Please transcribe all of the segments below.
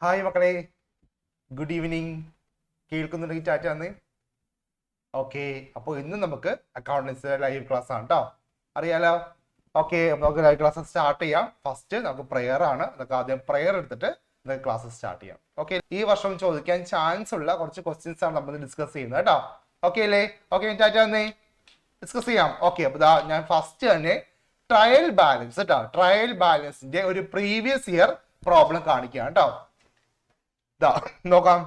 Hi മക്കളെ, good evening. കേൾക്കുന്നുണ്ടെങ്കിൽ chat വന്നേ. Okay, അപ്പോൾ ഇന്ന് നമുക്ക് അക്കൗണ്ടൻസി ലൈവ് ക്ലാസ് ആണ് കേട്ടോ, അറിയാലോ. ഓക്കെ, നമുക്ക് ലൈവ് ക്ലാസ് സ്റ്റാർട്ട് ചെയ്യാം. ഫസ്റ്റ് നമുക്ക് പ്രെയർ ആണ്. നമുക്ക് ആദ്യം പ്രെയർ എടുത്തിട്ട് നമുക്ക് ക്ലാസ് സ്റ്റാർട്ട് ചെയ്യാം. ഓക്കെ, ഈ വർഷം ചോദിക്കാൻ ചാൻസ് ഉള്ള കുറച്ച് ക്വസ്റ്റ്യൻസ് ആണ് നമ്മൾ ഡിസ്കസ് ചെയ്യുന്നത് കേട്ടോ. ഓക്കെ അല്ലേ? ഓക്കെ, ചാറ്റ് വന്നേ, ഡിസ്കസ് ചെയ്യാം. ഓക്കെ, അപ്പോൾ ഞാൻ ഫസ്റ്റ് തന്നെ ട്രയൽ ബാലൻസ് കേട്ടോ, ട്രയൽ ബാലൻസിന്റെ ഒരു പ്രീവിയസ് ഇയർ പ്രോബ്ലം കാണിക്കുകയാണ് കേട്ടോ. നോക്കാം.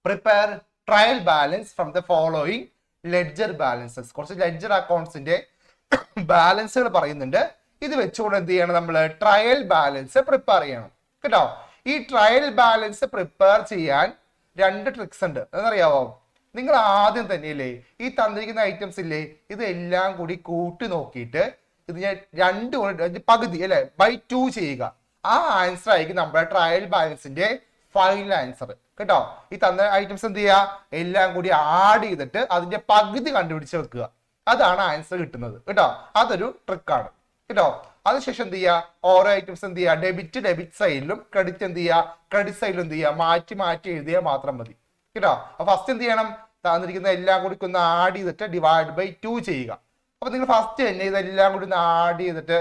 Prepare trial balance from the following ledger balances. കുറച്ച് ലെഡ്ജർ അക്കൗണ്ട്സിന്റെ ബാലൻസുകൾ പറയുന്നുണ്ട്. ഇത് വെച്ചുകൊണ്ട് എന്ത് ചെയ്യണം? നമ്മൾ ട്രയൽ ബാലൻസ് പ്രിപ്പയർ ചെയ്യണം കേട്ടോ. ഈ ട്രയൽ ബാലൻസ് പ്രിപ്പയർ ചെയ്യാൻ രണ്ട് ട്രിക്സ് ഉണ്ട്. എന്നറിയാവോ? നിങ്ങൾ ആദ്യം തന്നെയല്ലേ ഈ തന്നിരിക്കുന്ന ഐറ്റംസ് ഇല്ലേ, ഇതെല്ലാം കൂടി കൂട്ടി നോക്കിയിട്ട് ഇത് ഞാൻ പകുതി അല്ലെ ബൈ 2 ചെയ്യുക. ആ ആൻസർ ആയിരിക്കും നമ്മുടെ ട്രയൽ ബാലൻസിന്റെ ഫൈനൽ ആൻസർ കേട്ടോ. ഈ തന്ന ഐറ്റംസ് എന്ത് ചെയ്യുക? എല്ലാം കൂടി ആഡ് ചെയ്തിട്ട് അതിന്റെ പകുതി കണ്ടുപിടിച്ച് വെക്കുക. അതാണ് ആൻസർ കിട്ടുന്നത് കേട്ടോ. അതൊരു ട്രിക്കാണ് കേട്ടോ. അതിനുശേഷം എന്ത് ചെയ്യുക? ഓരോ ഐറ്റംസ് എന്ത് ചെയ്യുക? ഡെബിറ്റ് സൈഡിലും ക്രെഡിറ്റ് എന്ത് ചെയ്യുക? ക്രെഡിറ്റ് സൈഡിലും എന്ത് ചെയ്യുക? മാറ്റി എഴുതിയാൽ മാത്രം മതി കേട്ടോ. അപ്പൊ ഫസ്റ്റ് എന്ത് ചെയ്യണം? തന്നിരിക്കുന്ന എല്ലാം കൂടി ഒന്ന് ആഡ് ചെയ്തിട്ട് ഡിവൈഡ് ബൈ 2 ചെയ്യുക. അപ്പൊ നിങ്ങൾ ഫസ്റ്റ് തന്നെ ഇതെല്ലാം കൂടി ഒന്ന് ആഡ് ചെയ്തിട്ട്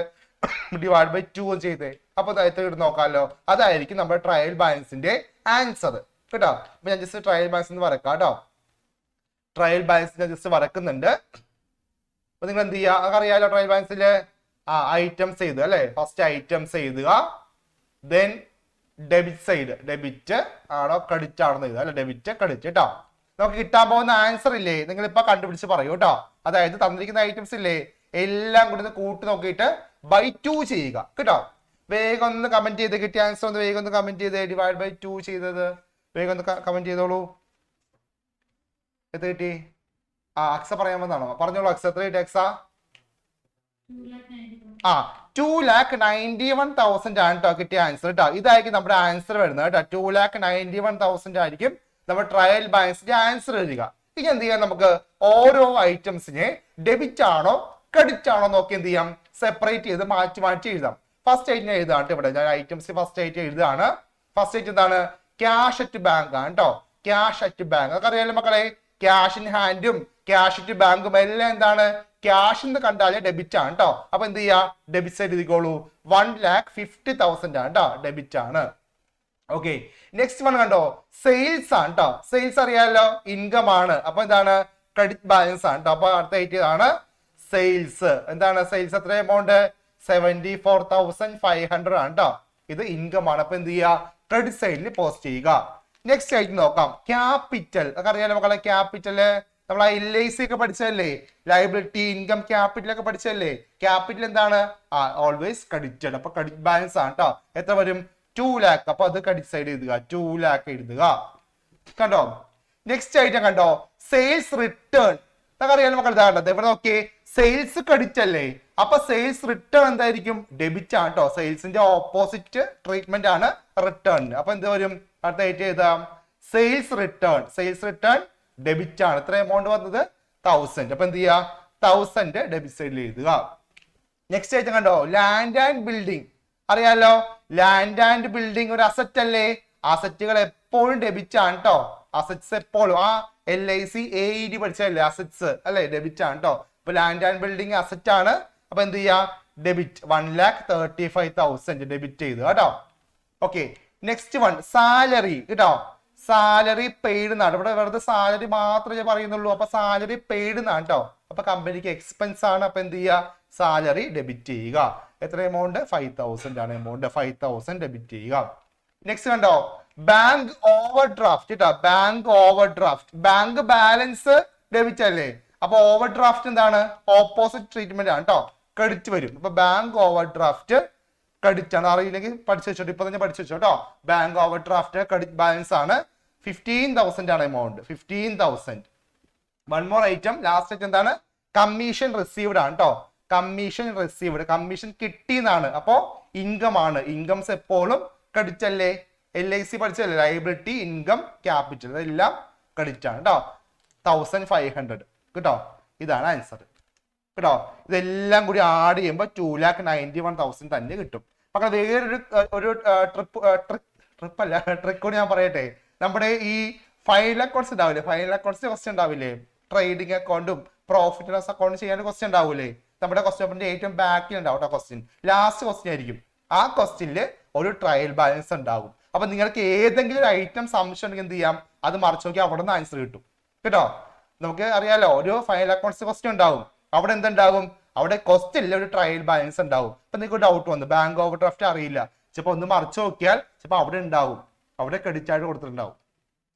ഡിവൈഡ് ബൈ 2 ചെയ്തേ. അപ്പൊ ഇട്ട് നോക്കാമല്ലോ. അതായിരിക്കും നമ്മുടെ ട്രയൽ ബാലൻസിന്റെ ആൻസർ കേട്ടോ. അപ്പൊ ഞാൻ ജസ്റ്റ് ട്രയൽ ബാലൻസ് എന്ന് വരക്കാം കേട്ടോ. ട്രയൽ ബാലൻസ് ജസ്റ്റ് വരക്കുന്നുണ്ട്. അപ്പൊ നിങ്ങൾ എന്ത് ചെയ്യുക? അറിയാലോ ട്രയൽ ബാലൻസില് ഐറ്റംസ് എഴുതുക അല്ലെ. ഫസ്റ്റ് ഐറ്റംസ് എഴുതുക, ദെൻ ഡെബിറ്റ് സൈഡ്, ഡെബിറ്റ് ആണോ ക്രെഡിറ്റ് ആണോ എഴുതുക അല്ലെ. ഡെബിറ്റ് ക്രെഡിറ്റ് കേട്ടോ. നമുക്ക് കിട്ടാൻ പോകുന്ന ആൻസർ ഇല്ലേ, നിങ്ങൾ ഇപ്പൊ കണ്ടുപിടിച്ച് പറയൂ കേട്ടോ. അതായത് തന്നിരിക്കുന്ന ഐറ്റംസ് ഇല്ലേ, എല്ലാം കൂടി കൂട്ടി നോക്കിയിട്ട് ബൈ 2 ചെയ്യുക കേട്ടോ. വേഗം ഒന്ന് കമന്റ് ചെയ്ത് കിട്ടിയ ആൻസർ ഒന്ന് വേഗം ഒന്ന് കമന്റ് ചെയ്ത്. ഡിവൈഡ് ബൈ 2 ചെയ്തത് വേഗം ഒന്ന് കമന്റ് ചെയ്തോളൂ. എത്ര കിട്ടി? അക്സ പറയാൻ വന്നാണോ? പറഞ്ഞോളൂ അക്സ, എത്ര കിട്ടി അക്സ? 2,91,000 ആണ് കേട്ടോ കിട്ടിയ ആൻസർ കേട്ടോ. ഇതായിരിക്കും നമ്മുടെ ആൻസർ വരുന്നത് കേട്ടോ. 2,91,000 ആയിരിക്കും നമ്മുടെ ട്രയൽ ബാലൻസിന്റെ ആൻസർ എഴുതുക. ഇനി എന്ത് ചെയ്യാം? നമുക്ക് ഓരോ ഐറ്റംസിനെ ഡെബിറ്റ് ആണോ ക്രെഡിറ്റ് ആണോ നോക്കി എന്ത് ചെയ്യാം? സെപ്പറേറ്റ് ചെയ്ത് മാറ്റി എഴുതാം. ഫസ്റ്റ് ഐറ്റം എഴുതാണ് ഇവിടെ. ഞാൻ ഐറ്റംസ് ഫസ്റ്റ് ഐറ്റം എഴുതാണ്. ഫസ്റ്റ് ഐറ്റം എന്താണ്? ക്യാഷ് അറ്റ് ബാങ്ക് ആണ് കേട്ടോ. ക്യാഷ് അറ്റ് ബാങ്ക് അതൊക്കെ അറിയാലോ മക്കളെ. ക്യാഷ് ഇൻ ഹാൻഡും ക്യാഷ് അറ്റ് ബാങ്കും എല്ലാം എന്താണ്? ക്യാഷ് എന്ന് കണ്ടാലേ ഡെബിറ്റ് ആണ് കേട്ടോ. അപ്പൊ എന്ത് ചെയ്യാ? Debit side എഴുതിക്കോളൂ. 1,50,000 ആണ് കേട്ടോ, ഡെബിറ്റ് ആണ്. ഓക്കെ, നെക്സ്റ്റ് വൺ കണ്ടോ? സെയിൽസ് ആണ് കേട്ടോ. സെയിൽസ് അറിയാലോ, ഇൻകം ആണ്. അപ്പൊ എന്താണ്? ക്രെഡിറ്റ് ബാലൻസ് ആണ് കേട്ടോ. അപ്പൊ അടുത്ത ഐറ്റം ആണ് സെയിൽസ്. എന്താണ് സെയിൽസ്? എത്ര എമൗണ്ട്? 74,500 ആണ് കേട്ടോ. ഇത് ഇൻകം ആണ്. അപ്പൊ എന്ത് ചെയ്യുക? ക്രെഡിറ്റ് സൈഡിൽ പോസ്റ്റ് ചെയ്യുക. നെക്സ്റ്റ് ആയിട്ട് നോക്കാം. ക്യാപിറ്റൽ ഒക്കെ അറിയാലോ മക്കളെ. ക്യാപിറ്റല് നമ്മൾ LIC ഒക്കെ പഠിച്ചല്ലേ, ലയബിലിറ്റി ഇൻകം ക്യാപിറ്റൽ ഒക്കെ പഠിച്ചല്ലേ. ക്യാപിറ്റൽ എന്താണ്? Always credited. അപ്പൊ ക്രെഡിറ്റ് ബാലൻസ് ആണ് കേട്ടോ. എത്ര വരും? 2 lakh. അപ്പൊ അത് ക്രെഡിറ്റ് സൈഡ് എഴുതുക. 2 lakh എഴുതുക കണ്ടോ. നെക്സ്റ്റ് ഐറ്റം കണ്ടോ? Sales return. അതൊക്കെ അറിയാലോ മക്കൾ. ഇതാണ്ടത് ഇവിടെ നോക്കിയേ, സെയിൽസ് ക്രെഡിറ്റ് അല്ലേ. അപ്പൊ സെയിൽസ് റിട്ടേൺ എന്തായിരിക്കും? ഡെബിറ്റ് ആണ് കേട്ടോ. സെയിൽസിന്റെ ഓപ്പോസിറ്റ് ട്രീറ്റ്മെന്റ് ആണ് റിട്ടേൺ. അപ്പൊ എന്ത് വരും? അടുത്ത ഐറ്റം എഴുതാം, sales return. Sales return debit ആണ്. എത്ര എമൗണ്ട് വന്നത്? 1000. അപ്പൊ എന്ത് ചെയ്യുക? 1000 ഡെബിറ്റ് സൈഡിൽ എഴുതുക. നെക്സ്റ്റ് ഐറ്റം കണ്ടോ? Land and building. അറിയാലോ, ലാൻഡ് ആൻഡ് ബിൽഡിംഗ് ഒരു അസറ്റ് അല്ലേ. അസറ്റുകൾ എപ്പോഴും ഡെബിറ്റ് ആണ് കേട്ടോ. അസറ്റ്സ് എപ്പോഴും LIC AED പഠിച്ചല്ലേ, അസറ്റ്സ് അല്ലെ, ഡെബിറ്റ് ആണ് കേട്ടോ. അപ്പൊ ലാൻഡ് ആൻഡ് ബിൽഡിംഗ് അസറ്റ് ആണ്. അപ്പൊ എന്ത് ചെയ്യാ? ഡെബിറ്റ് 1,35,000 ഡെബിറ്റ് ചെയ്തു കേട്ടോ. ഓക്കെ, നെക്സ്റ്റ് വൺ സാലറി കേട്ടോ. സാലറി പെയ്ഡ് എന്നാണ് ഇവിടെ. വെറുതെ സാലറി മാത്രമേ പറയുന്നുള്ളൂ. അപ്പൊ സാലറി പെയ്ഡ് എന്നാണ് കേട്ടോ. അപ്പൊ കമ്പനിക്ക് എക്സ്പെൻസ് ആണ്. അപ്പൊ എന്ത് ചെയ്യുക? സാലറി ഡെബിറ്റ് ചെയ്യുക. എത്ര എമൗണ്ട്? 5,000 ആണ് എമൗണ്ട്. 5,000 ഡെബിറ്റ് ചെയ്യുക. നെക്സ്റ്റ് കണ്ടോ? ബാങ്ക് ഓവർ ഡ്രാഫ്റ്റ് കേട്ടോ. Bank over draft. Bank balance debit അല്ലേ. അപ്പൊ ഓവർ ഡ്രാഫ്റ്റ് എന്താണ്? ഓപ്പോസിറ്റ് ട്രീറ്റ്മെന്റ് ആണ് കേട്ടോ. ക്രെഡിറ്റ് വരും. അപ്പൊ ബാങ്ക് ഓവർ ഡ്രാഫ്റ്റ് ക്രെഡിറ്റ് ആണ്. അറിയില്ലെങ്കിൽ പഠിച്ചു വെച്ചോട്ടോ. ഇപ്പൊ തന്നെ പഠിച്ചു വെച്ചോട്ടോ. Bank overdraft credit balance ആണ്. 15,000 ആണ് amount. 15,000. One more item, last item എന്താണ്? കമ്മീഷൻ റിസീവ്ഡ് ആണ് കേട്ടോ. കമ്മീഷൻ റിസീവ്ഡ്, കമ്മീഷൻ കിട്ടിയെന്നാണ്. അപ്പോ ഇൻകം ആണ്. ഇൻകംസ് എപ്പോഴും ക്രെഡിറ്റ് അല്ലേ. LIC പഠിച്ചല്ലേ, ലയബിലിറ്റി ഇൻകം ക്യാപിറ്റൽ ഇതെല്ലാം ക്രെഡിറ്റ് ആണ് കേട്ടോ. 1,500 കേട്ടോ. ഇതാണ് ആൻസർ കേട്ടോ. ഇതെല്ലാം കൂടി ആഡ് ചെയ്യുമ്പോൾ 2,91,000 തന്നെ കിട്ടും. മക്കളെ വേറൊരു ട്രിപ്പല്ല, ട്രിക്ക് കൂടി ഞാൻ പറയട്ടെ. നമ്മുടെ ഈ ഫൈനൽ അക്കൗണ്ട്സ് ഉണ്ടാവില്ലേ, ഫൈനൽ അക്കൗണ്ട്സിന്റെ ക്വസ്റ്റ്യൻ ഉണ്ടാവില്ലേ, ട്രേഡിംഗ് അക്കൗണ്ടും പ്രോഫിറ്റ് ലോസ് അക്കൗണ്ട് ചെയ്യാൻ ക്വസ്റ്റ്യൻ ഉണ്ടാവൂലേ, നമ്മുടെ ക്വസ്റ്റ്യൻ പേപ്പറിന്റെ ഏറ്റവും ബാക്കിൽ ഉണ്ടാവും കേട്ടോ ക്വസ്റ്റ്യൻ, ലാസ്റ്റ് ക്വസ്റ്റ്യൻ ആയിരിക്കും. ആ ക്വസ്റ്റ്യനിൽ ഒരു ട്രയൽ ബാലൻസ് ഉണ്ടാവും. അപ്പൊ നിങ്ങൾക്ക് ഏതെങ്കിലും ഒരു ഐറ്റം സംശയം ഉണ്ടെങ്കിൽ എന്ത് ചെയ്യാം, അത് മറിച്ച് നോക്കി അവിടെ നിന്ന് ആൻസർ കിട്ടും കേട്ടോ. നമുക്ക് അറിയാലോ, ഒരു ഫൈനൽ അക്കൗണ്ട്സ് ക്വസ്റ്റ്യൻ ഉണ്ടാവും, അവിടെ എന്തുണ്ടാവും, അവിടെ ക്വസ്റ്റ്യനിൽ ഒരു ട്രയൽ ബാലൻസ് ഉണ്ടാവും. അപ്പൊ നിങ്ങൾക്ക് ഡൗട്ട് വന്നു ബാങ്ക് ഓവർ ഡ്രാഫ്റ്റ് അറിയില്ല, ചിലപ്പോൾ ഒന്ന് മറിച്ച് നോക്കിയാൽ ചിലപ്പോൾ അവിടെ ഉണ്ടാവും, അവിടെ ക്രെഡിറ്റ് ആയിട്ട് കൊടുത്തിട്ടുണ്ടാവും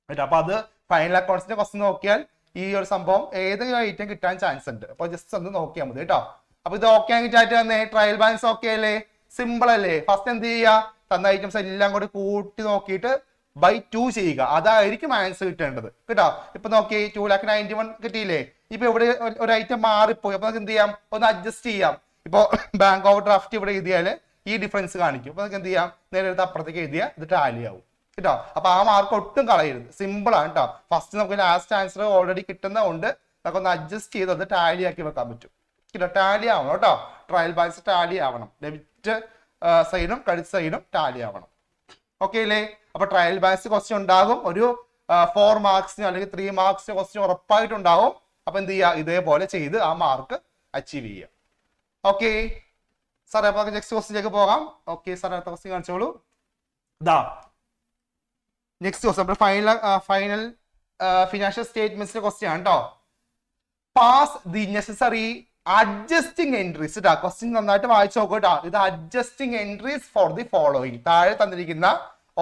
കേട്ടോ. അപ്പൊ അത് ഫൈനൽ അക്കൗണ്ട്സിന്റെ ക്വസ്റ്റ്യൻ നോക്കിയാൽ ഈ ഒരു സംഭവം ഏതെങ്കിലും ഐറ്റം കിട്ടാൻ ചാൻസ് ഉണ്ട്. അപ്പൊ ജസ്റ്റ് ഒന്ന് നോക്കിയാൽ മതി കേട്ടോ. അപ്പൊ ഇത് ഓക്കെ ആയിട്ട് തന്നെ ട്രയൽ ബാലൻസ് ഓക്കെ അല്ലേ, സിമ്പിൾ അല്ലേ. ഫസ്റ്റ് എന്ത് ചെയ്യുക, തന്ന ഐറ്റംസ് എല്ലാം കൂടി കൂട്ടി നോക്കിയിട്ട് by 2 ചെയ്യുക, അതായിരിക്കും ആൻസർ കിട്ടേണ്ടത് കേട്ടോ. ഇപ്പൊ നോക്കി 2,91,000 കിട്ടിയില്ലേ. ഇപ്പൊ ഇവിടെ ഒരു ഐറ്റം മാറിപ്പോയി, അപ്പൊ നമുക്ക് എന്ത് ചെയ്യാം, ഒന്ന് അഡ്ജസ്റ്റ് ചെയ്യാം. ഇപ്പൊ ബാങ്ക് ഓവർ ഡ്രാഫ്റ്റ് ഇവിടെ എഴുതിയാൽ ഈ ഡിഫറൻസ് കാണിക്കും. അപ്പൊ നമുക്ക് എന്ത് ചെയ്യാം, നേരെ എടുത്ത് അപ്പുറത്തേക്ക് എഴുതിയാൽ ഇത് ടാലി ആവും കേട്ടോ. അപ്പൊ ആ മാർക്ക് ഒട്ടും കളയരുത്, സിമ്പിൾ ആണ് കേട്ടോ. ഫസ്റ്റ് നമുക്ക് ലാസ്റ്റ് ആൻസർ ഓൾറെഡി കിട്ടുന്നതുകൊണ്ട് നമുക്ക് ഒന്ന് അഡ്ജസ്റ്റ് ചെയ്ത് അത് ടാലി ആക്കി വെക്കാൻ പറ്റും കേട്ടോ. ടാലി ആവണം കേട്ടോ, ട്രയൽ ബാലൻസ് ടാലി ആവണം, ഡെബിറ്റ് സൈഡും ക്രെഡിറ്റ് സൈഡും ടാലി ആവണം. ഓക്കെ അല്ലേ. അപ്പൊ ട്രയൽ ബാലൻസ് ക്വസ്റ്റ്യൻ ഉണ്ടാകും, ഒരു 4 മാർക്സിന് അല്ലെങ്കിൽ 3 മാർക്സിന് ക്വസ്റ്റ്യൻ ഉറപ്പായിട്ടുണ്ടാവും. അപ്പൊ എന്ത് ചെയ്യുക, ഇതേപോലെ ചെയ്ത് ആ മാർക്ക് അച്ചീവ് ചെയ്യുക. ഓക്കെ സാറേ, അപ്പൊ നെക്സ്റ്റ് ക്വസ്റ്റ്യനിലേക്ക് പോകാം. ഓക്കെ സാർ, അടുത്ത ക്വസ്റ്റ്യൻ കാണിച്ചോളൂ. ഇതാ നെക്സ്റ്റ് ക്വസ്റ്റ്യൻ നമ്മുടെ ഫൈനൽ ഫിനാൻഷ്യൽ സ്റ്റേറ്റ്മെന്റ്സിന്റെ ക്വസ്റ്റ്യൻ ആണ് കേട്ടോ. Pass the necessary adjusting entries കേട്ടോ. ക്വസ്റ്റ്യൻ നന്നായിട്ട് വായിച്ചു നോക്കൂ കേട്ടോ. ഇത് adjusting entries for the following, താഴെ തന്നിരിക്കുന്ന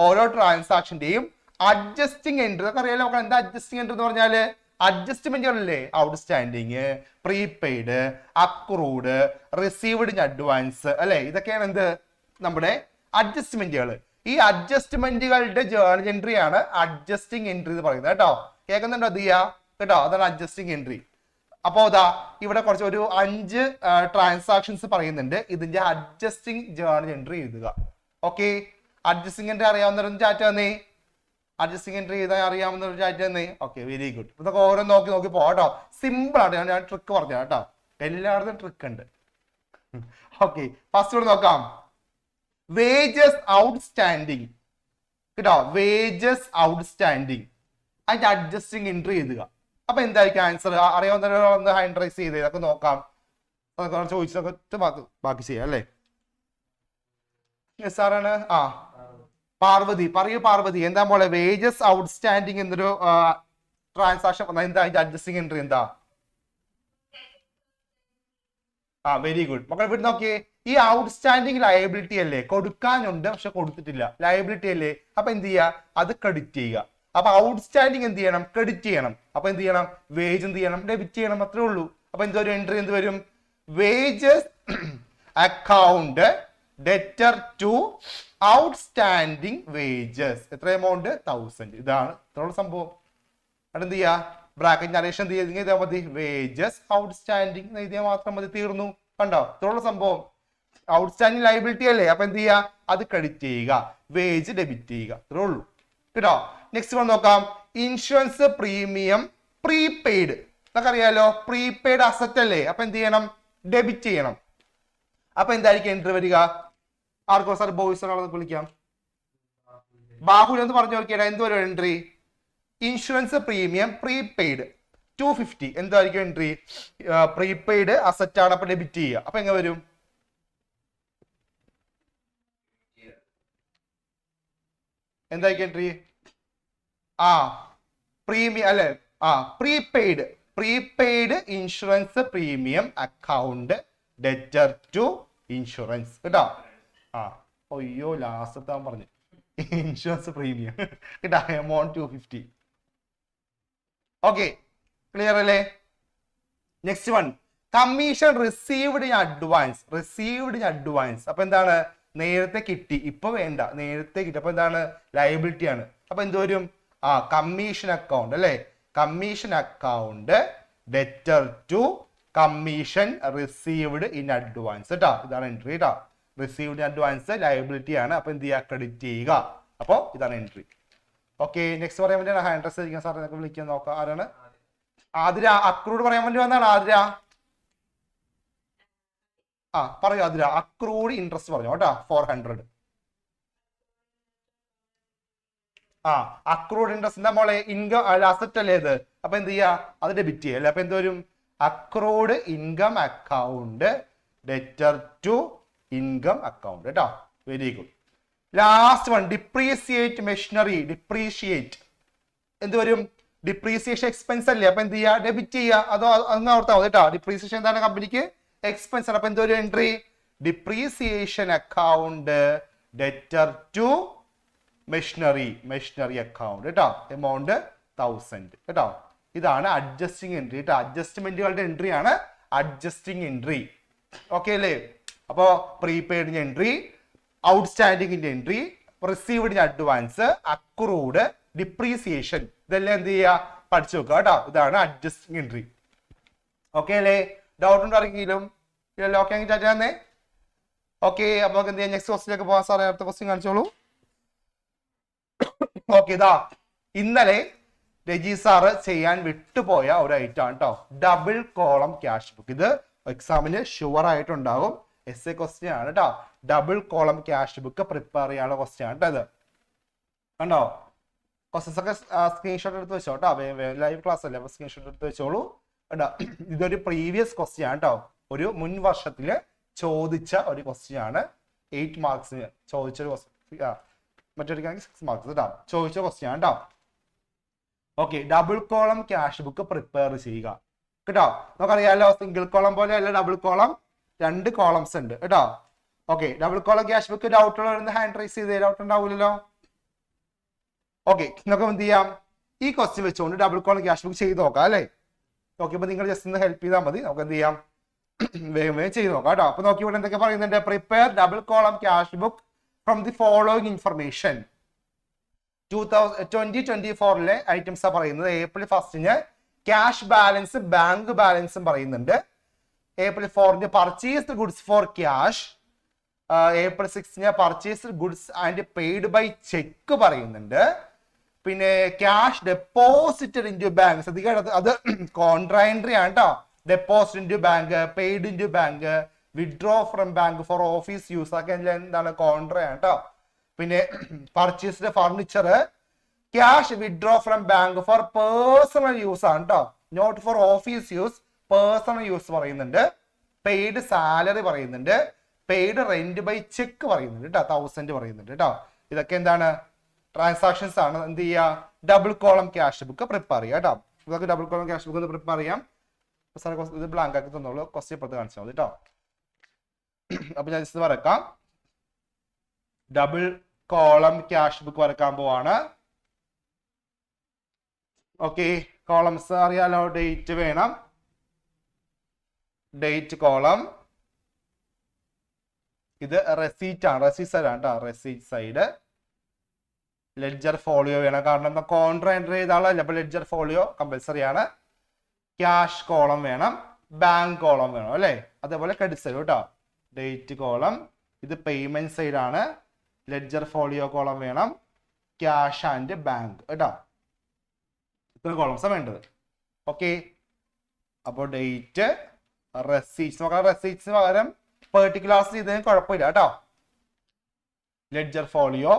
ഓരോ ട്രാൻസാക്ഷന്റെയും അഡ്ജസ്റ്റിംഗ് എൻട്രി. അതൊക്കെ അറിയാലോ, നമുക്ക് എന്താ അഡ്ജസ്റ്റിംഗ് എൻട്രി എന്ന് പറഞ്ഞാല് അഡ്ജസ്റ്റ്മെന്റുകളല്ലേ, outstanding, prepaid, accrued, received in advance അല്ലെ, ഇതൊക്കെയാണ് എന്ത് നമ്മുടെ അഡ്ജസ്റ്റ്മെന്റുകൾ. ഈ അഡ്ജസ്റ്റ്മെന്റുകളുടെ ജേർണൽ എൻട്രി ആണ് അഡ്ജസ്റ്റിംഗ് എൻട്രി എന്ന് പറയുന്നത് കേട്ടോ. കേൾക്കുന്നുണ്ടോ ദിയ കേട്ടോ, അതാണ് അഡ്ജസ്റ്റിംഗ് എൻട്രി. അപ്പോ ഇതാ ഇവിടെ കുറച്ച് ഒരു 5 ട്രാൻസാക്ഷൻസ് പറയുന്നുണ്ട്, ഇതിന്റെ അഡ്ജസ്റ്റിംഗ് ജേർണൽ എൻട്രി എഴുതുക. ഓക്കെ, അഡ്ജസ്റ്റിംഗ് എൻട്രി അറിയാവുന്നവരും ചാറ്റ് തന്നേ, അഡ്ജസ്റ്റിംഗ് എൻട്രി ചെയ്താൽ അറിയാവുന്നവരും ചാറ്റ് തന്നേ. Okay, very good. ഇതൊക്കെ ഓരോ നോക്കി പോട്ടോ, സിമ്പിൾ ആണ്. ഞാൻ ട്രിക്ക് പറഞ്ഞു കേട്ടോ, എല്ലായിടത്തും ട്രിക്ക് ഉണ്ട്. ഓക്കെ, ഫസ്റ്റ് ഇവിടെ നോക്കാം, വേജസ് ഔട്ട്സ്റ്റാൻഡിങ് കേട്ടോ, വേജസ് ഔട്ട്സ്റ്റാൻഡിങ് അതിന്റെ അഡ്ജസ്റ്റിംഗ് എൻട്രി എഴുതുക. അപ്പൊ എന്തായിരിക്കും ആൻസർ, അറിയാവുന്ന ഹാൻഡ് റൈസ് ചെയ്ത് ഇതൊക്കെ നോക്കാം, ചോദിച്ചതൊക്കെ ബാക്കി ചെയ്യാം അല്ലേ. സാറാണ്. ആ പാർവതി പറയൂ, പാർവതി എന്താ പോലെ വേജസ് ഔട്ട്സ്റ്റാൻഡിങ് എന്നൊരു ട്രാൻസാക്ഷൻ എന്താ അതിന്റെ അഡ്ജസ്റ്റിംഗ് എൻട്രി എന്താ? വെരി ഗുഡ് മക്കൾ. ഇവിടെ നോക്കിയേ, ഈ ഔട്ട്സ്റ്റാൻഡിങ് ലയബിലിറ്റി അല്ലേ, കൊടുക്കാനുണ്ട് പക്ഷെ കൊടുത്തിട്ടില്ല, ലയബിലിറ്റി അല്ലേ. അപ്പൊ എന്ത് ചെയ്യുക, അത് ക്രെഡിറ്റ് ചെയ്യുക. അപ്പൊ ഔട്ട്സ്റ്റാൻഡിങ് എന്ത് ചെയ്യണം, ക്രെഡിറ്റ് ചെയ്യണം. അപ്പൊ എന്ത് ചെയ്യണം, വേജ് എന്ത് ചെയ്യണം, ഡെബിറ്റ് ചെയ്യണം, അത്രേ ഉള്ളൂ. അപ്പൊ എന്തൊരു എൻട്രി എന്ത് വരും, wages account debtor to outstanding wages, എത്ര എമൗണ്ട് 1000. ഇതാണ് ഇത്രയുള്ള സംഭവം. അവിടെ എന്ത് ചെയ്യാ, ബ്രാക്കറ്റ് നരേഷൻ ചെയ്താൽ മതി, വേജസ് ഔട്ട്സ്റ്റാൻഡിങ് എഴുതിയാൽ മാത്രം മതി, തീർന്നു. കണ്ടോ, ഇത്രയുള്ള സംഭവം. ഔട്ട്സ്റ്റാൻഡിങ് ലയബിലിറ്റി അല്ലേ, അപ്പൊ എന്ത് ചെയ്യുക, അത് ക്രെഡിറ്റ് ചെയ്യുക, വേജ് ഡെബിറ്റ് ചെയ്യുക, ഇത്രേ ഉള്ളൂ കേട്ടോ. നെക്സ്റ്റ് വന്ന് നോക്കാം, ഇൻഷുറൻസ് പ്രീമിയം പ്രീപെയ്ഡ്. എന്നൊക്കെ അറിയാലോ, പ്രീപെയ്ഡ് അസറ്റ് അല്ലേ, അപ്പൊ എന്ത് ചെയ്യണം, ഡെബിറ്റ് ചെയ്യണം. അപ്പൊ എന്തായിരിക്കും എൻട്രി വരിക, ആർക്കോ സാർ ബോയ്സ് വിളിക്കാം, ബാഹുൽ എന്ന് പറഞ്ഞു നോക്കിയാൽ എന്ത് വരും എൻട്രി, ഇൻഷുറൻസ് പ്രീമിയം പ്രീപെയ്ഡ് 250. എന്തായിരിക്കും എൻട്രി, പ്രീപെയ്ഡ് അസറ്റ് ആണ്, അപ്പൊ ഡെബിറ്റ് ചെയ്യുക. അപ്പൊ എങ്ങനെ വരും, എന്തായിരിക്കും എൻട്രി, പ്രീമിയം അല്ലെ, prepaid insurance premium account debtor to insurance കേട്ടോ. അയ്യോ ലാസ്റ്റ് പറഞ്ഞു ഇൻഷുറൻസ് പ്രീമിയം കേട്ടോ, എമൗണ്ട് 250. ഓക്കെ, ക്ലിയർ അല്ലേ. Next one, commission received in advance. Received in advance അപ്പൊ എന്താണ്, നേരത്തെ കിട്ടി, ഇപ്പൊ വേണ്ട, നേരത്തെ കിട്ടി, അപ്പൊ എന്താണ്, ലയബിലിറ്റി ആണ്. അപ്പൊ എന്ത് വരും, കമ്മീഷൻ അക്കൗണ്ട് അല്ലെ, commission account debtor to commission received in advance കേട്ടോ. ഇതാണ് എൻട്രി കേട്ടോ, റിസീവ്ഡ് ഇൻ അഡ്വാൻസ് ലയബിലിറ്റി ആണ്, അപ്പൊ എന്ത് ചെയ്യുക, ക്രെഡിറ്റ് ചെയ്യുക. അപ്പൊ ഇതാണ് എൻട്രി. ഓക്കെ, നെക്സ്റ്റ് പറയാൻ വേണ്ടിയാണ് ഹാൻഡ് റൈസ് ചെയ്യിക്കാൻ സാർ, വിളിക്കാൻ നോക്കാം. ആരാണ്, ആതിര. അക്രൂഡ് പറയാൻ വേണ്ടി വന്നാണ് ആതിര. പറയൂ ആതിര, അക്രൂഡ് ഇൻട്രസ്റ്റ് പറഞ്ഞു കേട്ടോ, 400. അക്രൂഡ് ഇൻട്രസ്റ്റ് നമ്മളെ ഇൻകം അസറ്റ് അല്ലേ ഇത്, അപ്പൊ എന്ത് ചെയ്യാ അത് ഡെബിറ്റ് ചെയ്യുക അല്ലെ. അപ്പൊ എന്ത് വരും, accrued income account debtor to income account കേട്ടോ. Very good. Last one, depreciate machinery. Depreciate എന്ത് വരും, ഡിപ്രീസിയേഷൻ എക്സ്പെൻസ് അല്ലേ, അപ്പൊ എന്ത് ചെയ്യുക ഡെബിറ്റ് ചെയ്യുക. അതോ അങ്ങ് ഓർത്താൽ മതി കേട്ടോ. ഡിപ്രീസിയേഷൻ എന്താണ് കമ്പനിക്ക് എക്സ്പെൻസ് ആണ്. അപ്പൊ എന്തൊരു entry, depreciation account debtor to machinery account കേട്ടോ. എമൗണ്ട് 1000 കേട്ടോ. ഇതാണ് അഡ്ജസ്റ്റിംഗ് എൻട്രി കേട്ടോ. അഡ്ജസ്റ്റ്മെന്റുകളുടെ എൻട്രി ആണ് അഡ്ജസ്റ്റിംഗ് എൻട്രി. ഓക്കെ അല്ലേ. അപ്പോ പ്രീപെയ്ഡിന്റെ എൻട്രി, ഔട്ട്സ്റ്റാൻഡിങ്ങിന്റെ എൻട്രി, റിസീവ്ഡിന്റെ അഡ്വാൻസ്, അക്രൂഡ്, ഡിപ്രീസിയേഷൻ, ഇതെല്ലാം എന്ത് ചെയ്യുക പഠിച്ചു വെക്കുക കേട്ടോ. ഇതാണ് അഡ്ജസ്റ്റിംഗ് എൻട്രി. ഓക്കെ അല്ലേ. ഡൗട്ട് ഉണ്ടോ ആരെങ്കിലും? ഇല്ലല്ലോ. ഓക്കെ ആണെങ്കിൽ ടാറ്റ തന്നേ. ഓക്കെ, അപ്പൊ എന്ത് ചെയ്യാം, നെക്സ്റ്റ് ക്വസ്റ്റിലേക്ക് പോകാൻ. സാറേ അടുത്ത ക്വസ്റ്റ്യൻ കാണിച്ചോളൂ. ഓക്കെ, ഇതാ ഇന്നലെ രജി സാറ് ചെയ്യാൻ വിട്ടുപോയ ഒരു ഐറ്റം ആണ് കേട്ടോ, ഡബിൾ കോളം ക്യാഷ് ബുക്ക്. ഇത് എക്സാമിന് ഷുവർ ആയിട്ടുണ്ടാകും. എസ് എ ക്വസ്റ്റ്യൻ ആണ് കേട്ടോ. Double column cash book prepare ചെയ്യാനുള്ള ക്വസ്റ്റ്യൻ ആണ് കേട്ടോ ഇത്. കണ്ടോ, ക്വസ്റ്റ്യൻസ് ഒക്കെ സ്ക്രീൻഷോട്ട് എടുത്ത് വെച്ചോ കേട്ടോ. ലൈവ് ക്ലാസ് അല്ലേ, അപ്പൊ സ്ക്രീൻഷോട്ട് എടുത്ത് വെച്ചോളൂ കേട്ടോ. ഇതൊരു പ്രീവിയസ് ക്വസ്റ്റ്യൻ ആണ് കേട്ടോ. ഒരു മുൻ വർഷത്തില് ചോദിച്ച ഒരു ക്വസ്റ്റ്യൻ ആണ്. 8 മാർക്സിന് ചോദിച്ചൊരു ക്വസ്റ്റ്യൻ, മറ്റൊരിക്കൽ 6 മാർക്സ് കേട്ടോ ചോദിച്ച ക്വസ്റ്റ്യൻ ആണ് കേട്ടോ. Okay, double column cash book prepare ചെയ്യുക കേട്ടോ. നമുക്കറിയാലോ സിംഗിൾ കോളം പോലെ അല്ല ഡബിൾ കോളം, 2 കോളംസ് ഉണ്ട് കേട്ടോ. Okay, double column cash book doubt ഉള്ള ഹാൻഡ് റൈസ് ചെയ്ത് ഡൗട്ട് ഉണ്ടാവില്ലല്ലോ. ഓക്കെ, നമുക്ക് എന്ത് ചെയ്യാം, ഈ ക്വസ്റ്റ്യൻ വെച്ചുകൊണ്ട് ഡബിൾ കോളം ക്യാഷ് ബുക്ക് ചെയ്ത് നോക്കാം അല്ലേ. ഓക്കെ, അപ്പൊ നിങ്ങൾ ജസ്റ്റ് ഒന്ന് ഹെൽപ്പ് ചെയ്താൽ മതി. നമുക്ക് എന്ത് ചെയ്യാം, വേഗം വേഗം ചെയ്ത് നോക്കാം കേട്ടോ. അപ്പൊ നോക്കി ഇവിടെ എന്തൊക്കെ പറയുന്നുണ്ട്, prepare double column cash book from the following information. 2024 items പറയുന്നത്. ഏപ്രിൽ 1 ക്യാഷ് ബാലൻസ് ബാങ്ക് ബാലൻസും പറയുന്നുണ്ട്. April 4 purchased goods for cash. April 6 purchased goods and paid by cheque പറയുന്നുണ്ട്. പിന്നെ cash deposited into bank, ശ്രദ്ധിക്കുക അത് contra entry ആണ് കേട്ടോ. Deposit into bank, paid into bank, withdraw from bank for office use, ഒക്കെ എന്താണ് contra ആണ് കേട്ടോ. പിന്നെ purchased furniture, cash withdraw from bank for personal use ആണ് കേട്ടോ, not for office use, personal use പറയുന്നുണ്ട്. പെയ്ഡ് സാലറി പറയുന്നുണ്ട്. Paid rent by cheque പറയുന്നുണ്ട് കേട്ടോ, 1000 പറയുന്നുണ്ട് കേട്ടോ. ഇതൊക്കെ എന്താണ് ട്രാൻസാക്ഷൻസ് ആണ്. എന്ത് ചെയ്യുക, double column cash book prepare ചെയ്യുക കേട്ടോ. ഇതൊക്കെ double column cash book prepare ചെയ്യാം. ഇത് ബ്ലാങ്ക് ആക്കി തന്നോളൂ, ക്വസ്റ്റ്യൻ ഇപ്പുറത്ത് കാണിച്ചാൽ മതി കേട്ടോ. അപ്പൊ ഞാൻ ജസ്റ്റ് വരക്കാം. ഡബിൾ കോളം ക്യാഷ് ബുക്ക് വരക്കാൻ പോവാണ്. ഓക്കെ, കോളംസ് അറിയാലോ. ഡേറ്റ് വേണം, ഡേറ്റ് കോളം. ഇത് റെസീറ്റ് ആണ്, റെസീറ്റ് സൈഡ് ആണ് കേട്ടോ, റെസീറ്റ് സൈഡ്. ലെഡ്ജർ ഫോളിയോ വേണം, കാരണം കോൺട്രാ എൻട്രി ചെയ്ത ആളല്ല, അപ്പൊ ലെഡ്ജർ ഫോളിയോ കമ്പൽസറി ആണ്. ക്യാഷ് കോളം വേണം, ബാങ്ക് കോളം വേണം അല്ലേ. അതേപോലെ ക്രെഡിറ്റ് സൈഡ് കേട്ടോ, ഡേറ്റ് കോളം. ഇത് പേയ്മെന്റ് സൈഡ് ആണ്. ലെഡ്ജർ ഫോളിയോ കോളം വേണം, ക്യാഷ് ആൻഡ് ബാങ്ക് കേട്ടോ. ഇത്ര കോളംസ് വേണ്ടത്. ഓക്കെ, അപ്പോൾ ഡേറ്റ്, റെസീറ്റ്സ് നോക്കാം. റെസീറ്റ്സിന് പകരം പെർട്ടിക്കുലേഴ്സ് ചെയ്തതിന് കുഴപ്പമില്ല കേട്ടോ. Ledger folio,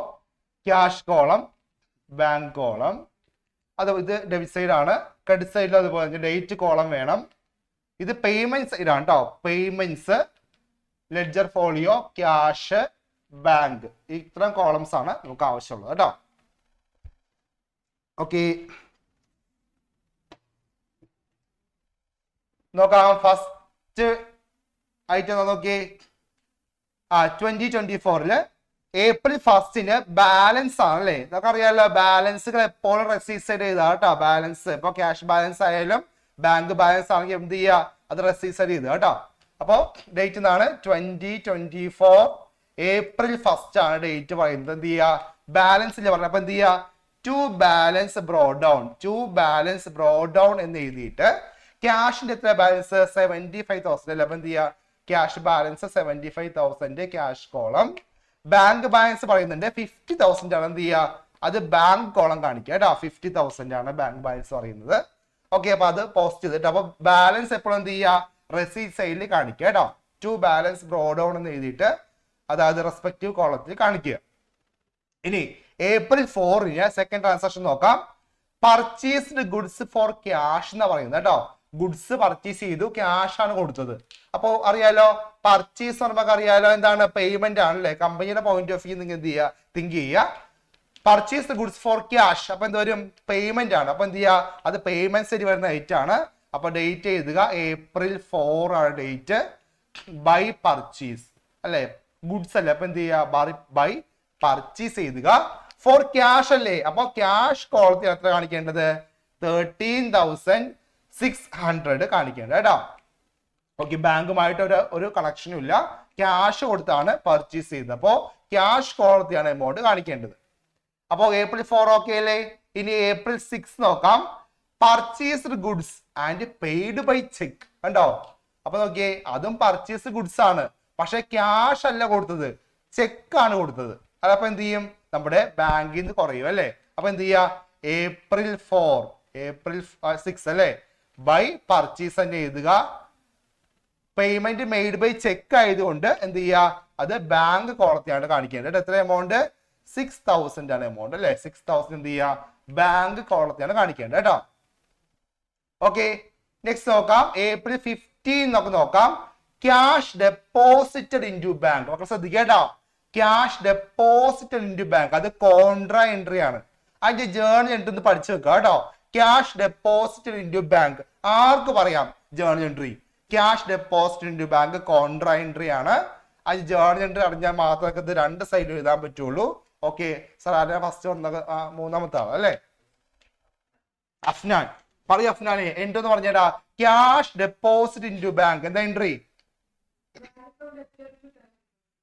cash column, bank column. അത് ഇത് ഡെബിറ്റ് സൈഡ് ആണ്. ക്രെഡിറ്റ് സൈഡിൽ അതുപോലെ ഡേറ്റ് കോളം വേണം. ഇത് പേയ്മെന്റ് സൈഡ് ആണ് കേട്ടോ. Payments, ledger folio, cash, bank, ഇത്തരം കോളംസ് ആണ് നമുക്ക് ആവശ്യമുള്ളത് കേട്ടോ. ഓക്കെ, നോക്കാം. ഫസ്റ്റ് ഐറ്റം നോക്കിയേ. 2024 ഏപ്രിൽ 1 ബാലൻസ് ആണ് അല്ലേ. നമുക്ക് അറിയാമല്ലോ ബാലൻസുകൾ എപ്പോഴും റെസീറ്റ് സൈഡ് ചെയ്താ കേട്ടോ. ബാലൻസ് ഇപ്പൊ ക്യാഷ് ബാലൻസ് ആയാലും ബാങ്ക് ബാലൻസ് ആണെങ്കിൽ എന്ത് ചെയ്യുക, അത് റെസീറ്റ് സൈഡ് ചെയ്ത് കേട്ടോ. അപ്പോ ഡേറ്റ് എന്നാണ് 2024 ഏപ്രിൽ 1 ആണ് ഡേറ്റ് പറയുന്നത്. എന്ത് ചെയ്യുക, ബാലൻസ് ഇല്ല പറഞ്ഞത്. അപ്പൊ എന്ത് ചെയ്യുക, ടു ബാലൻസ് ബ്രോഡ് ഡൗൺ എന്ന് എഴുതിയിട്ട് ക്യാഷിന്റെ എത്ര ബാലൻസ് 75,000 അല്ലേ. അപ്പൊ എന്ത് ചെയ്യുക, cash balance 75,000 cash column. Bank balance പറയുന്നുണ്ട് 50,000 ആണ്. എന്ത് ചെയ്യുക, അത് ബാങ്ക് കോളം കാണിക്കുക കേട്ടോ. 50,000 ആണ് ബാങ്ക് ബാലൻസ് പറയുന്നത്. ഓക്കെ, അപ്പൊ അത് പോസ്റ്റ് ചെയ്തിട്ട് അപ്പൊ ബാലൻസ് എപ്പോഴും എന്ത് ചെയ്യുക, റെസീറ്റ് സൈഡിൽ കാണിക്കുക കേട്ടോ. ടു ബാലൻസ് ബ്രോഡ് ഡൗൺ എന്ന് എഴുതിയിട്ട് അതായത് റെസ്പെക്റ്റീവ് കോളത്തിൽ കാണിക്കുക. ഇനി ഏപ്രിൽ 4 സെക്കൻഡ് ട്രാൻസാക്ഷൻ നോക്കാം. പർച്ചേസ്ഡ് ഗുഡ്സ് ഫോർ ക്യാഷ് എന്നാ പറയുന്നത് കേട്ടോ. ഗുഡ്സ് പർച്ചേസ് ചെയ്തു, ക്യാഷ് ആണ് കൊടുത്തത്. അപ്പൊ അറിയാലോ പർച്ചേസ് നമുക്ക് അറിയാലോ എന്താണ്, പേയ്മെന്റ് ആണല്ലേ. കമ്പനിയുടെ പോയിന്റ് ഓഫ് വ്യൂ നിങ്ങൾ എന്ത് ചെയ്യുക, തിങ്ക് ചെയ്യുക. പർച്ചേസ് ഗുഡ്സ് ഫോർ ക്യാഷ് അപ്പൊ എന്ത് വരും, പേയ്മെന്റ് ആണ്. അപ്പൊ എന്ത് ചെയ്യുക, അത് പേയ്മെന്റ് ശരി വരുന്ന ഡേറ്റ് ആണ്. അപ്പൊ ഡേറ്റ് എഴുതുക, ഏപ്രിൽ 4 ആണ് ഡേറ്റ്. ബൈ പർച്ചേസ് അല്ലെ, ഗുഡ്സ് അല്ലേ, അപ്പൊ എന്ത് ചെയ്യുക, ബൈ പർച്ചേസ് എഴുതുക. ഫോർ ക്യാഷ് അല്ലേ, അപ്പൊ ക്യാഷ് കോളത്തിൽ എത്ര കാണിക്കേണ്ടത്, 13,600 കാണിക്കേണ്ടത് കേട്ടോ. ഓക്കെ, ബാങ്കുമായിട്ട് ഒരു കണക്ഷനും ഇല്ല, ക്യാഷ് കൊടുത്താണ് പർച്ചേസ് ചെയ്തത്. അപ്പോ ക്യാഷ് കോളത്തിയാണ് എമൗണ്ട് കാണിക്കേണ്ടത്. അപ്പോ ഏപ്രിൽ 4 ഓക്കെ അല്ലേ. ഇനി ഏപ്രിൽ 6 നോക്കാം. Purchased goods and paid by cheque കണ്ടോ. അപ്പൊ നോക്കിയേ, അതും പർച്ചേസ് ഗുഡ്സ് ആണ്, പക്ഷെ ക്യാഷ് അല്ല കൊടുത്തത്, ചെക്ക് ആണ് കൊടുത്തത്. അതപ്പോ എന്ത് ചെയ്യും, നമ്മുടെ ബാങ്കിൽ നിന്ന് കുറയും അല്ലെ. അപ്പൊ എന്ത് ചെയ്യാ, ഏപ്രിൽ 6 അല്ലെ, ബൈ പർച്ചേസ് തന്നെ എഴുതുക. പേയ്മെന്റ് മെയ്ഡ് ബൈ ചെക്ക് ആയതുകൊണ്ട് എന്ത് ചെയ്യുക, അത് ബാങ്ക് കോളത്തിയാണ് കാണിക്കേണ്ടത്. എത്ര എമൗണ്ട്, 6,000 ആണ് എമൗണ്ട് അല്ലെ. 6,000 എന്ത് ചെയ്യുക, ബാങ്ക് കോളത്തിയാണ് കാണിക്കേണ്ടത് കേട്ടോ. ഓക്കെ, നെക്സ്റ്റ് നോക്കാം. ഏപ്രിൽ 15 നമുക്ക് നോക്കാം. Cash deposited into bank. മക്കൾ ശ്രദ്ധിക്കേട്ടോ, cash deposited into bank അത് കോൺട്രാ എൻട്രി ആണ്. അതിന്റെ ജേർണൽ എൻട്രി ഒന്ന് പഠിച്ചു വെക്കുക കേട്ടോ. Cash deposited into bank ആർക്ക് പറയാം, journal entry. Cash deposit into bank contra entry ആണ്. അത് ജേർണൽ എൻട്രി അറിഞ്ഞാൽ മാത്രമേ ഇത് രണ്ട് സൈഡിൽ എഴുതാൻ പറ്റുള്ളൂ. ഓക്കെ, സാർ ആരാ ഫസ്റ്റ് വന്നത്, മൂന്നാമത്തെ ആള് അല്ലെ, അഫ്നാൻ. പറയൂ അഫ്നാനെ, എൻട്രി എന്ന് പറഞ്ഞേടാ. Cash deposit into bank എന്താ entry?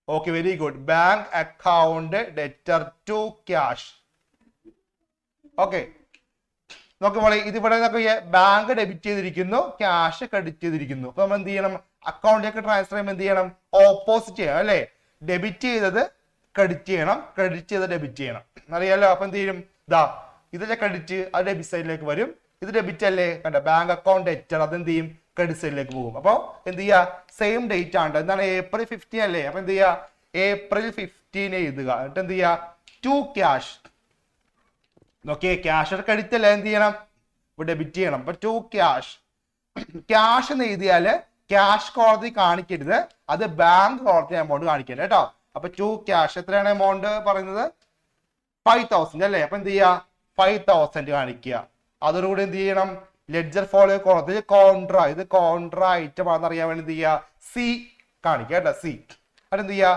Okay, very good. Bank account debtor to cash. Okay, നോക്കുമ്പോൾ ഇതിവിടെ ബാങ്ക് ഡെബിറ്റ് ചെയ്തിരിക്കുന്നു, ക്യാഷ് ക്രെഡിറ്റ് ചെയ്തിരിക്കുന്നു. അപ്പൊ നമ്മൾ എന്ത് ചെയ്യണം, അക്കൗണ്ടിലേക്ക് ട്രാൻസ്ഫർ ചെയ്യുമ്പോൾ എന്ത് ചെയ്യണം, ഓപ്പോസിറ്റ് ചെയ്യണം അല്ലെ. ഡെബിറ്റ് ചെയ്തത് ക്രെഡിറ്റ് ചെയ്യണം, ക്രെഡിറ്റ് ചെയ്ത് ഡെബിറ്റ് ചെയ്യണം, അറിയാലോ. അപ്പൊ എന്ത് ചെയ്യും, ഇതാ ഇതിലെ ക്രെഡിറ്റ് അത് ഡെബിറ്റ് സൈഡിലേക്ക് വരും. ഇത് ഡെബിറ്റ് അല്ലേ, കണ്ട ബാങ്ക് അക്കൗണ്ട് ഡെറ്റർ അതെന്ത് ചെയ്യും, ക്രെഡിറ്റ് സൈഡിലേക്ക് പോകും. അപ്പൊ എന്ത് ചെയ്യുക, സെയിം ഡേറ്റ് ആണ്. എന്താണ്, ഏപ്രിൽ 15 അല്ലേ. അപ്പൊ എന്ത് ചെയ്യുക, ഏപ്രിൽ 15 എഴുതുക. എന്നിട്ട് എന്ത് ചെയ്യുക, ടു ക്യാഷ്. നോക്കിയേ, ക്യാഷ് ക്രെഡിറ്റ് അല്ലേ, എന്ത് ചെയ്യണം, ഡെബിറ്റ് ചെയ്യണം. അപ്പൊ ടു ക്യാഷ്. ക്യാഷ് എന്ന് എഴുതിയാല് ക്യാഷ് കോളത്തിൽ കാണിക്കരുത്, അത് ബാങ്ക് കോളത്തിൽ എമൗണ്ട് കാണിക്കരുത് കേട്ടോ. അപ്പൊ ടു ക്യാഷ് എത്രയാണ് എമൗണ്ട് പറയുന്നത്, 5,000 അല്ലേ. അപ്പൊ എന്ത് ചെയ്യുക, 5,000 കാണിക്കുക. അതോടുകൂടി എന്ത് ചെയ്യണം, ലെഡ്ജർ ഫോളോ കോളത്തിൽ കോൺട്രാ, ഇത് കോൺട്രാ ഐറ്റം ആണെന്ന് അറിയാൻ വേണ്ടി എന്ത് ചെയ്യുക, സി കാണിക്കുക കേട്ടോ, സി. അത് എന്ത് ചെയ്യുക,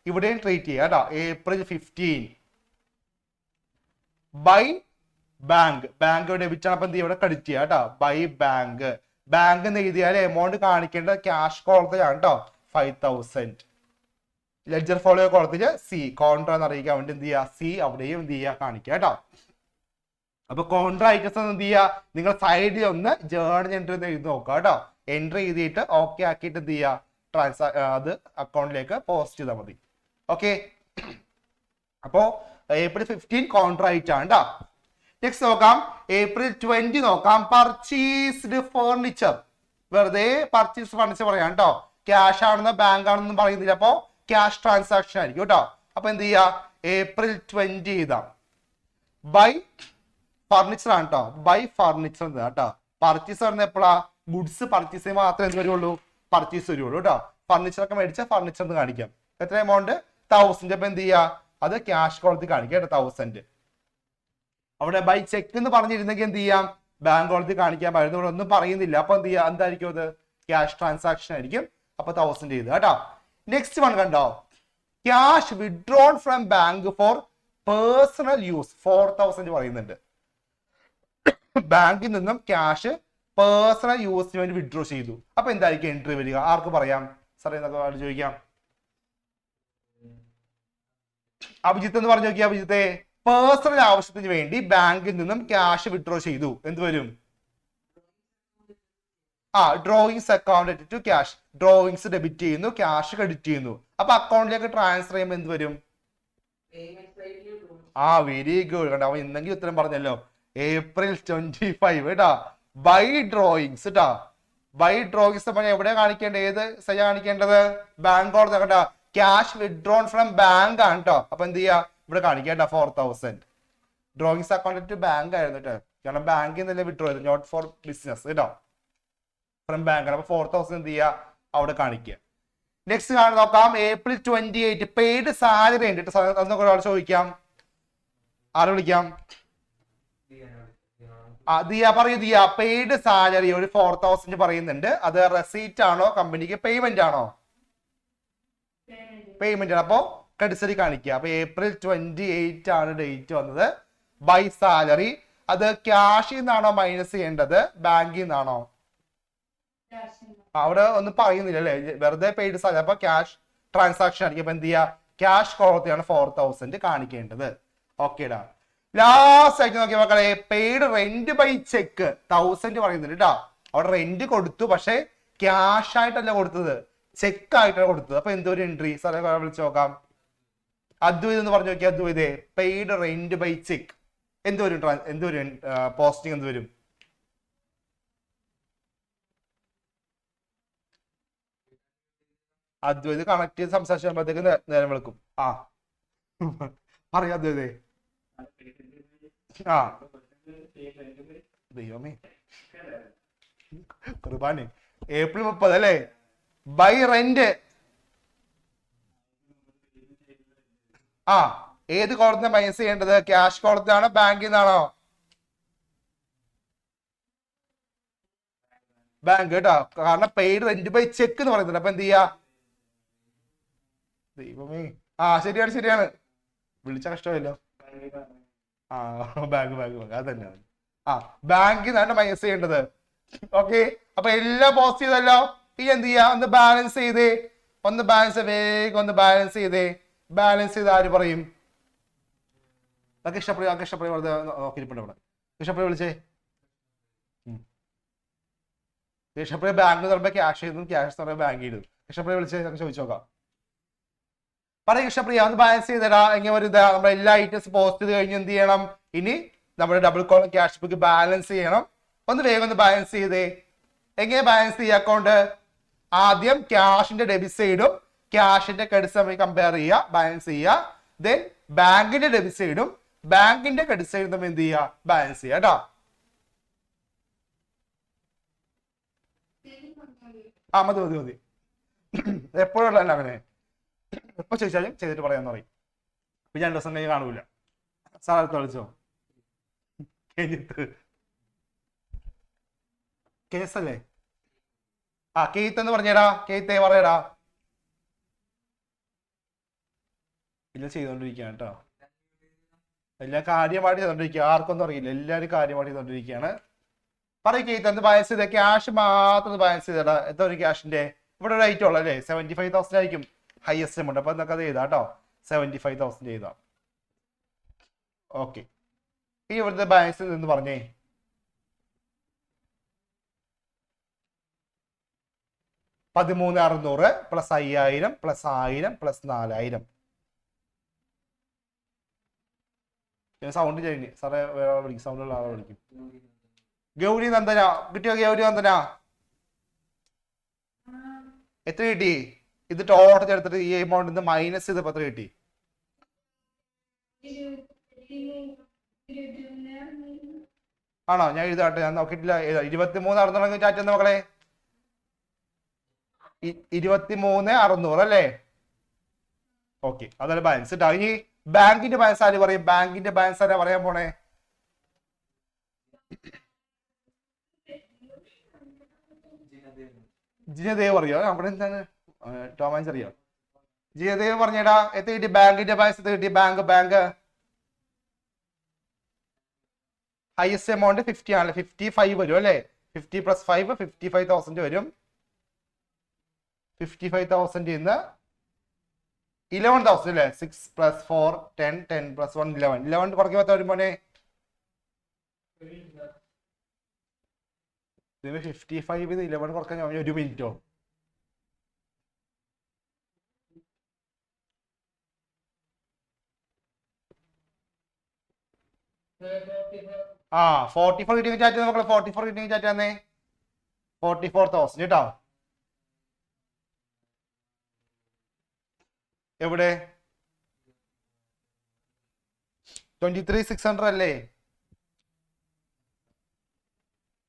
ഇവിടെയും ട്രീറ്റ് ചെയ്യുക കേട്ടോ. April 15 by bank, bank debit ആണ്. അപ്പൊ എന്ത് ചെയ്യുക, ഇവിടെ ക്രെഡിറ്റ് ചെയ്യുക കേട്ടോ, ബൈ ബാങ്ക്. ബാങ്ക് എന്ന് എഴുതിയാൽ എമൗണ്ട് കാണിക്കേണ്ടത് ക്യാഷ് കോളത്തിലാണ് കേട്ടോ, 5,000. ലെഡ്ജർ ഫോളോ കോളത്തിൽ സി, കോൺട്രാ എന്ന് അറിയിക്കാൻ വേണ്ടി എന്ത് ചെയ്യുക, സി അവിടെയും എന്ത് ചെയ്യുക, കാണിക്കുക കേട്ടോ. അപ്പൊ കോൺട്രാ ഐറ്റംസ് എന്ത് ചെയ്യുക, നിങ്ങൾ സൈഡിൽ ഒന്ന് ജേർണൽ എൻട്രി എന്ന് എഴുതി നോക്കുക കേട്ടോ. എൻട്രി എഴുതിയിട്ട് ഓക്കെ ആക്കിയിട്ട് എന്ത് ചെയ്യുക, അത് അക്കൗണ്ടിലേക്ക് പോസ്റ്റ് ചെയ്താൽ മതി. ഓക്കെ, അപ്പോ ഏപ്രിൽ 15 കോൺട്രാ ഐറ്റം ആണ് കേട്ടോ. നെക്സ്റ്റ് നോക്കാം, ഏപ്രിൽ 20 നോക്കാം. പർച്ചേസ്ഡ് ഫർണിച്ചർ, വെറുതെ പർച്ചേസ് ഫർണിച്ചർ പറയാം കേട്ടോ. ക്യാഷ് ആണെന്ന് ബാങ്ക് ആണെന്നും പറയുന്നില്ല, അപ്പോ ക്യാഷ് ട്രാൻസാക്ഷൻ ആയിരിക്കും കേട്ടോ. അപ്പൊ എന്ത് ചെയ്യുക, ഏപ്രിൽ 20 എഴുതാം. ബൈ ഫർണിച്ചർ ആണ് കേട്ടോ, ബൈ ഫർണിച്ചർ കേട്ടോ. പർച്ചേസ് പറഞ്ഞ എപ്പോഴാ, ഗുഡ്സ് പർച്ചേസ് ചെയ്യുമ്പോൾ മാത്രമേ എന്ത് വരുള്ളൂ, പർച്ചേസ് വരുള്ളൂ കേട്ടോ. ഫർണിച്ചർ ഒക്കെ മേടിച്ച ഫർണിച്ചർ എന്ന് കാണിക്കാം. എത്ര എമൗണ്ട്, 1000. അപ്പൊ എന്ത് ചെയ്യുക, അത് ക്യാഷ് കോളത്തിൽ കാണിക്കാം കേട്ടോ, 1000. അവിടെ ബൈ ചെക്ക് എന്ന് പറഞ്ഞിരുന്നെങ്കിൽ എന്ത് ചെയ്യാം, ബാങ്ക് കോളത്തിൽ കാണിക്കാൻ പറ്റുന്ന, ഇവിടെ ഒന്നും പറയുന്നില്ല. അപ്പൊ എന്ത് ചെയ്യാം, എന്തായിരിക്കും അത്, ക്യാഷ് ട്രാൻസാക്ഷൻ ആയിരിക്കും. അപ്പൊ 1000 ചെയ്ത് കേട്ടോ. നെക്സ്റ്റ് വൺ കണ്ടോ, cash withdrawn from bank for personal use 4,000 പറയുന്നുണ്ട്. ബാങ്കിൽ നിന്നും ക്യാഷ് പേഴ്സണൽ യൂസിന് വേണ്ടി വിഡ്രോ ചെയ്തു. അപ്പൊ എന്തായിരിക്കും എൻട്രി വരിക, ആർക്ക് പറയാം, സാറേ എന്നൊക്കെ ചോദിക്കാം. അഭിജിത്ത് എന്ന് പറഞ്ഞു നോക്കിയാ, അഭിജിത്തെ, പേഴ്സണൽ ആവശ്യത്തിന് വേണ്ടി ബാങ്കിൽ നിന്നും ക്യാഷ് വിഡ്രോ ചെയ്തു, എന്ത് വരും, drawings account to cash. Drawings debit ചെയ്യുന്നു, ക്യാഷ് ക്രെഡിറ്റ് ചെയ്യുന്നു. അപ്പൊ അക്കൗണ്ടിലേക്ക് ട്രാൻസ്ഫർ ചെയ്യുമ്പോൾ എന്ത് വരും, വെരി ഗുഡ്. കണ്ടോ, അവൻ ഇന്നെങ്കിൽ ഉത്തരം പറഞ്ഞല്ലോ. ഏപ്രിൽ 25 കേട്ടാ, ബൈ ഡ്രോയിങ്സ് കേട്ടാ. ബൈ ഡ്രോയിങ്സ് പറഞ്ഞാൽ എവിടെ കാണിക്കേണ്ടത്, ഏത് സൈ കാണിക്കേണ്ടത്, ബാങ്ക് കോളത്തിൽ കേട്ടാ. ക്യാഷ് വിഡ്രോൺ ഫ്രം ബാങ്ക് ആണ് കേട്ടോ. അപ്പൊ എന്ത് ചെയ്യുക, ഇവിടെ കാണിക്കാം 4000. ഡ്രോയിങ്സ് അക്കൗണ്ട് ബാങ്ക് ആയിരുന്നു കേട്ടോ, കാരണം ബാങ്കിൽ നിന്നല്ലേ വിഡ്രോ ചെയ്ത്, നോട്ട് ഫോർ ബിസിനസ് കേട്ടോ, ഫ്രം ബാങ്ക്. അപ്പൊ 4000 എന്ത് ചെയ്യുക അവിടെ കാണിക്കുക. നെക്സ്റ്റ് നോക്കാം, April 28 പെയ്ഡ് സാലറി ഉണ്ട് കേട്ടോ. ഒരാൾ ചോദിക്കാം, ആരെ വിളിക്കാം? ദിയ പറയൂ. ദിയ, പെയ്ഡ് സാലറി ഒരു 4000 പറയുന്നുണ്ട്, അത് റെസീറ്റ് ആണോ കമ്പനിക്ക് പേയ്മെന്റ് ആണോ? പേയ്മെന്റ് ആണ്. അപ്പോ ക്രെഡിറ്റ് കാണിക്കുക. അപ്പൊ April 28 ആണ് ഡേറ്റ് വന്നത്. ബൈ സാലറി അത് ക്യാഷിൽ നിന്നാണോ മൈനസ് ചെയ്യേണ്ടത്, ബാങ്കിൽ നിന്നാണോ? അവിടെ ഒന്നും പറയുന്നില്ല അല്ലെ, വെറുതെ പെയ്ഡ് സാലറി. അപ്പൊ ക്യാഷ് ട്രാൻസാക്ഷൻ ആയിരിക്കും. അപ്പൊ എന്ത് ചെയ്യുക, ക്യാഷ് കോളത്തെയാണ് 4000 കാണിക്കേണ്ടത്. ഓക്കേടാ. ലാസ്റ്റ് ആയിട്ട് നോക്കിയ മക്കളെ, പെയ്ഡ് റെന്റ് ബൈ ചെക്ക് 1000 പറയുന്നുണ്ട് കേട്ടോ. അവിടെ റെന്റ് കൊടുത്തു, പക്ഷെ ക്യാഷ് ആയിട്ടല്ല കൊടുത്തത്, ചെക്ക് ആയിട്ടാണ് കൊടുത്തത്. അപ്പൊ എന്തോ ഒരു എൻട്രി സാറേ വിളിച്ചു നോക്കാം. അദ്വൈത് എന്ന് പറഞ്ഞു നോക്കിയാൽ, അദ്വൈതേ പെയ്ഡ് റെന്റ് ബൈ ചെക്ക് എന്തോരും പോസ്റ്റിംഗ് എന്ത് വരും? അദ്വൈത് കണക്ട് ചെയ്ത് സംസാരിച്ചപ്പോഴത്തേക്ക് നേരം വിളിക്കും. ആ പറയാ അദ്വൈതേ. ആ ദൈവമേ, കുർബാന April 30 അല്ലേ? ബൈ റെന്റ് ആ ഏത് കോളത്തിന് മൈനസ് ചെയ്യേണ്ടത്? ക്യാഷ് കോളത്തിനാണോ ബാങ്കിൽ നിന്നാണോ? ബാങ്ക് കേട്ടോ, കാരണം പെയ്ഡ് റെന്റ് ബൈ ചെക്ക് എന്ന് പറയുന്നുണ്ട്. അപ്പൊ എന്ത് ചെയ്യാ? ദൈവമേ, ശരിയാണ് ശരിയാണ്, വിളിച്ച കഷ്ടമല്ലോ. ബാങ്ക് അത് തന്നെയാണ്. ബാങ്കിൽ നിന്നാണ് മൈനസ് ചെയ്യേണ്ടത്. ഓക്കെ, അപ്പൊ എല്ലാം പോസ്റ്റ് ചെയ്തല്ലോ. ഇനി എന്ത് ചെയ്യാ? ഒന്ന് ബാലൻസ് ചെയ്തേ, വേഗം ഒന്ന് ബാലൻസ് ചെയ്തേ. ബാലൻസ് ചെയ്ത് ആര് പറയും? കൃഷ്ണപ്രിയ നോക്കിയിരിപ്പുണ്ട് ഇവിടെ. കൃഷ്ണപ്രിയ വിളിച്ചേ. കൃഷ്ണപ്രിയ ബാങ്ക് തുറമ്പോ ക്യാഷ് ചെയ്തു, ക്യാഷ് തുറമ്പോ ബാങ്ക് ചെയ്തു. കൃഷ്ണപ്രിയ വിളിച്ചേ, നമുക്ക് ചോദിച്ചു നോക്കാം. പറയും കൃഷ്ണപ്രിയ, ഒന്ന് ബാലൻസ് ചെയ്തടാ. എങ്ങനെ ഒരു നമ്മുടെ എല്ലാ ഐറ്റംസ് പോസ്റ്റ് ചെയ്ത് കഴിഞ്ഞ് എന്ത് ചെയ്യണം? ഇനി നമ്മുടെ double column cash book balance ചെയ്യണം. ഒന്ന് വേഗം ഒന്ന് ബാലൻസ് ചെയ്തേ. എങ്ങനെ ബാലൻസ് ചെയ്യുക അക്കൗണ്ട്? ആദ്യം ക്യാഷിന്റെ ഡെബിറ്റ് സൈഡും ക്യാഷിന്റെ ക്രെഡിറ്റ് സൈഡും കമ്പയർ ചെയ്യുക, ബാലൻസ് ചെയ്യുക. ദെൻ ബാങ്കിന്റെ ഡെബിറ്റ് സൈഡും ബാങ്കിന്റെ ക്രെഡിറ്റ് സൈഡും തമ്മിൽ എന്ത് ചെയ്യുക? ബാലൻസ് ചെയ്യുക കേട്ടോ. മതി എപ്പോഴും ഉള്ളതല്ല അങ്ങനെ, എപ്പോ ചോദിച്ചാലും ചെയ്തിട്ട് പറയാന്ന് പറയും. ഇപ്പൊ 2 ദിവസം കഴിഞ്ഞ് കാണൂല. സാർ അടുത്ത് വിളിച്ചോ? കേസല്ലേ? കേത്ത് എന്ന് പറഞ്ഞേടാ. കേത്തേ പറയടാ. ഇല്ല, ചെയ്തോണ്ടിരിക്കുകയാണ് കേട്ടോ. എല്ലാം കാര്യമായിട്ട് ചെയ്തോണ്ടിരിക്കുക, ആർക്കൊന്നും അറിയില്ല, എല്ലാവരും കാര്യമായിട്ട് ചെയ്തോണ്ടിരിക്കുകയാണ്. പറയും കേത്ത്, എന്ത് ബാലൻസ് ചെയ്ത? ക്യാഷ് മാത്രം ബാലൻസ് ചെയ്തടാ. എത്ര ഒരു ക്യാഷിന്റെ ഇവിടെ ഒരു ഐറ്റം ഉള്ളു അല്ലേ? 75,000 ആയിരിക്കും ഹയസ്റ്റ് എമൗണ്ട്. അപ്പൊ എന്തൊക്കെ അത് ചെയ്താ കേട്ടോ, 75,000 ചെയ്താ. ഓക്കെ, ഇനി ഇവിടുത്തെ ബാലൻസ് എന്ന് പറഞ്ഞേ. $13,600 പ്ലസ് 5,000 പ്ലസ് 1,000 പ്ലസ് 4,000. സൗണ്ട് കഴിഞ്ഞ് സാറേ വേറെ വിളിക്കും, സൗണ്ട് ഉള്ള ആളെ വിളിക്കും. ഗൗരി നന്ദന കിട്ടിയോ? ഗൗരി നന്ദന എത്ര കിട്ടി? ഇത് ടോട്ടൽ എടുത്തിട്ട് ഈ എമൗണ്ട് നിന്ന് മൈനസ് ചെയ്തപ്പോ എത്ര കിട്ടി? ആണോ? ഞാൻ എഴുതാട്ടെ, ഞാൻ നോക്കിയിട്ടില്ല. 23,600 ചാറ്റ് എന്ന മക്കളെ. 23,600 അല്ലേ? ഓക്കെ, അതാണ് ബാലൻസ് കേട്ടോ. ഇനി ബാങ്കിന്റെ ബാലൻസ് ആര് പറയും? ബാങ്കിന്റെ ബാലൻസ് ആരാ പറയാൻ പോണേ? ജിനദേവ് പറയോ? അവിടെ എന്താണ് ടോമാൻസ് അറിയോ? ജിനദേവ് പറഞ്ഞേടാ, എത്ര കിട്ടി ബാങ്കിന്റെ ബാലൻസ്? എത്ര കിട്ടി? ബാങ്ക് ഹയസ്റ്റ് എമൗണ്ട് 50 ആണല്ലേ? 55 വരും അല്ലേ? 50 പ്ലസ് 5 55,000 വരും. 55,000 നിന്ന് 11,000 അല്ലേ? 6 പ്ലസ് 4 10 10 പ്ലസ് 1 11 കുറയ്ക്ക് 10 വരുമ്പോനെ 55 11 കുറക്കാൻ 1 മിനിറ്റോ? ആ 44 കിട്ടിയ ചാറ്റ് മക്കളെ. 44 കിട്ടിയ ചാറ്റ് തന്നെ 44,000 കേട്ടോ. എവിടെ? 23,600 അല്ലേ?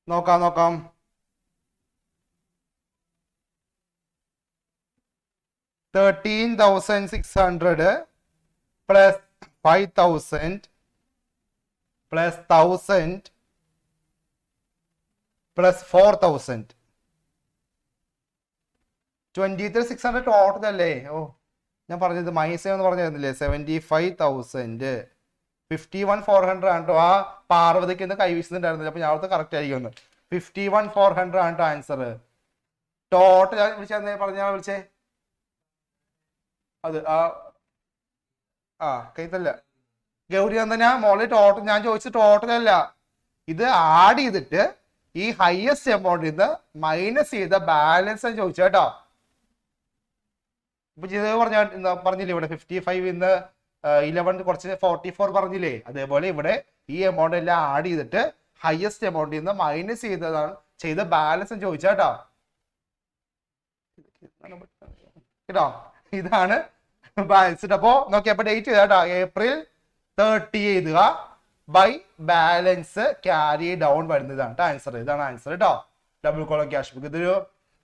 നോക്കാം 13,600 plus 5,000 plus 1,000 plus 4,000 23,600 ടോട്ടൽ അല്ലേ? ഓ, ഞാൻ പറഞ്ഞത് മൈനസ് എന്ന് പറഞ്ഞിരുന്നില്ലേ? 75,000 51,400 ആണ് കേട്ടോ. ആ പാർവതിക്ക് ഇന്ന് കൈവീശുന്നുണ്ടായിരുന്നില്ല, അപ്പൊ ഞാൻ അവിടുത്തെ കറക്റ്റ് ആയിരിക്കും. 51,400 ആണ് കേട്ടോ ആൻസർ. ടോട്ടൽ വിളിച്ചേ അത് കൈത്തല്ല ഗൗരി നന്ദന മോളെ. ടോട്ടൽ ഞാൻ ചോദിച്ചത് ടോട്ടൽ അല്ല, ഇത് ആഡ് ചെയ്തിട്ട് ഈ ഹയസ്റ്റ് എമൗണ്ടിൽ നിന്ന് മൈനസ് ചെയ്ത ബാലൻസ് ചോദിച്ചു കേട്ടോ. ഇപ്പൊ പറഞ്ഞില്ലേ ഇവിടെ 55 ഇന്ന് 11 കുറച്ച് 44 പറഞ്ഞില്ലേ? അതേപോലെ ഇവിടെ ഈ എമൗണ്ട് എല്ലാം ആഡ് ചെയ്തിട്ട് ഹയസ്റ്റ് എമൗണ്ടിൽ നിന്ന് മൈനസ് ചെയ്ത ബാലൻസ് ചോദിച്ചാട്ടോ കേട്ടോ. ഇതാണ് ബാലൻസ്. അപ്പോ നോക്കിയപ്പോ ഡേറ്റ് ചെയ്താട്ടോ April 30 എഴുതുക ബൈ ബാലൻസ് ക്യാരി ഡൗൺ വരുന്നതാണ് ആൻസർ. ഇതാണ് ആൻസർ കേട്ടോ. Double column cash book.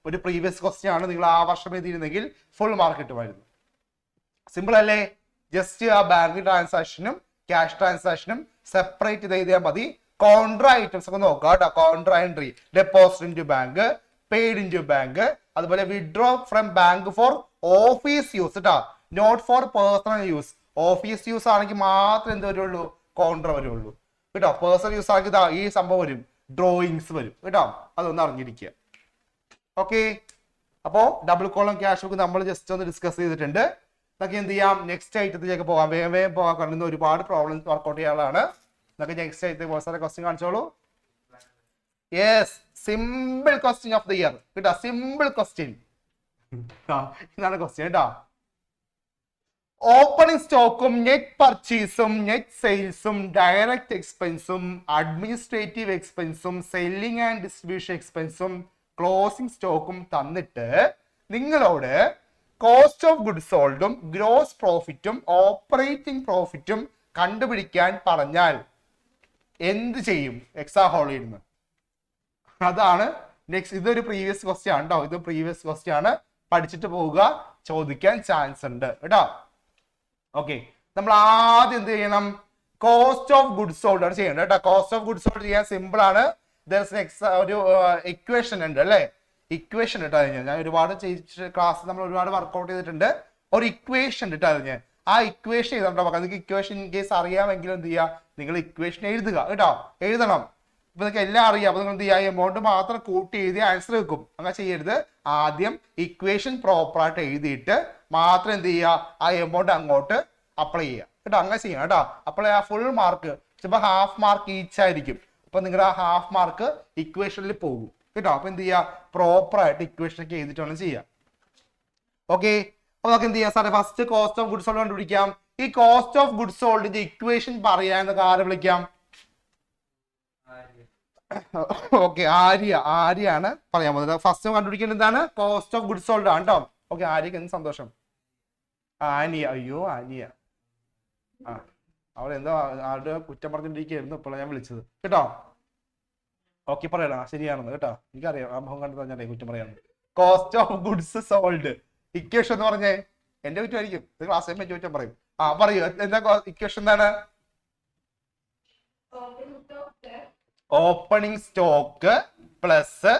ഒരു പ്രീവിയസ് ക്വസ്റ്റ്യൻ ആണ്. നിങ്ങൾ ആ വർഷം എഴുതിയിരുന്നെങ്കിൽ ഫുൾ മാർക്ക് കിട്ടുമായിരുന്നു. സിമ്പിൾ അല്ലേ? ജസ്റ്റ് ആ ബാങ്ക് ട്രാൻസാക്ഷനും ക്യാഷ് ട്രാൻസാക്ഷനും സെപ്പറേറ്റ് ചെയ്ത് എഴുതിയാൽ മതി. കോൺട്രാ ഐറ്റംസ് ഒക്കെ നോക്കുക കേട്ടോ. Contra entry, deposit into bank, paid into bank, അതുപോലെ withdraw from bank for office use കേട്ടോ, not for personal use. Office use ആണെങ്കിൽ മാത്രം എന്ത് വരുള്ളൂ? കോൺട്രാ വരുള്ളൂ കേട്ടോ. പേഴ്സണൽ യൂസ് ആണെങ്കിൽ ഈ സംഭവം വരും, ഡ്രോയിങ്സ് വരും കേട്ടോ. അതൊന്ന് അറിഞ്ഞിരിക്കുക. ഓക്കെ, അപ്പോ ഡബിൾ കോളം ക്യാഷ് ബുക്ക് നമ്മൾ ജസ്റ്റ് ഒന്ന് ഡിസ്കസ് ചെയ്തിട്ടുണ്ട്. നമുക്ക് എന്ത് ചെയ്യാം? നെക്സ്റ്റ് ഐറ്റത്തിലേക്ക് പോകാം. വേഗം പോകാൻ കണ്ടുന്ന ഒരുപാട് പ്രോബ്ലംസ് വർക്ക്ഔട്ട് ചെയ്യാനുള്ളതാണ്. നമുക്ക് നെക്സ്റ്റ് ഐറ്റത്തിൽ കുറച്ച് ക്വസ്റ്റ്യൻ കാണിച്ചോളൂ. Yes, simple question of the year കേട്ടോ. സിമ്പിൾ ക്വസ്റ്റ്യൻ ഇതാണ് ക്വസ്റ്റ്യൻ കേട്ടോ. ഓപ്പണിംഗ് സ്റ്റോക്കും നെറ്റ് പർച്ചേസും നെറ്റ് സെയിൽസും ഡയറക്റ്റ് എക്സ്പെൻസും അഡ്മിനിസ്ട്രേറ്റീവ് എക്സ്പെൻസും സെല്ലിംഗ് ആൻഡ് ഡിസ്ട്രിബ്യൂഷൻ എക്സ്പെൻസും ക്ലോസിംഗ് സ്റ്റോക്കും തന്നിട്ട് നിങ്ങളോട് കോസ്റ്റ് ഓഫ് ഗുഡ്സ് സോൾഡും ഗ്രോസ് പ്രോഫിറ്റും ഓപ്പറേറ്റിംഗ് പ്രോഫിറ്റും കണ്ടുപിടിക്കാൻ പറഞ്ഞാൽ എന്ത് ചെയ്യും? എക്സാം ഹോളിൽ ഇരുന്ന്. അതാണ് നെക്സ്റ്റ്. ഇതൊരു പ്രീവിയസ് ക്വസ്റ്റ്യൻ ആണ് കേട്ടോ. ഇത് പ്രീവിയസ് ക്വസ്റ്റ്യൻ ആണ്. പഠിച്ചിട്ട് പോവുക, ചോദിക്കാൻ ചാൻസ് ഉണ്ട് കേട്ടോ. ഓക്കെ, നമ്മൾ ആദ്യം എന്ത് ചെയ്യണം? കോസ്റ്റ് ഓഫ് ഗുഡ്സ് സോൾഡ് ആണ് ചെയ്യേണ്ടത് കേട്ടോ. കോസ്റ്റ് ഓഫ് ഗുഡ്സ് സോൾഡ് ചെയ്യാൻ സിമ്പിൾ ആണ്. ഒരു ഇക്വേഷൻ ഉണ്ട് അല്ലെ? ഇക്വേഷൻ ഇട്ടാ ഞാൻ ഒരുപാട് ക്ലാസ് നമ്മൾ ഒരുപാട് വർക്ക്ഔട്ട് ചെയ്തിട്ടുണ്ട്. ഒരു ഇക്വേഷൻ ഇട്ടാ ഞാൻ ആ ഇക്വേഷൻ എഴുതണ്ടോ. നിങ്ങൾക്ക് ഇക്വേഷൻ ഇൻ കേസ് അറിയാമെങ്കിലും എന്ത് ചെയ്യുക? നിങ്ങൾ ഇക്വേഷൻ എഴുതുക കേട്ടോ. എഴുതണം. ഇപ്പൊ നിങ്ങൾക്ക് എല്ലാം അറിയാം. അപ്പൊ നിങ്ങൾ എന്ത് ചെയ്യുക? എമൗണ്ട് മാത്രം കൂട്ടി എഴുതി ആൻസർ വെക്കും. അങ്ങനെ ചെയ്യരുത്. ആദ്യം ഇക്വേഷൻ പ്രോപ്പറായിട്ട് എഴുതിയിട്ട് മാത്രം എന്ത് ചെയ്യുക? ആ എമൗണ്ട് അങ്ങോട്ട് അപ്ലൈ ചെയ്യുക കേട്ടോ. അങ്ങനെ ചെയ്യണം കേട്ടോ. അപ്ലൈ ആ ഫുൾ മാർക്ക് ചിലപ്പോൾ ഹാഫ് മാർക്ക് ഈച്ച് ആയിരിക്കും. അപ്പൊ നിങ്ങളുടെ ആ ഹാഫ് മാർക്ക് ഇക്വേഷനിൽ പോകും കേട്ടോ. അപ്പൊ എന്ത് ചെയ്യുക? പ്രോപ്പറായിട്ട് ഇക്വേഷൻ ഒക്കെ എഴുതിയിട്ട് വേണം ചെയ്യാം. ഓക്കെ, അപ്പൊ നമുക്ക് എന്ത് ചെയ്യാം? സാറേ first cost of goods sold കണ്ടുപിടിക്കാം. ഈ കോസ്റ്റ് ഓഫ് ഗുഡ്സ് സോൾഡിന്റെ ഇക്വേഷൻ പറയാനൊക്കെ ആരെ വിളിക്കാം? ഓക്കെ, ആര്യാണ് പറയാൻ പോകുന്നത്. ഫസ്റ്റ് കണ്ടുപിടിക്കേണ്ടത് എന്താണ്? കോസ്റ്റ് ഓഫ് ഗുഡ്സ് സോൾഡ് ആണ് കേട്ടോ. ഓക്കെ, ആര്യക്ക് എന്ത് സന്തോഷം. ആനിയ, അയ്യോ ആനിയ, അവിടെ എന്തോ ആരുടെ കുറ്റം പറഞ്ഞിട്ടിരിക്കുകയായിരുന്നു. ഇപ്പോഴാണ് ഞാൻ വിളിച്ചത് കേട്ടോ. ഓക്കെ, പറയണം ശരിയാണെന്ന് കേട്ടോ. എനിക്കറിയാം, ആ മുഖം കണ്ടു തന്നെ കുറ്റം പറയാമെന്ന്. Cost of goods sold equation എന്ന് പറഞ്ഞേ എന്റെ കുറ്റമായിരിക്കും. ഇത് ക്ലാസ് ചെയ്യുമ്പോൾ കുറ്റം പറയും. പറയൂ, എന്താ ഇക്വേഷൻ? എന്താണ്? Opening stock plus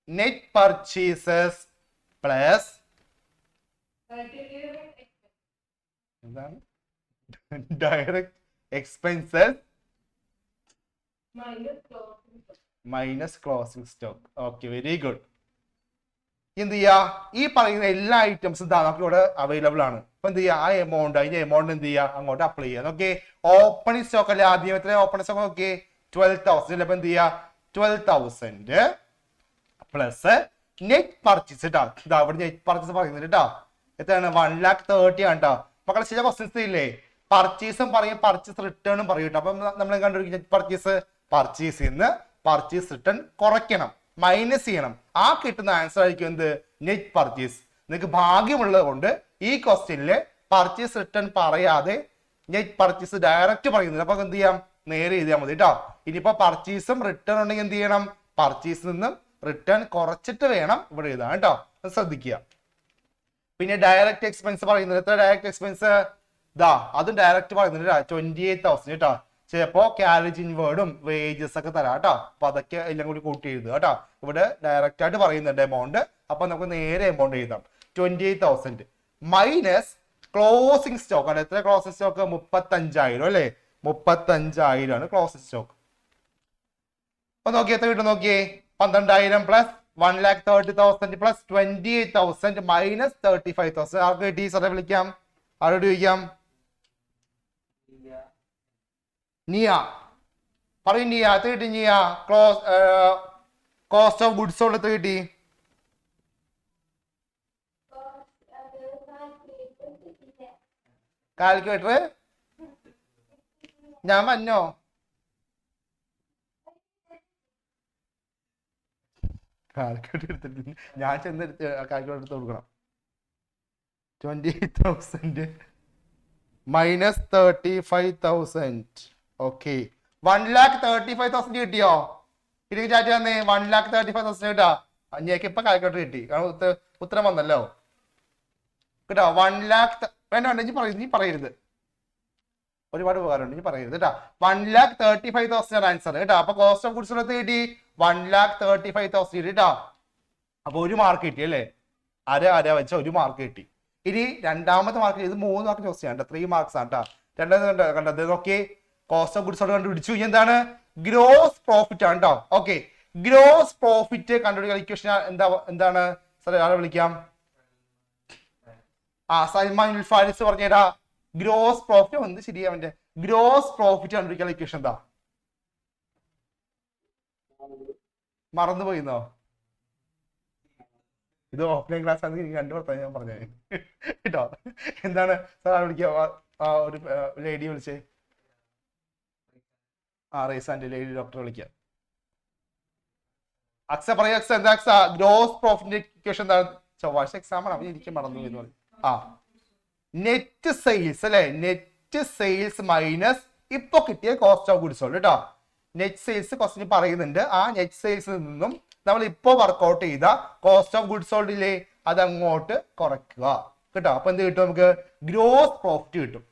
net purchases plus എന്താണ്? Direct expenses minus closing stock. Okay, very good. എന്ത് ചെയ്യാ? ഈ പറയുന്ന എല്ലാ ഐറ്റംസും നമുക്ക് ഇവിടെ അവൈലബിൾ ആണ്. അപ്പൊ എന്ത് ചെയ്യാ? ആ എമൗണ്ട്, അതിന്റെ എമൗണ്ട് എന്ത് ചെയ്യാ? അങ്ങോട്ട് അപ്ലൈ ചെയ്യാം. ഓക്കെ, ഓപ്പണിംഗ് സ്റ്റോക്ക് അല്ലേ ആദ്യം? എത്ര ഓപ്പണിംഗ് സ്റ്റോക്ക്? ഓക്കെ, 12,000. അപ്പൊ എന്ത് ചെയ്യാ? 12,000 പ്ലസ് നെറ്റ് പർച്ചേസ് കേട്ടോ. ഇതാ ഇവിടെ നെറ്റ് പർച്ചേസ് പറയുന്നത് കേട്ടോ. എത്രയാണ്? 1,30,000 ആണ് കേട്ടോ. മക്കളെ ചില ക്വസ്റ്റ്യൻസ് ഇല്ലേ? പർച്ചേസും പറയും, പർച്ചേസ് റിട്ടേണും പറയും കേട്ടോ. അപ്പൊ നമ്മൾ കണ്ടുപിടിക്കും നെറ്റ് പർച്ചേസ് നിന്ന് പർച്ചേസ് റിട്ടേൺ കുറയ്ക്കണം, മൈനസ് ചെയ്യണം. ആ കിട്ടുന്ന ആൻസർ ആയിരിക്കും എന്ത്? Net purchase. നിങ്ങൾക്ക് ഭാഗ്യമുള്ളത് കൊണ്ട് ഈ ക്വസ്റ്റ്യനില് പർച്ചേസ് റിട്ടേൺ പറയാതെ നെറ്റ് പർച്ചേസ് ഡയറക്റ്റ് പറയുന്നത്. അപ്പൊ എന്ത് ചെയ്യാം, നേരെ എഴുതിയാൽ മതി കേട്ടോ. ഇനിയിപ്പോ പർച്ചേസും റിട്ടേൺ ഉണ്ടെങ്കിൽ എന്ത് ചെയ്യണം, പർച്ചേസിൽ നിന്നും റിട്ടേൺ കുറച്ചിട്ട് വേണം ഇവിടെ എഴുതാൻ കേട്ടോ, ശ്രദ്ധിക്കുക. പിന്നെ ഡയറക്റ്റ് എക്സ്പെൻസ് പറയുന്നത് എത്ര, ഡയറക്റ്റ് എക്സ്പെൻസ് ദാ അതും ഡയറക്റ്റ് പറയുന്നുണ്ട് 28,000 കേട്ടോ. ചിലപ്പോ ക്യാരേജ് ഇൻവേർഡും വേജസ് ഒക്കെ തരാം കേട്ടോ. അപ്പൊ അതൊക്കെ എല്ലാം കൂടി കൂട്ടി എഴുതുക കേട്ടോ. ഇവിടെ ഡയറക്റ്റ് ആയിട്ട് പറയുന്നുണ്ട് എമൗണ്ട്. അപ്പൊ നമുക്ക് നേരെ എമൗണ്ട് എഴുതാം. 28,000 മൈനസ് ക്ലോസിംഗ് സ്റ്റോക്ക് ആണ്. എത്ര ക്ലോസിംഗ് സ്റ്റോക്ക്, 35,000 അല്ലേ, 35,000 ആണ് ക്ലോസിംഗ് സ്റ്റോക്ക്. അപ്പൊ നോക്കിയേ എത്ര കിട്ടും നോക്കിയേ, 12,000 പ്ലസ് 1,30,000 പ്ലസ് 28,000 മൈനസ് 35,000. ആർക്ക് കിട്ടി സാറെ വിളിക്കാം, ആരോട് ചോദിക്കാം, നിയ പറയും, നിയ എത്ര കിട്ടി, നിയ കോസ്റ്റ് ഓഫ് ഗുഡ്സ് സോൾഡ് എത്ര കിട്ടി, കാൽക്കുലേറ്റർ ഞാൻ വന്നോ, കാൽക്കുലേറ്റർ എടുത്തിട്ട് ഞാൻ ചെന്നെടുത്ത് കാൽക്കുലേറ്റർ എടുത്ത് കൊടുക്കണം. 28,000 മൈനസ് 35,000. ഓക്കെ, 1,35,000 കിട്ടിയോ, ഇല്ലെങ്കിൽ ചാറ്റ് വന്നേ, 1,35,000 കിട്ടാ. ഞങ്ങൾക്ക് ഇപ്പൊ കാൽക്കുലേറ്റർ കിട്ടി, ഉത്തരം വന്നല്ലോ കേട്ടോ. 1 lakh വേണ്ട വേണ്ട, നീ പറയരുത്, ഒരുപാട് ഉപകാരമുണ്ട്, നീ പറയരുത് കേട്ടോ. 1,35,000 ആൻസർ കേട്ടോ. അപ്പൊ കോസ്റ്റ് ഓഫ് ഗുഡ്സ് എടുത്ത് കിട്ടി 1,35,000 കേട്ടോ. അപ്പൊ ഒരു മാർക്ക് കിട്ടി അല്ലേ, അര വെച്ച ഒരു മാർക്ക് കിട്ടി. ഇനി രണ്ടാമത്തെ മാർക്ക്, ഇത് 3 മാർക്ക് ചോദിച്ചു ചെയ്യാം, 3 മാർക്സ് ആണ് കേട്ടോ. രണ്ടാമത് കണ്ടത് നോക്കി, കോസ്റ്റ് ഓഫ് ഗുഡ്സ് കണ്ടുപിടിച്ചു. ഇനി എന്താണ്, ഗ്രോസ് പ്രോഫിറ്റ് ആണ് കേട്ടോ. ഓക്കെ, ഗ്രോസ് പ്രോഫിറ്റ് കണ്ടുപിടിക്കാൻ ഇക്വേഷൻ എന്താണ് സാറേ, ആളെ വിളിക്കാം, സൽമാൻ ഫാരിസ് പറഞ്ഞേടാ. ഗ്രോസ് പ്രോഫിറ്റ് ഒന്ന് ശരിയാ, അവന്റെ ഗ്രോസ് പ്രോഫിറ്റ് കണ്ടുപിടിക്കാൻ ഇക്വേഷൻ എന്താ, മറന്നുപോയിന്നോ, ഇത് ഓഫ്ലൈൻ ക്ലാസ് ആണെങ്കിൽ എനിക്ക് 2 വർഷം ഞാൻ പറഞ്ഞു കേട്ടോ. എന്താണ് സാർ വിളിക്കുക, ഒരു ലേഡി വിളിച്ചേ, റേസാന്റെ ലേഡി ഡോക്ടർ വിളിക്കുക. അക്സ പറയാ, അക്സ എന്താ അക്സ, ഗ്രോസ് പ്രോഫിറ്റിന്റെ ഇക്വേഷൻ എന്താണ്, ചൊവ്വാഴ്ച എക്സാം ആണ്, അവൻ എനിക്ക് മറന്നു എന്ന് പറയും. നെറ്റ് സെയിൽസ് അല്ലെ, നെറ്റ് സെയിൽസ് മൈനസ് ഇപ്പൊ കിട്ടിയ കോസ്റ്റ് ഓഫ് ഗുഡ്സ് സോൾഡ് കേട്ടോ. നെറ്റ് സെയിൽസ് ക്വസ്റ്റ്യൻ പറയുന്നുണ്ട്. ആ നെറ്റ് സെയിൽസിൽ നിന്നും നമ്മൾ ഇപ്പോ വർക്ക്ഔട്ട് ചെയ്ത കോസ്റ്റ് ഓഫ് ഗുഡ്സ് സോൾഡ് ഇല്ലേ, അത് അങ്ങോട്ട് കുറയ്ക്കുക കേട്ടോ. അപ്പൊ എന്ത് കിട്ടും, നമുക്ക് ഗ്രോസ് പ്രോഫിറ്റ് കിട്ടും.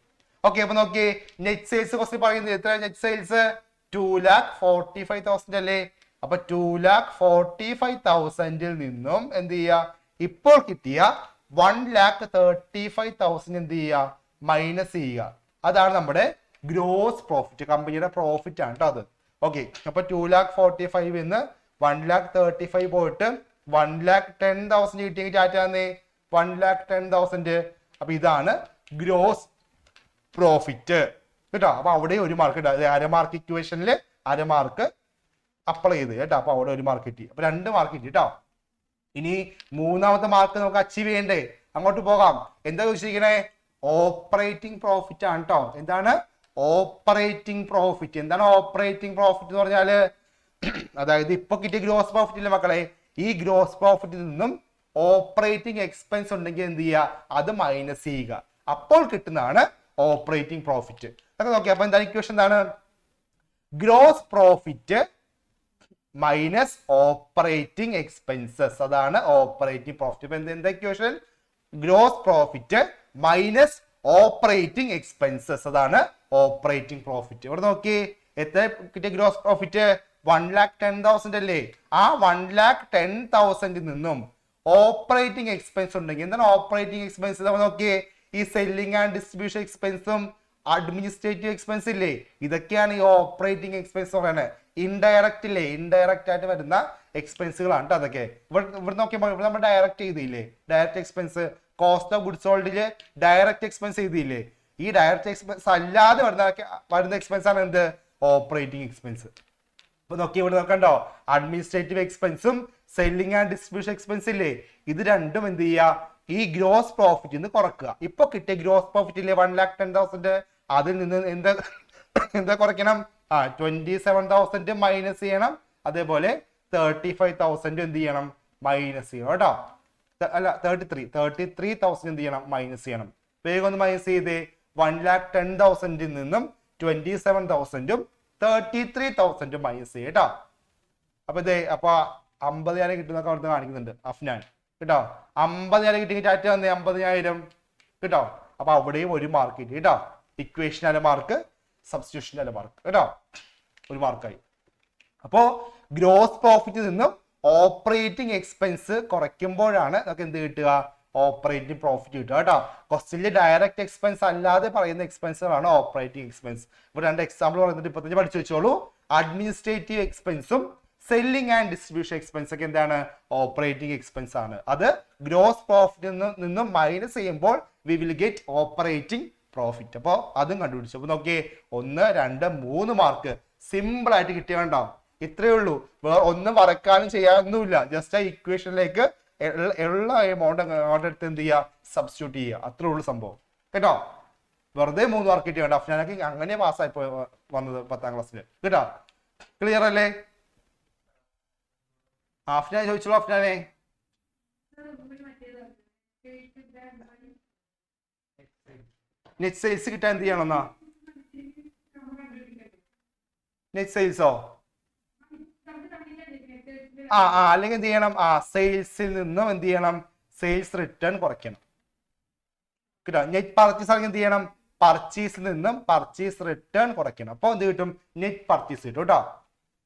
ഓക്കെ, അപ്പൊ നോക്കിയേ, നെറ്റ് സെയിൽസ് ക്വസ്റ്റ്യൻ പറയുന്നത് എത്ര, നെറ്റ് സെയിൽസ് 2,45,000 അല്ലേ. അപ്പൊ 2,45,000 നിന്നും എന്ത് ചെയ്യുക, ഇപ്പോൾ കിട്ടിയ 1,35,000 എന്ത് ചെയ്യുക, മൈനസ് ചെയ്യുക. അതാണ് നമ്മുടെ ഗ്രോസ് പ്രോഫിറ്റ്, കമ്പനിയുടെ പ്രോഫിറ്റ് ആണ് കേട്ടോ അത്. ഓക്കെ, അപ്പൊ 2,45,000 എന്ന് 1,35,000 പോയിട്ട് 1,10,000 കിട്ടിയെങ്കിൽ ചാറ്റാന്നേ 1,10,000. അപ്പൊ ഇതാണ് ഗ്രോസ് പ്രോഫിറ്റ് കേട്ടോ. അപ്പൊ അവിടെ ഒരു മാർക്ക് ഇട്ടാ, അരമാർക്ക് ഇക്വേഷനിൽ അരമാർക്ക് അപ്ലൈ ചെയ്ത് കേട്ടോ. അപ്പൊ അവിടെ ഒരു മാർക്ക് കിട്ടി, അപ്പൊ 2 മാർക്ക് കിട്ടി കേട്ടോ. ഇനി മൂന്നാമത്തെ മാർക്ക് നമുക്ക് അച്ചീവ് ചെയ്യണ്ടേ, അങ്ങോട്ട് പോകാം. എന്താ ചോദിച്ചിരിക്കണേ, ഓപ്പറേറ്റിംഗ് പ്രോഫിറ്റ് ആണ് കേട്ടോ. എന്താണ് ഓപ്പറേറ്റിംഗ് പ്രോഫിറ്റ്, എന്താണ് ഓപ്പറേറ്റിംഗ് പ്രോഫിറ്റ് എന്ന് പറഞ്ഞാല്, അതായത് ഇപ്പൊ കിട്ടിയ ഗ്രോസ് പ്രോഫിറ്റ് ഇല്ലേ മക്കളെ, ഈ ഗ്രോസ് പ്രോഫിറ്റിൽ നിന്നും ഓപ്പറേറ്റിംഗ് എക്സ്പെൻസ് ഉണ്ടെങ്കിൽ എന്ത് ചെയ്യുക, അത് മൈനസ് ചെയ്യുക. അപ്പോൾ കിട്ടുന്നതാണ് ഓപ്പറേറ്റിംഗ് പ്രോഫിറ്റ്. അതൊക്കെ നോക്കി. അപ്പൊ എന്താണ് ഇക്വേഷൻ, എന്താണ് gross profit minus operating expenses, അതാണ് ഓപ്പറേറ്റിംഗ് പ്രോഫിറ്റ്. ഇപ്പൊ എന്താ equation, gross profit minus operating expenses, അതാണ് ഓപ്പറേറ്റിംഗ് പ്രോഫിറ്റ്. ഇവിടെ നോക്കി, എത്ര കിട്ടിയ ഗ്രോസ് പ്രോഫിറ്റ് 1,10,000 അല്ലേ. ആ 1,10,000 നിന്നും ഓപ്പറേറ്റിംഗ് എക്സ്പെൻസ് ഉണ്ടെങ്കിൽ, എന്താണ് ഓപ്പറേറ്റിംഗ് എക്സ്പെൻസ്, നമ്മൾ നോക്കിയേ, ഈ സെല്ലിംഗ് ആൻഡ് ഡിസ്ട്രിബ്യൂഷൻ എക്സ്പെൻസും അഡ്മിനിസ്ട്രേറ്റീവ് എക്സ്പെൻസ് ഇല്ലേ, ഇതൊക്കെയാണ് ഈ ഓപ്പറേറ്റിംഗ് എക്സ്പെൻസ് പറയുന്നത്. ഇൻഡയറക്റ്റ് ഇല്ലേ, ഇൻഡയറക്റ്റ് ആയിട്ട് വരുന്ന എക്സ്പെൻസുകളാണ് കേട്ടോ അതൊക്കെ. ഇവിടെ നോക്കിയപ്പോൾ ഇവിടെ നമ്മൾ ഡയറക്റ്റ് ചെയ്തില്ലേ, direct expense, cost of goods സോൾഡില് ഡയറക്റ്റ് എക്സ്പെൻസ് ചെയ്തില്ലേ. ഈ ഡയറക്റ്റ് എക്സ്പെൻസ് അല്ലാതെ വരുന്ന എക്സ്പെൻസ് ആണ് എന്ത്, ഓപ്പറേറ്റിംഗ് എക്സ്പെൻസ്. അപ്പൊ നോക്കി ഇവിടെ നോക്കണ്ടോ, അഡ്മിനിസ്ട്രേറ്റീവ് എക്സ്പെൻസും സെല്ലിംഗ് ആൻഡ് ഡിസ്ട്രിബ്യൂഷൻ എക്സ്പെൻസ് ഇല്ലേ, ഇത് രണ്ടും എന്ത് ചെയ്യുക, ഈ ഗ്രോസ് പ്രോഫിറ്റ് നിന്ന് കുറക്കുക. ഇപ്പൊ കിട്ടിയ ഗ്രോസ് പ്രോഫിറ്റ് ഇല്ലേ 1,10,000, അതിൽ നിന്ന് എന്താ കുറയ്ക്കണം, 27,000 മൈനസ് ചെയ്യണം. അതേപോലെ 35,000 എന്ത് ചെയ്യണം, മൈനസ് ചെയ്യണം കേട്ടോ. അല്ല 33,000 എന്ത് ചെയ്യണം, മൈനസ് ചെയ്യണം. വേഗം ഒന്ന് മൈനസ് ചെയ്തേ. 1,10,000 നിന്നും 27,000 33,000 മൈനസ് കേട്ടോ. അപ്പൊ ഇതേ അപ്പൊ 50,000 കിട്ടുന്നൊക്കെ അവിടുന്ന് കാണിക്കുന്നുണ്ട് അഫ്നാൻ കേട്ടോ. 50,000 കിട്ടി ടാറ്റ വന്നേ 50,000 കേട്ടോ. അപ്പൊ അവിടെയും ഒരു മാർക്ക് കിട്ടി കേട്ടോ. ഇക്വേഷനാലെ മാർക്ക്, സബ്സ്റ്റിറ്റ്യൂഷനാലെ മാർക്ക് കേട്ടോ, ഒരു മാർക്കായി. അപ്പോ ഗ്രോസ് പ്രോഫിറ്റിൽ നിന്നും ഓപ്പറേറ്റിംഗ് എക്സ്പെൻസ് കുറയ്ക്കുമ്പോഴാണ് നമുക്ക് എന്ത് കിട്ടുക, ഓപ്പറേറ്റിംഗ് പ്രോഫിറ്റ് കിട്ടുക കേട്ടോ. ക്വസ്റ്റ്യനിൽ ഡയറക്റ്റ് എക്സ്പെൻസ് അല്ലാതെ പറയുന്ന എക്സ്പെൻസുകളാണ് ഓപ്പറേറ്റിംഗ് എക്സ്പെൻസ്. ഇവിടെ 2 എക്സാമ്പിൾ പറയുന്നത് 25 പഠിച്ചു വെച്ചോളൂ. അഡ്മിനിസ്ട്രേറ്റീവ് എക്സ്പെൻസും സെല്ലിംഗ് ആൻഡ് ഡിസ്ട്രിബ്യൂഷൻ എക്സ്പെൻസ് ഒക്കെ എന്താണ്, ഓപ്പറേറ്റിംഗ് എക്സ്പെൻസ് ആണ്. അത് ഗ്രോസ് പ്രോഫിറ്റിൽ നിന്നും മൈനസ് ചെയ്യുമ്പോൾ we will get operating profit. അപ്പോൾ അതും കണ്ടുപിടിച്ചു. അപ്പൊ നോക്കിയേ 1, 2, 3 മാർക്ക് സിമ്പിൾ ആയിട്ട് കിട്ടിയുണ്ടാവും. ഇത്രയേ ഉള്ളൂ. വേറെ ഒന്നും വരക്കാനും ചെയ്യാനൊന്നുമില്ല. ജസ്റ്റ് ആ ഇക്വേഷനിലേക്ക് ഉള്ള എമൗണ്ട് എടുത്ത് എന്ത് ചെയ്യുക, സബ്സ്റ്റിറ്റ്യൂട്ട് ചെയ്യുക. അത്രേ ഉള്ളൂ സംഭവം കേട്ടോ. വെറുതെ 3 മാർക്ക് കിട്ടിയുണ്ട്. അഫ്നാനൊക്കെ അങ്ങനെ പാസ്സായി വന്നത് 10ാം ക്ലാസ്സിൽ കേട്ടോ. ക്ലിയർ അല്ലേ? അഫ്നാൻ ചോദിച്ചോളൂ. അഫ്നാനെ നെറ്റ് സെയിൽസ് കിട്ടാൻ എന്ത് ചെയ്യണം എന്നാ? നെറ്റ് സെയിൽസോ? അല്ലെങ്കിൽ എന്ത് ചെയ്യണം, സെയിൽസിൽ നിന്നും എന്ത് ചെയ്യണം, സെയിൽസ് റിട്ടേൺ കുറയ്ക്കണം കേട്ടോ. നെറ്റ് പർച്ചേസ് ആണെങ്കിൽ എന്ത് ചെയ്യണം, പർച്ചേസിൽ നിന്നും പർച്ചേസ് റിട്ടേൺ കുറയ്ക്കണം. അപ്പൊ എന്ത് കിട്ടും, നെറ്റ് പർച്ചേസ് കിട്ടും കേട്ടോ.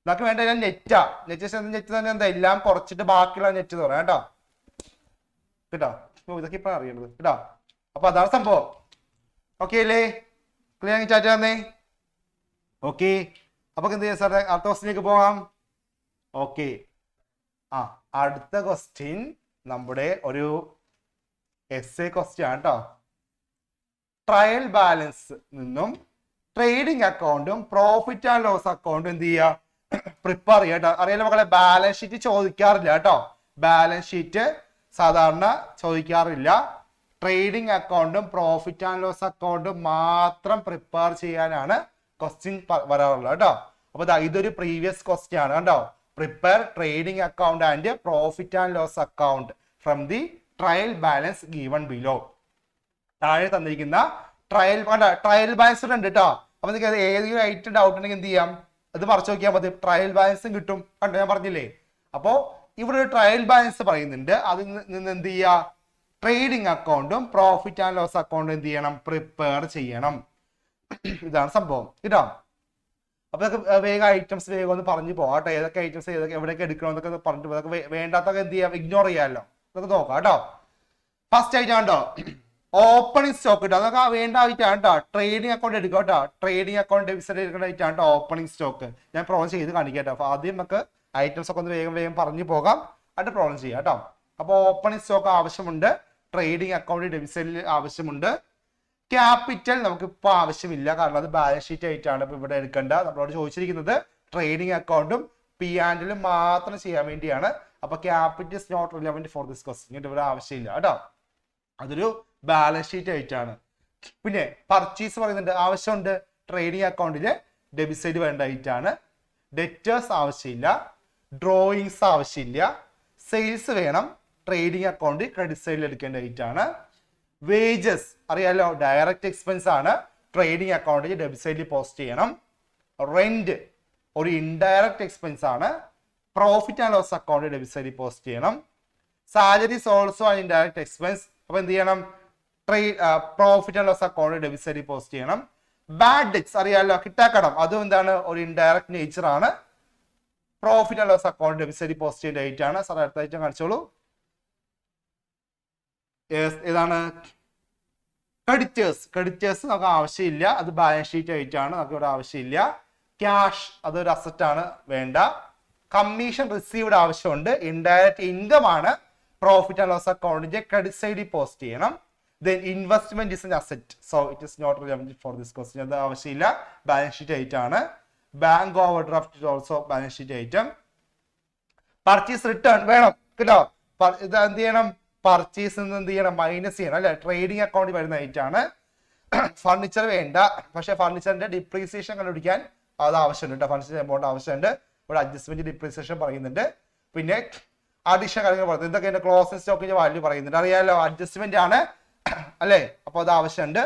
നമുക്ക് വേണ്ട നെറ്റാ. നെറ്റ് തന്നെ എന്താ, എല്ലാം കുറച്ചിട്ട് ബാക്കിയുള്ള നെറ്റ് എന്ന് പറയാം കേട്ടോ. കേട്ടോ, ഇതൊക്കെ ഇപ്പൊ അറിയണത് കേട്ടോ. അപ്പൊ അതാണ് സംഭവം. ഓക്കെ അല്ലേ? ക്ലിയർ ചാറ്റ് തന്നേ. ഓക്കെ, അപ്പൊ എന്ത് ചെയ്യാം സാറേ, അടുത്ത ക്വസ്റ്റ്യനിലേക്ക് പോകാം. ഓക്കെ, അടുത്ത ക്വസ്റ്റ്യൻ നമ്മുടെ ഒരു എസ്എ ക്വസ്റ്റ്യൻ ആണ് കേട്ടോ. ട്രയൽ ബാലൻസ് നിന്നും ട്രേഡിംഗ് അക്കൗണ്ടും പ്രോഫിറ്റ് ആൻഡ് ലോസ് അക്കൗണ്ടും എന്ത് ചെയ്യുക, പ്രിപ്പയർ ചെയ്യുക കേട്ടോ. അറിയാലോ മക്കളെ, ബാലൻസ് ഷീറ്റ് ചോദിക്കാറില്ല കേട്ടോ. ബാലൻസ് ഷീറ്റ് സാധാരണ ചോദിക്കാറില്ല. ട്രേഡിംഗ് അക്കൗണ്ടും പ്രോഫിറ്റ് ആൻഡ് ലോസ് അക്കൗണ്ടും മാത്രം പ്രിപ്പയർ ചെയ്യാനാണ് ക്വസ്റ്റ്യൻ വരാറുള്ളത് കേട്ടോ. അപ്പൊ ഇതൊരു പ്രീവിയസ് ക്വസ്റ്റ്യൻ ആണ് കേട്ടോ. Prepare trading account and profit and loss account from the trial balance given below. താഴെ തന്നിരിക്കുന്ന ട്രയൽ ബാലൻസ് ഉണ്ട് കേട്ടോ. അപ്പൊ നിങ്ങൾക്ക് ഏതെങ്കിലും ഐറ്റം ഡൗട്ട് ഉണ്ടെങ്കിൽ എന്ത് ചെയ്യാം, അത് മറച്ചു നോക്കിയാൽ മതി. ട്രയൽ ബാലൻസും കിട്ടും കണ്ടോ, ഞാൻ പറഞ്ഞില്ലേ. അപ്പോ ഇവിടെ ഒരു ട്രയൽ ബാലൻസ് പറയുന്നുണ്ട്. അതിൽ നിന്ന് എന്ത് ചെയ്യുക, ട്രേഡിംഗ് അക്കൗണ്ടും പ്രോഫിറ്റ് ആൻഡ് ലോസ് അക്കൗണ്ടും എന്ത് ചെയ്യണം, പ്രിപ്പയർ ചെയ്യണം. ഇതാണ് സംഭവം കേട്ടോ. അപ്പൊ ഇതൊക്കെ വേഗം ഐറ്റംസ് വേഗം ഒന്ന് പറഞ്ഞു പോകാം. ഏതൊക്കെ ഐറ്റംസ് ഏതൊക്കെ എവിടെയൊക്കെ എടുക്കണം എന്നൊക്കെ പറഞ്ഞിട്ട് അതൊക്കെ വേണ്ടാത്തൊക്കെ എന്ത് ചെയ്യാം, ഇഗ്നോർ ചെയ്യാമല്ലോ. അതൊക്കെ നോക്കാം കേട്ടോ. ഫസ്റ്റ് ആയിട്ട് കണ്ടോ, ഓപ്പണിംഗ് സ്റ്റോക്ക് കിട്ടും. അതൊക്കെ വേണ്ട ആയിട്ടാണ് കേട്ടോ. ട്രേഡിംഗ് അക്കൗണ്ട് എടുക്കുക കേട്ടോ. ട്രേഡിംഗ് അക്കൗണ്ട് ഡെബിറ്റ് എടുക്കേണ്ടതായിട്ടാണ് കേട്ടോ ഓപ്പണിംഗ് സ്റ്റോക്ക്. ഞാൻ പ്രോബ്ലം ചെയ്ത് കാണിക്കാം കേട്ടോ. അപ്പൊ ആദ്യം നമുക്ക് ഐറ്റംസ് ഒക്കെ ഒന്ന് വേഗം പറഞ്ഞു പോകാം, എന്നിട്ട് പ്രോബ്ലം ചെയ്യാം കേട്ടോ. അപ്പൊ ഓപ്പണിംഗ് സ്റ്റോക്ക് ആവശ്യമുണ്ട്, ട്രേഡിംഗ് അക്കൗണ്ട് ഡെബിറ്റ് ആവശ്യമുണ്ട്. ക്യാപിറ്റൽ നമുക്ക് ഇപ്പൊ ആവശ്യമില്ല, കാരണം അത് ബാലൻസ് ഷീറ്റ് ആയിട്ടാണ് ഇപ്പൊ ഇവിടെ എടുക്കേണ്ട. നമ്മളോട് ചോദിച്ചിരിക്കുന്നത് ട്രേഡിംഗ് അക്കൗണ്ടും പി ആൻഡിലും മാത്രം ചെയ്യാൻ വേണ്ടിയാണ്. അപ്പൊ capital is not relevant for this question. ഇവിടെ ആവശ്യമില്ല കേട്ടോ, അതൊരു ബാലൻസ് ഷീറ്റ് ആയിട്ടാണ്. പിന്നെ പർച്ചേസ് പറയുന്നുണ്ട്, ആവശ്യമുണ്ട്. ട്രേഡിംഗ് അക്കൗണ്ടില് ഡെബിറ്റ് സൈഡ് വേണ്ടതായിട്ടാണ്. ഡെറ്റേഴ്സ് ആവശ്യമില്ല, ഡ്രോയിങ്സ് ആവശ്യമില്ല. സെയിൽസ് വേണം, ട്രേഡിംഗ് അക്കൗണ്ട് ക്രെഡിറ്റ് സൈഡിൽ എടുക്കേണ്ടതായിട്ടാണ്. വേജസ് അറിയാലോ, ഡയറക്റ്റ് എക്സ്പെൻസ് ആണ്, ട്രേഡിംഗ് അക്കൗണ്ടിൽ ഡെബിറ്റ് സൈഡിൽ പോസ്റ്റ് ചെയ്യണം. റെന്റ് ഒരു ഇൻഡയറക്റ്റ് എക്സ്പെൻസ് ആണ്, profit and loss account debit സൈഡിൽ പോസ്റ്റ് ചെയ്യണം. Salaries also an indirect expense. അപ്പൊ എന്ത് ചെയ്യണം, profit and loss account debit സൈഡിൽ പോസ്റ്റ് ചെയ്യണം. ബാഡ് ഡെറ്റ്സ് അറിയാലോ, കിട്ടാക്കടം, അതും എന്താണ്, ഒരു ഇൻഡയറക്റ്റ് നേച്ചർ ആണ്. Profit and loss account debit സൈഡിൽ പോസ്റ്റ് ചെയ്യേണ്ട ആയിട്ടാണ്. സാർ അടുത്ത ഐറ്റം കാണിച്ചോളൂ. ഏതാണ്, ക്രെഡിറ്റേഴ്സ് നമുക്ക് ആവശ്യമില്ല, അത് ബാലൻസ് ഷീറ്റ് ആയിട്ടാണ്, നമുക്ക് ഇവിടെ ആവശ്യമില്ല. ക്യാഷ് അതൊരു അസറ്റ് ആണ്, വേണ്ട. കമ്മീഷൻ റിസീവ്ഡ് ആവശ്യമുണ്ട്, ഇൻഡയറക്റ്റ് ഇൻകം ആണ്, പ്രോഫിറ്റ് ആൻഡ് ലോസ് അക്കൗണ്ടിന്റെ ക്രെഡിറ്റ് സൈഡിൽ പോസ്റ്റ് ചെയ്യണം. Then investment is an asset, so it is not relevant for this question. അത് ആവശ്യമില്ല, ബാലൻസ് ഷീറ്റ് ആയിട്ടാണ്. Bank overdraft also balance sheet item. Purchase return വേണം കേട്ടോ. ഇത് എന്ത് ചെയ്യണം, പർച്ചേസ് എന്ത് ചെയ്യണം, മൈനസ് ചെയ്യണം അല്ലെ, ട്രേഡിംഗ് അക്കൗണ്ടിൽ വരുന്ന ഐറ്റാണ്. ഫർണിച്ചർ വേണ്ട, പക്ഷെ ഫർണിച്ചറിന്റെ ഡിപ്രീസിയേഷൻ കണ്ടുപിടിക്കാൻ അത് ആവശ്യമുണ്ട് കേട്ടോ. ഫർണിച്ചർ എമൗണ്ട് ആവശ്യമുണ്ട്. ഇവിടെ അഡ്ജസ്റ്റ്മെന്റ് ഡിപ്രീസിയേഷൻ പറയുന്നുണ്ട്. പിന്നെ അഡീഷണൽ കാര്യങ്ങൾ പറയുന്നത്, ഇതൊക്കെ ക്ലോസിംഗ് സ്റ്റോക്കിന്റെ വാല്യൂ പറയുന്നുണ്ട്. അറിയാലോ, അഡ്ജസ്റ്റ്മെന്റ് ആണ് അല്ലേ? അപ്പൊ അത് ആവശ്യമുണ്ട്.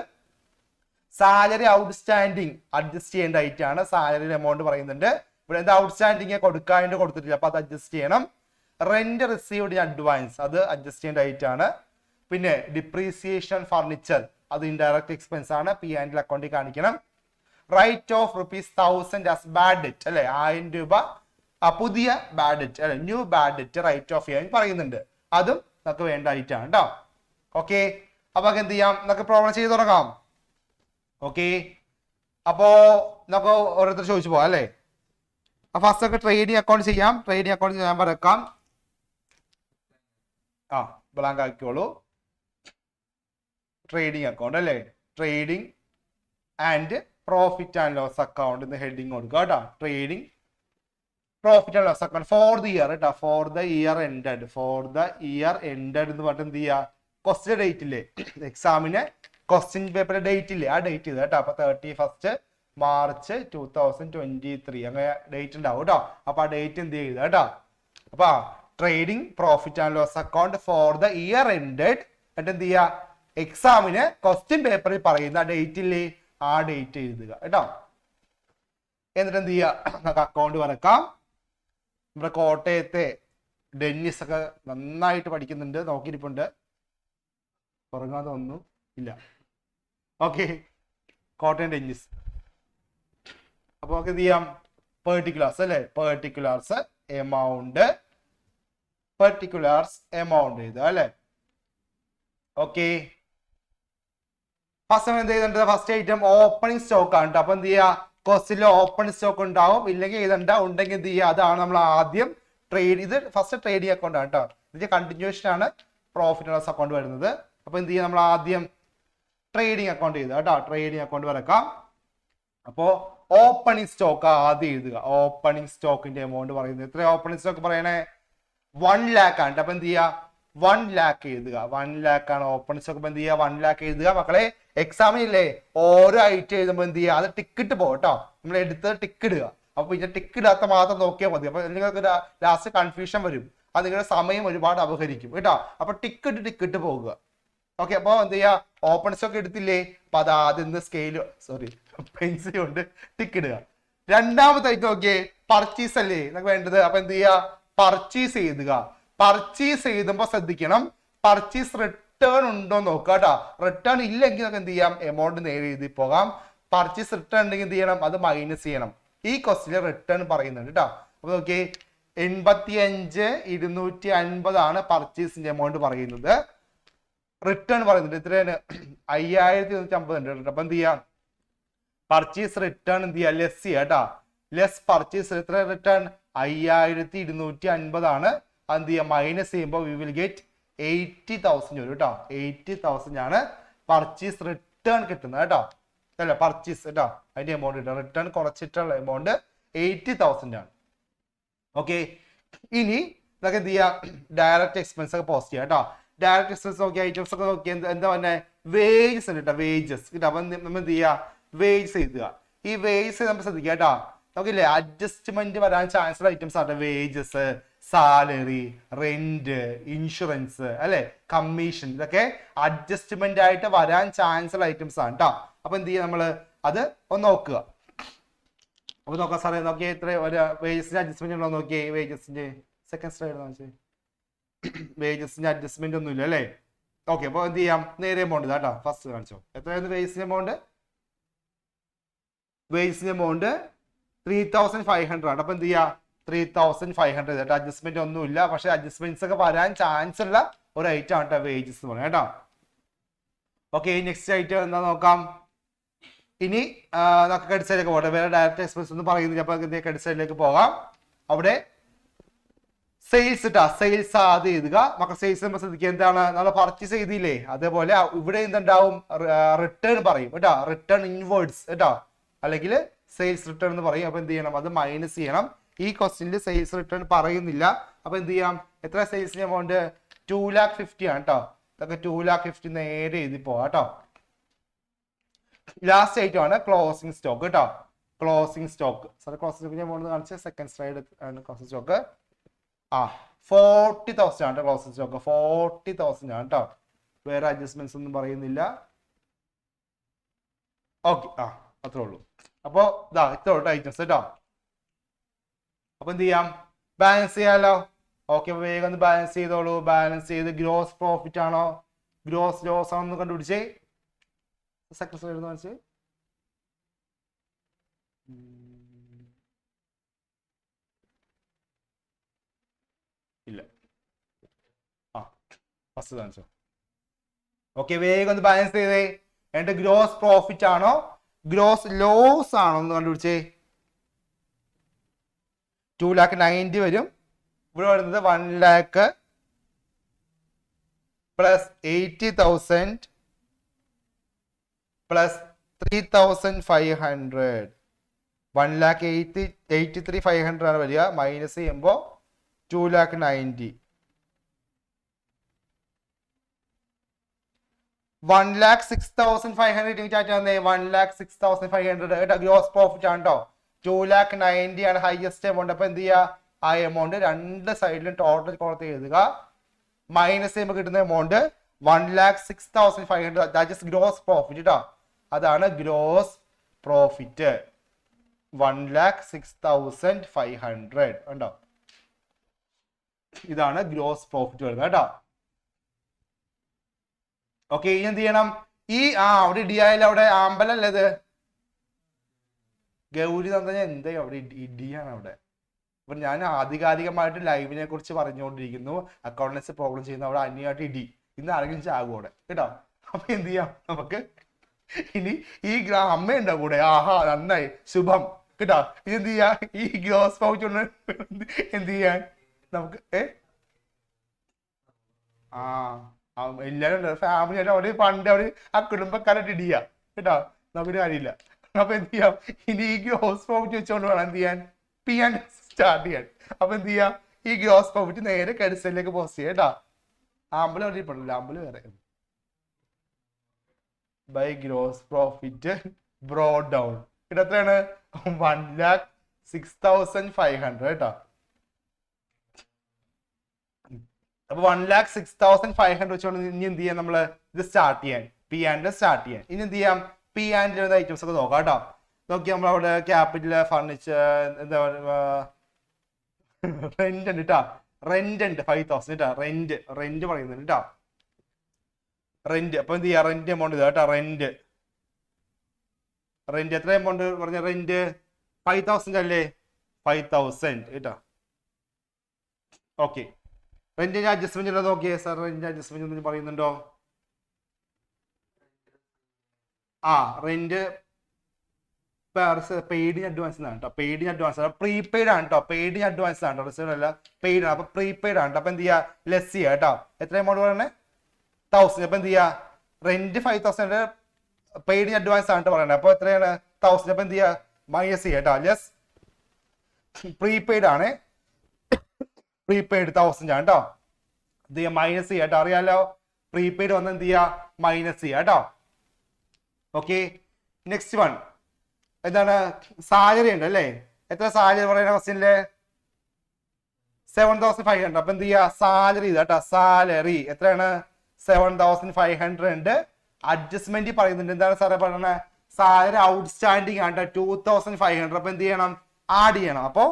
സാലറി ഔട്ട്സ്റ്റാൻഡിങ് അഡ്ജസ്റ്റ് ചെയ്യേണ്ട ആയിട്ടാണ്. സാലറി എമൗണ്ട് പറയുന്നുണ്ട്. ഇവിടെ എന്താ ഔട്ട്സ്റ്റാൻഡിങ് കൊടുക്കാണ്ട് കൊടുത്തിട്ടില്ല, അപ്പൊ അത് അഡ്ജസ്റ്റ് ചെയ്യണം. റെന്റ് റിസീവ്ഡ് ഇൻ അഡ്വാൻസ് അത് അഡ്ജസ്റ്റ് ചെയ്യേണ്ട ആയിട്ടാണ്. പിന്നെ ഡിപ്രീസിയേഷൻ ഫർണിച്ചർ അത് ഇൻഡയറക്റ്റ് എക്സ്പെൻസ് ആണ്, P&L അക്കൗണ്ടിൽ കാണിക്കണം. Write off ₹1000 as bad debt അല്ലെ, 1000 രൂപ പുതിയ ബാഡ് ഡെറ്റ് അല്ലെ, new bad debt write off ചെയ്യാൻ പറയുന്നുണ്ട്. അതും നമുക്ക് വേണ്ട ആയിട്ടാണ് കേട്ടോ. ഓക്കെ, അപ്പൊ എന്ത് ചെയ്യാം, നമുക്ക് പ്രോബ്ലം ചെയ്ത് തുടങ്ങാം. ഓക്കെ, അപ്പോ നമുക്ക് ഓരോരുത്തർ ചോദിച്ചു പോവാം അല്ലെ. ഫസ്റ്റ് ഒക്കെ ട്രേഡിംഗ് അക്കൗണ്ട് ചെയ്യാം. ട്രേഡിംഗ് അക്കൗണ്ട് ഞാൻ വരക്കാം. ബ്ലാങ്ക് ആക്കിക്കോളൂ. ട്രേഡിംഗ് അക്കൗണ്ട് അല്ലേ, trading and profit and loss account എന്ന് ഹെഡിങ് കൊടുക്കുക കേട്ടോ. Trading profit and loss account for the year കേട്ടോ. For the year ended, for the year ended എന്ന് പറഞ്ഞിട്ട് എന്ത് ചെയ്യുക, ക്വസ്റ്റ്യൻ ഡേറ്റ് ഇല്ലേ, എക്സാമിന് ക്വസ്റ്റ്യൻ പേപ്പറിന്റെ ഡേറ്റ് ഇല്ലേ, ആ ഡേറ്റ് ചെയ്ത് കേട്ടോ. അപ്പൊ 31 മാർച്ച് 2023 അങ്ങനെ ഡേറ്റ് ഉണ്ടാവും കേട്ടോ. അപ്പൊ ആ ഡേറ്റ് എന്ത് ചെയ്ത് കേട്ടോ. അപ്പൊ trading profit and loss account for the year ended, എന്നിട്ട് എന്ത് ചെയ്യുക, എക്സാമിന് ക്വസ്റ്റ്യൻ പേപ്പറിൽ പറയുന്ന ഡേറ്റ് ഇല്ലേ, ആ ഡേറ്റ് എഴുതുക കേട്ടോ. എന്നിട്ട് എന്ത് ചെയ്യുക, നമുക്ക് അക്കൗണ്ട് വരക്കാം. നമ്മുടെ കോട്ടയത്തെ ഡെന്നിസ് ഒക്കെ നന്നായിട്ട് പഠിക്കുന്നുണ്ട്, നോക്കിയിരിപ്പുണ്ട്. ഉറങ്ങാതെ ഒന്നും ഇല്ല. Okay, Kottayam Dennis. അപ്പൊ നമുക്ക് എന്ത് ചെയ്യാം, പെർട്ടിക്കുലേഴ്സ് അല്ലെ, പെർട്ടിക്കുലേഴ്സ് എമൗണ്ട് എഴുതുക അല്ലെ. ഓക്കെ, ഫസ്റ്റ് എന്ത് ചെയ്യുന്നുണ്ട്, ഫസ്റ്റ് ഐറ്റം ഓപ്പണിംഗ് സ്റ്റോക്ക് ആണ്. അപ്പൊ എന്ത് ചെയ്യുക, ക്വസ്റ്റിൽ ഓപ്പണിംഗ് സ്റ്റോക്ക് ഉണ്ടാവും, ഇല്ലെങ്കിൽ എഴുതണ്ട, ഉണ്ടെങ്കിൽ എന്ത് ചെയ്യുക, അതാണ് നമ്മൾ ആദ്യം ട്രേഡ്. ഇത് ഫസ്റ്റ് ട്രേഡിംഗ് അക്കൗണ്ട് ആണ് കേട്ടോ. ഇതിന്റെ കണ്ടിന്യൂഷൻ ആണ് പ്രോഫിറ്റ് ആൻഡ് ലോസ് അക്കൗണ്ട് വരുന്നത്. അപ്പൊ എന്ത് ചെയ്യുക, നമ്മൾ ആദ്യം ട്രേഡിംഗ് അക്കൗണ്ട് എഴുതുക കേട്ടോ. ട്രേഡിംഗ് അക്കൗണ്ട് വരക്കാം. അപ്പോ ഓപ്പണിംഗ് സ്റ്റോക്ക് ആദ്യം എഴുതുക. ഓപ്പണിംഗ് സ്റ്റോക്കിന്റെ എമൗണ്ട് പറയുന്നത് എത്ര, ഓപ്പണിംഗ് സ്റ്റോക്ക് പറയണേ 1 lakh ആണ്. അപ്പൊ എന്ത് ചെയ്യുക, 1 lakh എഴുതുക. 1 lakh ആണ് ഓപ്പണിംഗ് സ്റ്റോക്ക്. എന്ത് ചെയ്യുക, 1 lakh എഴുതുക. മക്കളെ എക്സാമിനില്ലേ ഓരോ ഐറ്റം എഴുതുമ്പോൾ എന്ത് ചെയ്യുക, അത് ടിക്കറ്റ് പോകും കേട്ടോ. നമ്മൾ എടുത്ത് ടിക്ക് ഇടുക. അപ്പൊ പിന്നെ ടിക്ക് ഇടാത്ത മാത്രം നോക്കിയാൽ മതി. അപ്പൊ നിങ്ങൾക്ക് ലാസ്റ്റ് കൺഫ്യൂഷൻ വരും, അത് നിങ്ങളുടെ സമയം ഒരുപാട് അപഹരിക്കും കേട്ടോ. അപ്പൊ ടിക്കറ്റ് പോകുക. ഓക്കെ, അപ്പൊ എന്ത് ചെയ്യുക, ഓപ്പൺ സ്റ്റോക്ക് എടുത്തില്ലേ, അപ്പൊ അത് ആദ്യം പെൻസിൽ കൊണ്ട് ടിക്ക് ഇടുക. രണ്ടാമത്തെ ഐറ്റം നോക്കിയേ, പർച്ചേസ് അല്ലേ നമുക്ക് വേണ്ടത്. അപ്പൊ എന്ത് ചെയ്യുക, പർച്ചേസ് എഴുതുക. പർച്ചേസ് എഴുതുമ്പോ ശ്രദ്ധിക്കണം, പർച്ചേസ് റിട്ടേൺ ഉണ്ടോ നോക്കുക കേട്ടോ. റിട്ടേൺ ഇല്ലെങ്കിൽ നമുക്ക് എന്ത് ചെയ്യാം, എമൗണ്ട് നേരെ എഴുതി പോകാം. പർച്ചേസ് റിട്ടേൺ ഉണ്ടെങ്കിൽ എന്ത് ചെയ്യണം, അത് മൈനസ് ചെയ്യണം. ഈ ക്വസ്റ്റിന് റിട്ടേൺ പറയുന്നുണ്ട് കേട്ടോ. അപ്പൊ നോക്കിയേ, 85,250 ആണ് പർച്ചേസിന്റെ എമൗണ്ട് പറയുന്നത്. റിട്ടേൺ പറയുന്നുണ്ട് എത്രയാണ്, 5,150 ഉണ്ട്. അപ്പൊ എന്ത് ചെയ്യാം, പർച്ചേസ് റിട്ടേൺ എന്ത് ചെയ്യാം, ലെസ് ചെയ്യാം കേട്ടോ. ലെസ് പർച്ചേസ് എത്ര, റിട്ടേൺ 5,250 ആണ്. എന്ത് ചെയ്യാം, മൈനസ് ചെയ്യുമ്പോൾ വി വിൽ ഗെറ്റ് 80,000 വരും കേട്ടോ. 80,000 ആണ് പർച്ചേസ് റിട്ടേൺ കിട്ടുന്നത് കേട്ടോ. അല്ല പർച്ചേസ് കേട്ടോ, അതിന്റെ എമൗണ്ട് കിട്ടും. റിട്ടേൺ കുറച്ചിട്ടുള്ള എമൗണ്ട് 80,000 ആണ്. ഓക്കെ, ഇനി ഇതൊക്കെ എന്ത് ചെയ്യാം, ഡയറക്റ്റ് എക്സ്പെൻസ് ഒക്കെ പോസ്റ്റ് ചെയ്യാം കേട്ടോ. ഡയറക്റ്റ് എക്സ്പെൻസ് നോക്കി ഐറ്റംസ് ഒക്കെ നോക്കി എന്താ പറഞ്ഞ വേജസ് ഉണ്ട് കേട്ടോ. വേജസ് കിട്ടും. അപ്പൊ നമ്മൾ എന്ത് ചെയ്യുക, വേജസ് എഴുതുക. ഈ വേജസ് നമ്മൾ ശ്രദ്ധിക്കുക കേട്ടോ. നമുക്കില്ലേ അഡ്ജസ്റ്റ്മെന്റ് വരാൻ ചാൻസ് ഉള്ള ഐറ്റംസ് ആണ് വേജസ്, സാലറി, റെന്റ്, ഇൻഷുറൻസ് അല്ലെ, കമ്മീഷൻ, ഇതൊക്കെ അഡ്ജസ്റ്റ്മെന്റ് ആയിട്ട് വരാൻ ചാൻസ് ഉള്ള ഐറ്റംസ് ആണ് കേട്ടോ. അപ്പൊ എന്ത് ചെയ്യുക, നമ്മള് അത് ഒന്ന് നോക്കുക. അപ്പൊ നോക്കാം സാറേ, നോക്കിയേ എത്ര വേജസിന്റെ അഡ്ജസ്റ്റ്മെന്റ് ഉണ്ടോ നോക്കിയേ. വേജസിന്റെ സെക്കൻഡ് സ്ലൈഡ് വേജസിന്റെ അഡ്ജസ്റ്റ്മെന്റ് ഒന്നും ഇല്ല അല്ലേ. ഓക്കെ, അപ്പൊ എന്ത് ചെയ്യാം, നേരെ എമൗണ്ട് കേട്ടോ. ഫസ്റ്റ് കാണിച്ചോ, എത്രയായിരുന്നു വേജസിന്റെ എമൗണ്ട്. വേജസിന്റെ എമൗണ്ട് 3,500 ആണ്. അപ്പൊ എന്ത് ചെയ്യാ, 3,500 കേട്ടോ. അഡ്ജസ്റ്റ്മെന്റ് ഒന്നും ഇല്ല, പക്ഷെ അഡ്ജസ്റ്റ്മെന്റ്സ് ഒക്കെ വരാൻ ചാൻസ് ഉള്ള ഒരു ഐറ്റം ആണ് കേട്ടോ വേജസ് എന്ന് പറയാം കേട്ടോ. ഓക്കെ, നെക്സ്റ്റ് ഐറ്റം എന്താ നോക്കാം. ഇനി നമുക്ക് ക്രെഡിറ്റ് സൈഡിലേക്ക് പോകട്ടെ. വേറെ ഡയറക്റ്റ് എക്സ്പെൻസ് ഒന്നും പറയുന്നില്ല. അപ്പൊ ക്രെഡിറ്റ് സൈഡിലേക്ക് പോകാം. അവിടെ സെയിൽസ് ഇട്ടാ, സെയിൽസ് ആദ്യം എഴുതുക. മക്കൾ സെയിൽസ് നമ്മൾ ശ്രദ്ധിക്കുക, എന്താണ് നമ്മൾ പർച്ചേസ് ചെയ്തില്ലേ, അതേപോലെ ഇവിടെ എന്തുണ്ടാവും, റിട്ടേൺ പറയും കേട്ടോ. റിട്ടേൺ ഇൻവേർഡ്സ് കേട്ടോ, അല്ലെങ്കിൽ സെയിൽസ് റിട്ടേൺ എന്ന് പറയും. അപ്പൊ എന്ത് ചെയ്യണം, അത് മൈനസ് ചെയ്യണം. ഈ ക്വസ്റ്റ്യനിൽ സെയിൽസ് റിട്ടേൺ പറയുന്നില്ല. അപ്പൊ എന്ത് ചെയ്യാം, എത്ര സെയിൽസിന്റെ എമൗണ്ട് 2,50,000 ആണ് കേട്ടോ. ഇതൊക്കെ 2,50,000 നേരെ എഴുതി പോവാ കേട്ടോ. ലാസ്റ്റ് ഐറ്റം ആണ് ക്ലോസിംഗ് സ്റ്റോക്ക് കേട്ടോ. ക്ലോസിംഗ് സ്റ്റോക്ക് സാർ, ക്ലോസിംഗ് സ്റ്റോക്കിന്റെ എമൗണ്ട് കാണിച്ച സെക്കൻഡ് സ്ലൈഡ് ആണ്. ക്ലോസിംഗ് സ്റ്റോക്ക് 40,000 ആണ് ക്ലോസിംഗ് സ്റ്റോക്ക്. 40,000 ആണ് കേട്ടോ. വേറെ അഡ്ജസ്റ്റ്മെന്റ്സ് ഒന്നും പറയുന്നില്ല. ഓക്കെ, അത്രേ ഉള്ളൂ. അപ്പോൾ ഇതാ ഇത്ര ഐറ്റംസ് കേട്ടോ. അപ്പൊ എന്ത് ചെയ്യാം, ബാലൻസ് ചെയ്യാലോ. ഓക്കെ, വേഗം ഒന്ന് ബാലൻസ് ചെയ്തോളൂ. ബാലൻസ് ചെയ്ത് ഗ്രോസ് പ്രോഫിറ്റ് ആണോ ഗ്രോസ് ലോസ് ആണോ കണ്ടുപിടിച്ചേ. സെക്കൻഡ് സ്ലൈഡ് കാണിച്ച്. ഇല്ല, ഫസ്റ്റ് കാണിച്ചോ. ഓക്കെ, വേഗം ഒന്ന് ബാലൻസ് ചെയ്തേ. എന്നിട്ട് ഗ്രോസ് പ്രോഫിറ്റ് ആണോ ഗ്രോസ് ലോസ് ആണോ എന്ന് കണ്ടുപിടിച്ചേ. 2,90,000 വരും. ഇവിടെ വരുന്നത് 1,00,000 പ്ലസ് 80,000 പ്ലസ് 3,500. 1,83,500 ആണ് വരിക. മൈനസ് ചെയ്യുമ്പോൾ 2,90,000. 1,06,500 ആയിട്ടാണ്. 1,06,500 ഗ്രോസ് പ്രോഫിറ്റ് ആണ് കേട്ടോ. 2,90,000 ആണ് ഹയസ്റ്റ് എമൗണ്ട്. അപ്പൊ എന്ത് ചെയ്യുക, ആ എമൗണ്ട് രണ്ട് സൈഡിലും ടോട്ടൽ കൊടുത്ത് എഴുതുക. മൈനസ് ചെയ്യുമ്പോൾ കിട്ടുന്ന amount 1,06,500. That is gross profit കേട്ടോ. അതാണ് ഗ്രോസ് പ്രോഫിറ്റ്. 1,06,500 ഉണ്ടോ. ഇതാണ് ഗ്രോസ് പ്രോഫിറ്റ് വരുന്നത് കേട്ടോ. ഓക്കെ, ഇനി എന്ത് ചെയ്യണം, ഈ അവിടെ ഇടിയായാലും അവിടെ ആമ്പലല്ലേ ഇത്, ഗൗരി തന്നെ എന്താ അവിടെ ഇടിയാണ് അവിടെ. അപ്പൊ ഞാൻ ആധികാരികമായിട്ട് ലൈവിനെ കുറിച്ച് പറഞ്ഞുകൊണ്ടിരിക്കുന്നു. അക്കൗണ്ടൻസി പ്രോബ്ലം ചെയ്യുന്ന അവിടെ അന്യമായിട്ട് ഇടി. ഇന്ന് ആരെങ്കിലും ചാകും അവിടെ കേട്ടോ. അപ്പൊ എന്ത് ചെയ്യാം, നമുക്ക് ഇനി ഈ അമ്മ ഉണ്ടാവും കൂടെ. ആഹാ, നന്നായി, ശുഭം കേട്ടോ. ഇനി എന്ത് ചെയ്യാ, ഈ ഗ്രോസ് പ്രോഫിറ്റ് കൊണ്ട് എന്ത് ചെയ്യാൻ നമുക്ക് എല്ലാരും ഫാമിലി ആയിട്ട് അവിടെ പണ്ട് അവിടെ ആ കുടുംബക്കാരായിട്ട് ഇടിയാ കേട്ടോ. നമുക്കൊരു കാര്യമില്ല. അപ്പൊ എന്ത് ചെയ്യാം, ഇനി ഈ ഗ്രോസ് പ്രോഫിറ്റ് വെച്ചുകൊണ്ട് വേണം എന്ത് ചെയ്യാൻ, P&L സ്റ്റാർട്ട് ചെയ്യാൻ. അപ്പൊ എന്ത് ചെയ്യാം, ഈ ഗ്രോസ് പ്രോഫിറ്റ് നേരെ കെഡിസലിലേക്ക് പോസ്റ്റ് ചെയ്യാം കേട്ടോ. ആമ്പല് പറഞ്ഞില്ല, ആമ്പല് വേറെ. By gross profit brought down. ഇത് എത്രയാണ്, 1,06,500 കേട്ടോ. അപ്പൊ 1,06,500 വെച്ചുകൊണ്ട് ഇനി എന്ത് ചെയ്യാം, നമ്മള് ഇത് സ്റ്റാർട്ട് ചെയ്യാൻ, P&L സ്റ്റാർട്ട് ചെയ്യാൻ. ഇനി എന്ത് ചെയ്യാം, P&L ഐറ്റംസ് ഒക്കെ നോക്കാം കേട്ടോ. നോക്കി നമ്മളവിടെ ക്യാപിറ്റൽ, ഫർണിച്ചർ, എന്താ റെന്റ് ഉണ്ട് കേട്ടോ. റെന്റ് ഉണ്ട് 5,000 കേട്ടോ. റെന്റ് പറയുന്നുണ്ട് കേട്ടോ. റെന്റ് അപ്പൊ എന്ത് ചെയ്യാം, റെന്റ് എമൗണ്ട് ഇത് കേട്ടോ. റെന്റ് എത്ര എമൗണ്ട് പറഞ്ഞ, റെന്റ് 5,000 അല്ലേ, 5,000 കേട്ടോ. ഓക്കെ, റെന്റിന്റെ അഡ്ജസ്റ്റ്മെന്റ് ഉണ്ടോ നോക്കിയേ സാർ. റെന്റ് അഡ്ജസ്റ്റ്മെന്റ് ഒന്നും പറയുന്നുണ്ടോ? റെന്റ് പെയ്ഡിന് അഡ്വാൻസ് ആണ് കേട്ടോ. പെയ്ഡിന് അഡ്വാൻസ് ആണ്, പ്രീപെയ്ഡ് ആണ് കേട്ടോ. പെയ്ഡിന് അഡ്വാൻസ് ആണ്, റിസീവർ അല്ല, പെയ്ഡ് ആണ്. അപ്പൊ പ്രീപെയ്ഡ് ആണ്. അപ്പൊ എന്ത് ചെയ്യാ, ലെസ് ചെയ്യാം കേട്ടോ. എത്ര എമൗണ്ട് പറയണേ, 1,000. അപ്പൊ എന്ത് ചെയ്യാ, റെന്റ് 5,000 പെയ്ഡിന് അഡ്വാൻസ് ആണ് പറയണേ. അപ്പൊ എത്രയാണ്, 1,000. അപ്പൊ എന്ത് ചെയ്യാ, മൈനസ് ചെയ്യാം കേട്ടോ. ലെസ് പ്രീപെയ്ഡ് ആണ്, പ്രീപെയ്ഡ് 1,000 ആണ് കേട്ടോ. എന്ത് ചെയ്യാ, മൈനസ് ചെയ്യാം കേട്ടോ. അറിയാലോ, പ്രീപെയ്ഡ് വന്ന് എന്ത് ചെയ്യാ, മൈനസ് ചെയ്യാം കേട്ടോ. ഓക്കെ, നെക്സ്റ്റ് വൺ എന്താണ്, സാലറി ഉണ്ട് അല്ലേ. എത്ര സാലറി പറയുന്ന ക്വസ്റ്റ്യനില്, 7,500. അപ്പൊ എന്ത് ചെയ്യാ, സാലറി കേട്ടോ. സാലറി എത്രയാണ്, 7,500 ഉണ്ട്. അഡ്ജസ്റ്റ്മെന്റ് പറയുന്നുണ്ട്. എന്താണ് സാറേ പറയുന്നത്, സാലറി ഔട്ട്സ്റ്റാൻഡിങ് ആണ് 2,500. അപ്പൊ എന്ത് ചെയ്യണം, ആഡ് ചെയ്യണം. അപ്പൊ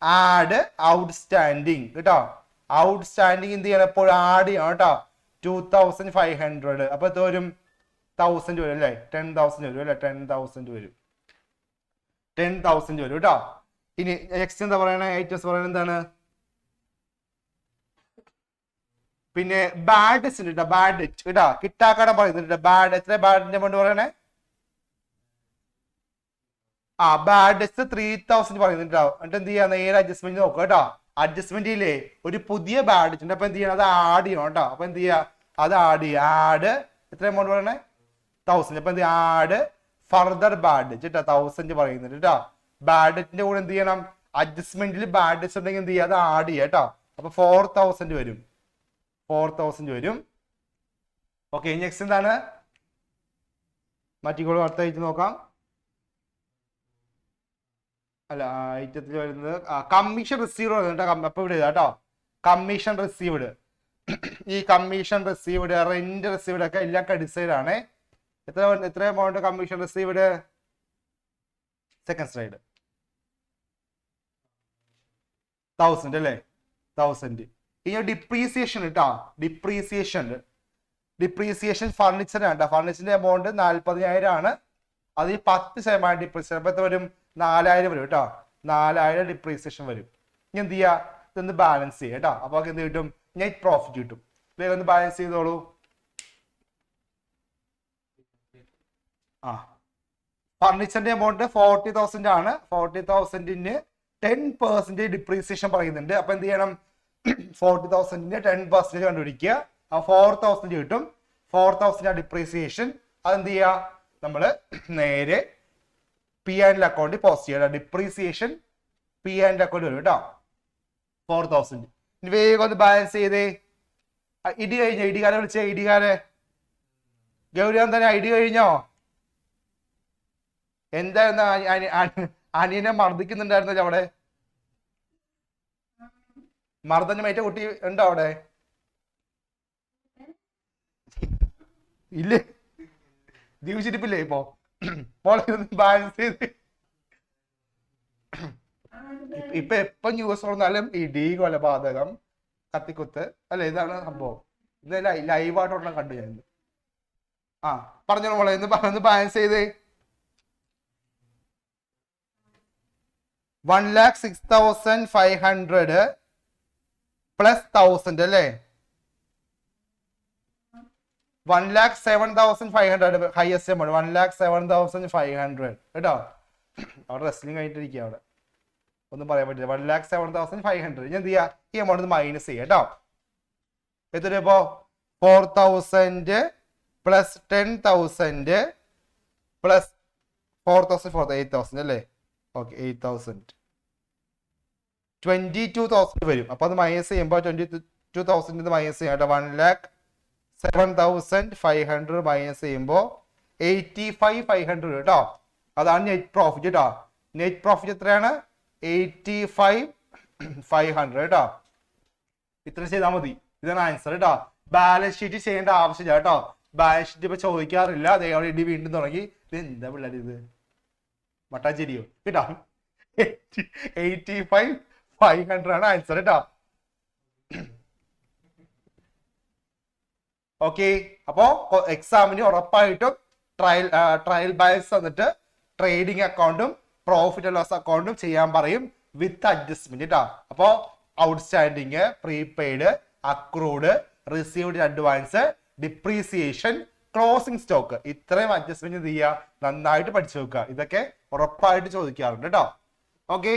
ആഡ് ഔട്ട്സ്റ്റാൻഡിങ് കേട്ടോ. ഔട്ട്സ്റ്റാൻഡിങ് എന്ത് ചെയ്യണം, എപ്പോഴും ആഡ് ചെയ്യണം കേട്ടോ. 2,500. അപ്പൊ എത്ര വരും, 1,000 വരും അല്ലേ. 10,000 വരും അല്ലെ. 10,000 വരും. 10,000 വരും കേട്ടോ. ഇനി നെക്സ്റ്റ് എന്താ പറയണേ, ഐറ്റംസ് പറയുന്നത് എന്താണ്, പിന്നെ ബാഡ് ഡെറ്റ് ഉണ്ട് കേട്ടോ. ബാഡ് ഡെറ്റ് കേട്ടോ, കിട്ടാക്കടം പറയുന്നുണ്ട്. ബാഡ് എത്ര, ബാഡിന്റെ എമൗണ്ട് പറയണേ, ബാഡ് ഡെറ്റ് 3,000 പറയുന്നുണ്ടോ. എന്നിട്ട് എന്ത് ചെയ്യാ, നേരെ അഡ്ജസ്റ്റ്മെന്റ് നോക്കുക കേട്ടോ. അഡ്ജസ്റ്റ്മെന്റ് ഇല്ലേ, ഒരു പുതിയ ബാഡ് ഡെറ്റ് ഉണ്ട്. അപ്പൊ എന്ത് ചെയ്യണം, അത് ആഡ് ചെയ്യണം കേട്ടോ. അപ്പൊ എന്ത് ചെയ്യാ, അത് ആഡ് ചെയ്യുക. ആഡ് എത്ര എമൗണ്ട് പറയണേ, 1,000. അപ്പൊ എന്ത് ആഡ് ഫർദർ ബാഡ് ഡെറ്റ് കേട്ടോ. 1,000 പറയുന്നുണ്ട് കേട്ടോ. ബാഡ് ഡെറ്റിന്റെ കൂടെ എന്ത് ചെയ്യണം, അഡ്ജസ്റ്റ്മെന്റിൽ ബാഡ് ഡെറ്റ് ഉണ്ടെങ്കിൽ എന്ത് ചെയ്യുക, അത് ആഡ് ചെയ്യുക കേട്ടോ. അപ്പൊ 4,000 വരും. 4,000 വരും. ഓക്കെ, നെക്സ്റ്റ് എന്താണ്, മാറ്റിക്കോളൂ. അടുത്ത ഐറ്റം നോക്കാം. അല്ല, ഐറ്റത്തിൽ വരുന്നത് കമ്മീഷൻ റിസീവ്ഡ്. അപ്പൊ ഇവിടെ കേട്ടോ, കമ്മീഷൻ റിസീവ്ഡ് ഈ കമ്മീഷൻ റിസീവ്ഡ്, റെന്റ് റിസീവ്ഡ് ഒക്കെ എല്ലാം ക്രെഡിറ്റ് സൈഡ് ആണ്. എത്ര amount commission received? Second slide 1000 അല്ലേ, 1000. ഇനി ഡിപ്രീസിയേഷൻ കേട്ടോ, ഡിപ്രീസിയേഷൻ ഫർണിച്ചറാണ്. ഫർണിച്ചറിന്റെ എമൗണ്ട് 40,000 ആണ്. അതിൽ 10% ഡിപ്രീസിയേഷൻ, അപ്പൊ എത്ര വരും? 4000 വരും കേട്ടോ. 4000 ഡിപ്രീസിയേഷൻ വരും. ഇനി എന്ത് ചെയ്യാ? ഇതൊന്ന് ബാലൻസ് ചെയ്യാം കേട്ടോ. അപ്പൊ എന്ത് കിട്ടും? നെറ്റ് പ്രോഫിറ്റ് കിട്ടും. വേഗം ഒന്ന് ബാലൻസ് ചെയ്തോളൂ. ഫർണിച്ചറിന്റെ എമൗണ്ട് 40,000 ആണ്. 40,000ന് 10% ഡിപ്രീസിയേഷൻ പറയുന്നുണ്ട്. അപ്പൊ എന്ത് ചെയ്യണം? 40,000ന്റെ 10% കണ്ടുപിടിക്കുക. 4,000 കിട്ടും. 4,000 ഡിപ്രീസിയേഷൻ. അതെന്ത് ചെയ്യുക? നമ്മള് നേരെ P&L അക്കൗണ്ടിൽ പോസ്റ്റ് ചെയ്യുക. ഡിപ്രീസിയേഷൻ P&L അക്കൗണ്ട് വരും കേട്ടോ. 4,000. ഇനി വേഗം ഒന്ന് ബാലൻസ് ചെയ്തേ. ഇടി കഴിഞ്ഞോ? ഇടികാരെ വിളിച്ചേ. ഇടികാരെ ഗൗരിയാൻ തന്നെ ഇടി കഴിഞ്ഞോ? എന്തായിരുന്നു? അനിയനെ മർദ്ദിക്കുന്നുണ്ടായിരുന്നല്ലോ അവിടെ. മർദ്ദനമേറ്റ കുട്ടി ഉണ്ടോ അവിടെ? ഇല്ലേ? ജീവിച്ചിരിപ്പില്ലേ ഇപ്പൊ? ബാലൻസ് ചെയ്ത് ഇപ്പൊ എപ്പൊ ന്യൂസ് തുറന്നാലും ഇടി, കൊലപാതകം, കത്തിക്കുത്ത് അല്ലെ, ഇതാണ് സംഭവം. ഇത് ലൈവായിട്ടൊരെണ്ണം കണ്ടു ഞാൻ. പറഞ്ഞോളൂ മോളെ, ഒന്ന് ബാലൻസ് ചെയ്തേ. 1,06,500 പ്ലസ് 1000 അല്ലേ? 1,07,500 ഹയസ്റ്റ് എമൗണ്ട്. 1,07,500 കേട്ടോ. അവിടെ റെസ്ലിംഗ് കഴിഞ്ഞിട്ടിരിക്കുക. അവിടെ ഒന്നും പറയാൻ പറ്റില്ല. 1,07,500. ഞാൻ എന്ത് ചെയ്യാ? ഈ എമൗണ്ട് മൈനസ് ചെയ്യാം കേട്ടോ. എത്ര ഇപ്പോ? 4,000 പ്ലസ് 10,000 പ്ലസ് 4,000 8,000 അല്ലേ? ഓക്കെ, 8,000 22,000 വരും. അപ്പൊ അത് മൈനസ് ചെയ്യുമ്പോൾ 22,000 മൈനസ് ചെയ്യാം കേട്ടോ. 1,07,500 മൈനസ് ചെയ്യുമ്പോൾ 85,500 കേട്ടോ. അതാണ് നെറ്റ് പ്രോഫിറ്റ് കേട്ടോ. നെറ്റ് പ്രോഫിറ്റ് എത്രയാണ്? 85,500 കേട്ടോ. ഇത്ര ചെയ്താൽ മതി. ഇതാണ് ആൻസർ കേട്ടോ. ബാലൻസ് ഷീറ്റ് ചെയ്യേണ്ട ആവശ്യമില്ല കേട്ടോ. ബാലൻസ് ഷീറ്റ് ഇപ്പൊ ചോദിക്കാറില്ല. അതേപോലെ ഇടി വീണ്ടും തുടങ്ങി. ഇത് എന്താ പിള്ളേർ ഇത്? മട്ടാഞ്ചേരിയോ കേട്ടോ. 85,500 ആണ് ആൻസർ കേട്ടോ. ഓക്കെ, അപ്പോ എക്സാമിന് ഉറപ്പായിട്ടും ട്രയൽ ബാലൻസ് തന്നിട്ട് ട്രേഡിംഗ് അക്കൗണ്ടും പ്രോഫിറ്റ് ആൻഡ് ലോസ് അക്കൗണ്ടും ചെയ്യാൻ പറയും വിത്ത് അഡ്ജസ്റ്റ്മെന്റ് കേട്ടോ. അപ്പോ outstanding, prepaid, accrued, received advance, depreciation, closing stock, ഇത്രയും അഡ്ജസ്റ്റ്മെന്റ് എന്ത് ചെയ്യുക? നന്നായിട്ട് പഠിച്ചു വെക്കുക. ഇതൊക്കെ ഉറപ്പായിട്ട് ചോദിക്കാറുണ്ട് കേട്ടോ. ഓക്കെ,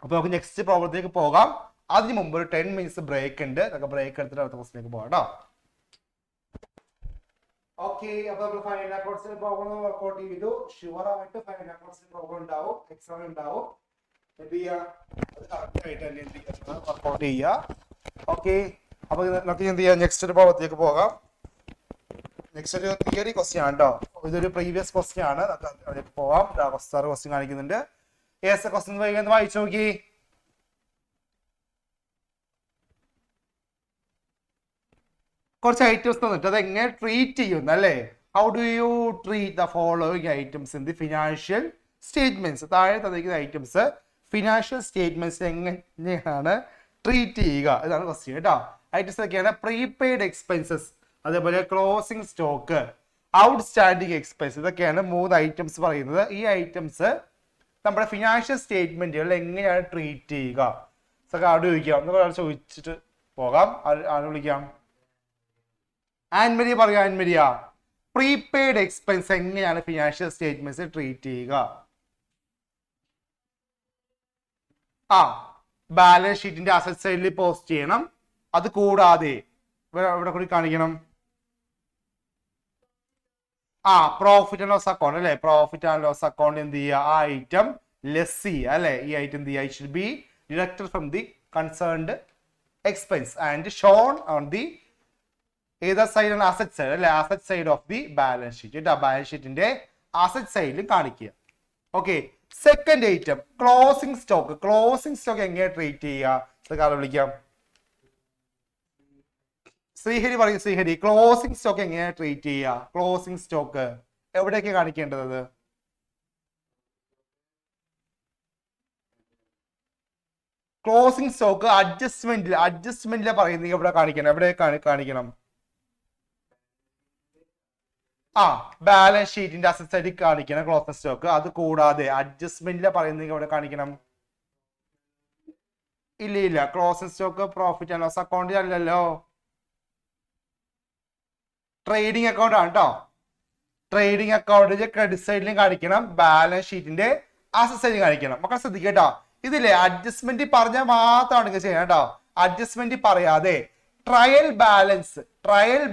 അപ്പൊ നമുക്ക് നെക്സ്റ്റ് പ്രോബ്ലത്തിലേക്ക് പോകാം. അതിന് മുമ്പ് ഒരു 10 മിനിറ്റ്സ് ബ്രേക്ക് ഉണ്ട്. നമുക്ക് ബ്രേക്ക് എടുത്തിട്ട് അടുത്ത ക്വസ്റ്റിലേക്ക് പോകാം കേട്ടോ. ഓക്കെ, അപ്പൊ നമ്മൾ ഫൈനൽ അക്കൗണ്ട്സിന് പ്രോബ്ലം വർക്ക്ഔട്ട് ചെയ്തു. ഷുവർ ആയിട്ട് ഫൈനൽ അക്കൗണ്ട്സിന് പ്രോബ്ലം ഉണ്ടാവും, എക്സാം ഉണ്ടാവും. എന്ത് ചെയ്യുക? അത് കറക്റ്റ് ആയിട്ട് തന്നെ എന്ത് ചെയ്യുക? വർക്ക്ഔട്ട് ചെയ്യുക. ഓക്കെ, അപ്പൊ നമുക്ക് എന്ത് ചെയ്യാം? നെക്സ്റ്റ് ഒരു പ്രോബ്ലത്തിലേക്ക് പോകാം. നെക്സ്റ്റ് ഒരു തിയറി ക്വസ്റ്റ്യൻ ആണ് കേട്ടോ. ഇതൊരു പ്രീവിയസ് ക്വസ്റ്റ്യൻ ആണ്. നമുക്ക് അതിലേക്ക് പോവാം. ക്വസ്റ്റ്യൻ കാണിക്കുന്നുണ്ട്. ഏസ് ക്വസ്റ്റ്യൻ വൈകുന്നത് വായിച്ചു നോക്കി. കുറച്ച് ഐറ്റംസ് തന്നിട്ട് അത് എങ്ങനെ ട്രീറ്റ് ചെയ്യുന്നു അല്ലേ? How do you treat the following items in the financial statements? താഴെ തന്നിരിക്കുന്ന ഐറ്റംസ് ഫിനാൻഷ്യൽ സ്റ്റേറ്റ്മെന്റ്സ് എങ്ങനെയാണ് ട്രീറ്റ് ചെയ്യുക? ഇതാണ് ക്വസ്റ്റ്യൻ കേട്ടോ. ഐറ്റംസ് ഒക്കെയാണ് പ്രീപെയ്ഡ് എക്സ്പെൻസസ്, അതേപോലെ ക്ലോസിംഗ് സ്റ്റോക്ക്, ഔട്ട്സ്റ്റാൻഡിങ് എക്സ്പെൻസ്. ഇതൊക്കെയാണ് 3 ഐറ്റംസ് പറയുന്നത്. ഈ ഐറ്റംസ് നമ്മുടെ ഫിനാൻഷ്യൽ സ്റ്റേറ്റ്മെന്റുകൾ എങ്ങനെയാണ് ട്രീറ്റ് ചെയ്യുക? ആട് ചോദിക്കാം. ഒന്ന് ചോദിച്ചിട്ട് പോകാം. ആര് വിളിക്കാം? ആൻമരിയ പറയാം. ആൻമരിയ, പ്രീപെയ്ഡ് എക്സ്പെൻസ് എങ്ങനെയാണ് ഫിനാൻഷ്യൽ സ്റ്റേറ്റ്മെന്റ്സ് ട്രീറ്റ് ചെയ്യുക? ബാലൻസ് ഷീറ്റിന്റെ അസറ്റ് സൈഡിൽ പോസ്റ്റ് ചെയ്യണം. അത് കൂടാതെ ഇവിടെ കൂടി കാണിക്കണം. പ്രോഫിറ്റ് ആൻഡ് ലോസ് അക്കൗണ്ട് അല്ലെ? പ്രോഫിറ്റ് ആൻഡ് ലോസ് അക്കൗണ്ട് എന്ത് ചെയ്യുക? ആ ഐറ്റം ലെസ് ചെയ്യുക അല്ലെ? ഈ ഐറ്റം എന്ത് ചെയ്യുക? It should be deducted from the concerned expense and shown on the ഏതാ സൈഡാണ്? അസറ്റ് സൈഡ് അല്ലെ? Asset side of the balance sheet. Balance ഷീറ്റിന്റെ അസറ്റ് സൈഡിൽ കാണിക്കുക. Okay, second item closing stock. Closing stock എങ്ങനെ ട്രീറ്റ് ചെയ്യുക? വിളിക്കാം. ശ്രീഹരി പറയും. ശ്രീഹരി, ക്ലോസിംഗ് സ്റ്റോക്ക് എങ്ങനെയാണ് ട്രീറ്റ് ചെയ്യുക? ക്ലോസിംഗ് സ്റ്റോക്ക് എവിടെയൊക്കെ കാണിക്കേണ്ടത്? ക്ലോസിംഗ് സ്റ്റോക്ക് അഡ്ജസ്റ്റ്മെന്റിൽ പറയുന്നത് എവിടെ കാണിക്കണം? എവിടെ കാണിക്കണം? ബാലൻസ് ഷീറ്റിന്റെ അസറ്റ് സൈഡിൽ കാണിക്കണം ക്ലോസിംഗ് സ്റ്റോക്ക്. അത് കൂടാതെ അഡ്ജസ്റ്റ്മെന്റിൽ പറയുന്നത് എവിടെ കാണിക്കണം? ഇല്ല, closing stock profit and loss അക്കൗണ്ടിൽ അല്ലല്ലോ, ട്രേഡിംഗ് അക്കൗണ്ട് ആണ് കേട്ടോ. ട്രേഡിംഗ് അക്കൗണ്ടിൽ ക്രെഡിറ്റ് സൈഡിലും കാണിക്കണം, ബാലൻസ് ഷീറ്റിന്റെ അസറ്റ് സൈഡിൽ കാണിക്കണം. മക്കൾ ശ്രദ്ധിക്കുക കേട്ടോ. ഇതില്ലേ അഡ്ജസ്റ്റ്മെന്റ് പറഞ്ഞാൽ മാത്രമാണ് നിങ്ങൾ ചെയ്യണം കേട്ടോ. അഡ്ജസ്റ്റ്മെന്റ് പറയാതെ ട്രയൽ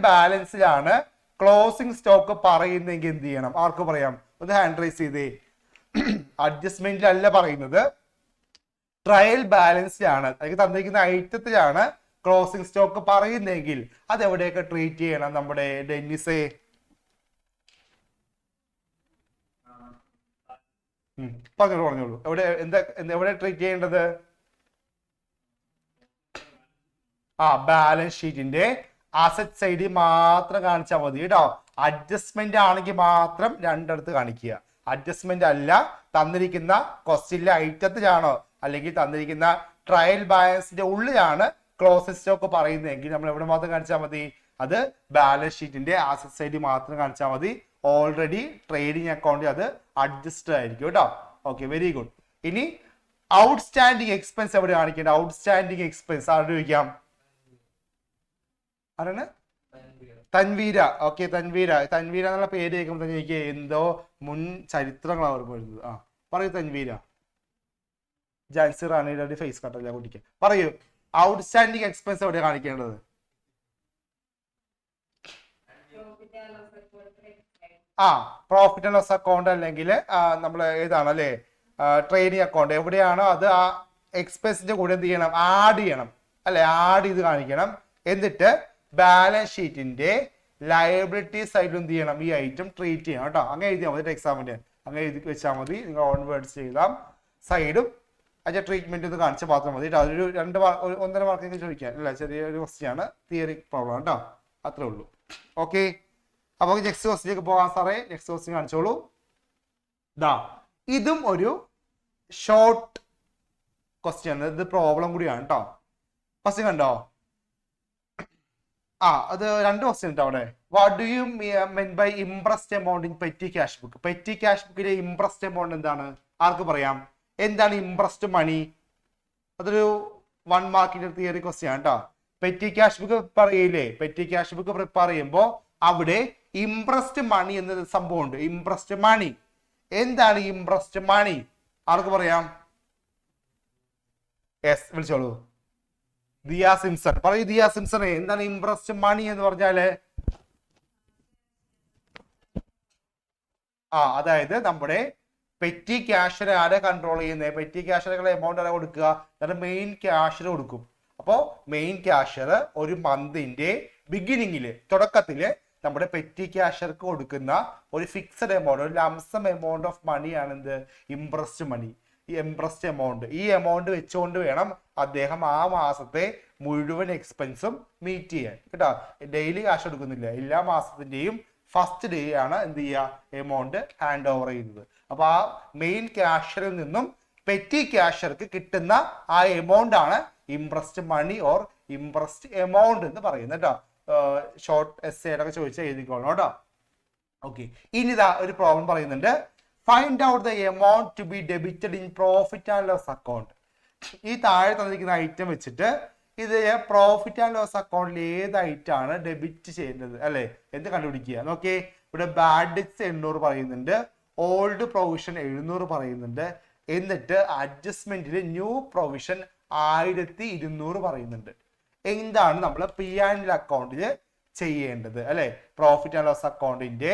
ബാലൻസിലാണ് ക്ലോസിംഗ് സ്റ്റോക്ക് പറയുന്നെങ്കിൽ എന്ത് ചെയ്യണം? ആർക്ക് പറയാം? ഒന്ന് ഹാൻഡ് റൈസ് ചെയ്തേ. അഡ്ജസ്റ്റ്മെന്റിലല്ല പറയുന്നത്, ട്രയൽ ബാലൻസിലാണ്, അല്ലെങ്കിൽ തന്നിരിക്കുന്ന ഐറ്റത്തിലാണ് ക്ലോസിംഗ് സ്റ്റോക്ക് പറയുന്നെങ്കിൽ അത് എവിടെയൊക്കെ ട്രീറ്റ് ചെയ്യണം നമ്മുടെ ഡെന്നിസേ? പറഞ്ഞോളൂ. എവിടെ ട്രീറ്റ് ചെയ്യേണ്ടത്? ബാലൻസ് ഷീറ്റിന്റെ അസറ്റ് സൈഡിൽ മാത്രം കാണിച്ചാൽ മതി കേട്ടോ. അഡ്ജസ്റ്റ്മെന്റ് ആണെങ്കിൽ മാത്രം രണ്ടിടത്ത് കാണിക്കുക. അഡ്ജസ്റ്റ്മെന്റ് അല്ല, തന്നിരിക്കുന്ന ക്വസ്റ്റ്യനിലെ ഐറ്റത്തിലാണോ അല്ലെങ്കിൽ തന്നിരിക്കുന്ന ട്രയൽ ബാലൻസിന്റെ ഉള്ളിലാണ് ക്ലോസിംഗ് സ്റ്റോക്ക് പറയുന്നതെങ്കിൽ നമ്മൾ എവിടെ മാത്രം കാണിച്ചാൽ മതി? അത് ബാലൻസ് ഷീറ്റിന്റെ അസറ്റ് സൈഡിൽ മാത്രം കാണിച്ചാൽ മതി. ഓൾറെഡി ട്രേഡിംഗ് അക്കൗണ്ടിൽ അത് അഡ്ജസ്റ്റഡ് ആയിരിക്കും കേട്ടോ. Okay, very good. ഇനി ഔട്ട്സ്റ്റാൻഡിങ് എക്സ്പെൻസ് എവിടെ കാണിക്കേണ്ടത്? ഔട്ട്സ്റ്റാൻഡിങ് എക്സ്പെൻസ് ആരോട് ചോദിക്കാം? ആരാണ്? തൻവീര. ഓക്കെ, തൻവീര എന്നുള്ള പേര് കേൾക്കുമ്പോൾ തന്നെ എനിക്ക് എന്തോ മുൻ ചരിത്രങ്ങൾ ഓർമ്മ വരുന്നത്. പറയൂ തൻവീര. ജാൻസി റാണിയുടെ ഫേസ് കട്ടല്ല കുട്ടിക്ക്. പറയൂ, ഔട്ട്സ്റ്റാൻഡിങ് എക്സ്പെൻസ് എവിടെ കാണിക്കേണ്ടത്? പ്രോഫിറ്റ് ആൻഡ് ലോസ് അക്കൗണ്ട് അല്ലെങ്കിൽ നമ്മൾ ഏതാണ് അല്ലെ ട്രേഡിംഗ് അക്കൗണ്ട് എവിടെയാണോ അത് ആ എക്സ്പെൻസിന്റെ കൂടെ എന്ത് ചെയ്യണം? ആഡ് ചെയ്യണം അല്ലെ, ആഡ് ചെയ്ത് കാണിക്കണം. എന്നിട്ട് ബാലൻസ് ഷീറ്റിന്റെ ലയബിലിറ്റി സൈഡിൽ എന്ത് ചെയ്യണം? ഈ ഐറ്റം ട്രീറ്റ് ചെയ്യണം കേട്ടോ. അങ്ങനെ എഴുതിയാൽ മതി എക്സാമിന്, അങ്ങനെ എഴുതി വെച്ചാൽ മതി. നിങ്ങൾ ഓൺ വേർഡ്സ് ചെയ്താൽ സൈഡും അതിന്റെ ട്രീറ്റ്മെന്റ് ഒന്ന് കാണിച്ചാൽ മാത്രം മതി. അതൊരു 1.5 മാർക്കെങ്കിലും ചോദിക്കാൻ അല്ല, ചെറിയൊരു ക്വസ്റ്റ്യൻ ആണ്, തിയറി പ്രോബ്ലം കേട്ടോ. അത്രേ ഉള്ളൂ. ഓക്കെ, അപ്പൊ നെക്സ്റ്റ് ക്വസ്റ്റ്യനിലേക്ക് പോകാൻ സാറേ. നെക്സ്റ്റ് ക്വസ്റ്റ്യൻ കാണിച്ചോളൂ. ഇതും ഒരു ഷോർട്ട് ക്വസ്റ്റ്യൻ, ഇത് പ്രോബ്ലം കൂടിയാണ് കേട്ടോ. ക്വസ്റ്റ്യൻ കണ്ടോ? അത് 2 ക്വസ്റ്റ്യൻ ഉണ്ട് അവിടെ. What do you mean by imprest amount in petty cash book? Petty cash ബുക്കിലെ ഇംപ്രസ്ഡ് എമൗണ്ട് എന്താണ്? ആർക്ക് പറയാം? എന്താണ് ഇംപ്രസ്ഡ് മണി? അതൊരു 1 മാർക്കിന്റെ തിയറി ക്വസ്റ്റ്യൻ ആണ് കേട്ടോ. പെറ്റി ക്യാഷ് ബുക്ക് പറയില്ലേ? പെറ്റി ക്യാഷ് ബുക്ക് പ്രിപ്പയർ ചെയ്യുമ്പോൾ അവിടെ ഇംപ്രസ്ഡ് മണി എന്ന സംഭവം ഉണ്ട്. ഇംപ്രസ്ഡ് മണി എന്താണ്? ഇംപ്രസ്ഡ് മണി ആർക്ക് പറയാം? യെസ്, വിളിച്ചോളൂ. ദിയ സിംസൺ. പറയൂ ദിയ സിംസൺ, എന്താണ് ഇംപ്രസ്ഡ് മണി എന്ന് പറഞ്ഞാല്? അതായത് നമ്മുടെ പെറ്റി ക്യാഷർ ആരെ കൺട്രോൾ ചെയ്യുന്നത്? പെറ്റി ക്യാഷറുകളെ എമൗണ്ട് ആരെ കൊടുക്കുക? മെയിൻ ക്യാഷർ കൊടുക്കും. അപ്പോൾ മെയിൻ ക്യാഷർ ഒരു മന്തിന്റെ ബിഗിനിങ്ങില്, തുടക്കത്തില് നമ്മുടെ പെറ്റി ക്യാഷർക്ക് കൊടുക്കുന്ന ഒരു ഫിക്സഡ് എമൗണ്ട്, ഒരു ലംസം എമൗണ്ട് ഓഫ് മണിയാണ് എന്ത്? ഇംപ്രസ്ഡ് മണി. ഈ ഇംപ്രസ്ഡ് എമൗണ്ട്, ഈ എമൗണ്ട് വെച്ചുകൊണ്ട് വേണം അദ്ദേഹം ആ മാസത്തെ മുഴുവൻ എക്സ്പെൻസും മീറ്റ് ചെയ്യാൻ കേട്ടോ. ഡെയിലി കാശ് എടുക്കുന്നില്ല, എല്ലാ മാസത്തിന്റെയും ഫസ്റ്റ് ഡേ ആണ് എന്ത് ചെയ്യുക? എമൗണ്ട് ഹാൻഡ് ഓവർ ചെയ്യുന്നത്. അപ്പൊ ആ മെയിൻ ക്യാഷറിൽ നിന്നും പെറ്റി ക്യാഷർക്ക് കിട്ടുന്ന ആ എമൗണ്ട് ആണ് imprest money or imprest amount എന്ന് പറയുന്നത് കേട്ടോ. ഷോർട്ട് എസ്സേയിലൊക്കെ ചോദിച്ചാൽ എഴുതിക്കോളണം കേട്ടോ. ഓക്കെ, ഇനി ഇതാ ഒരു പ്രോബ്ലം പറയുന്നുണ്ട്. Find out the amount to be debited in profit and loss account. ഈ താഴെ തന്നിരിക്കുന്ന ഐറ്റം വെച്ചിട്ട് ഇത് പ്രോഫിറ്റ് ആൻഡ് ലോസ് അക്കൗണ്ടിൽ ഏത് ഐറ്റം ആണ് ഡെബിറ്റ് ചെയ്യേണ്ടത് അല്ലെ എന്ന് കണ്ടുപിടിക്കുക. നോക്കിയേ, ഇവിടെ ബാഡ് ഡെറ്റ്സ് 800 പറയുന്നുണ്ട്, ഓൾഡ് പ്രൊവിഷൻ 700 പറയുന്നുണ്ട്, എന്നിട്ട് അഡ്ജസ്റ്റ്മെന്റിൽ ന്യൂ പ്രൊവിഷൻ 1200 പറയുന്നുണ്ട്. എന്താണ് നമ്മൾ പി ആൻഡ് എൽ അക്കൗണ്ടിൽ ചെയ്യേണ്ടത് അല്ലെ? പ്രോഫിറ്റ് ആൻഡ് ലോസ് അക്കൗണ്ടിന്റെ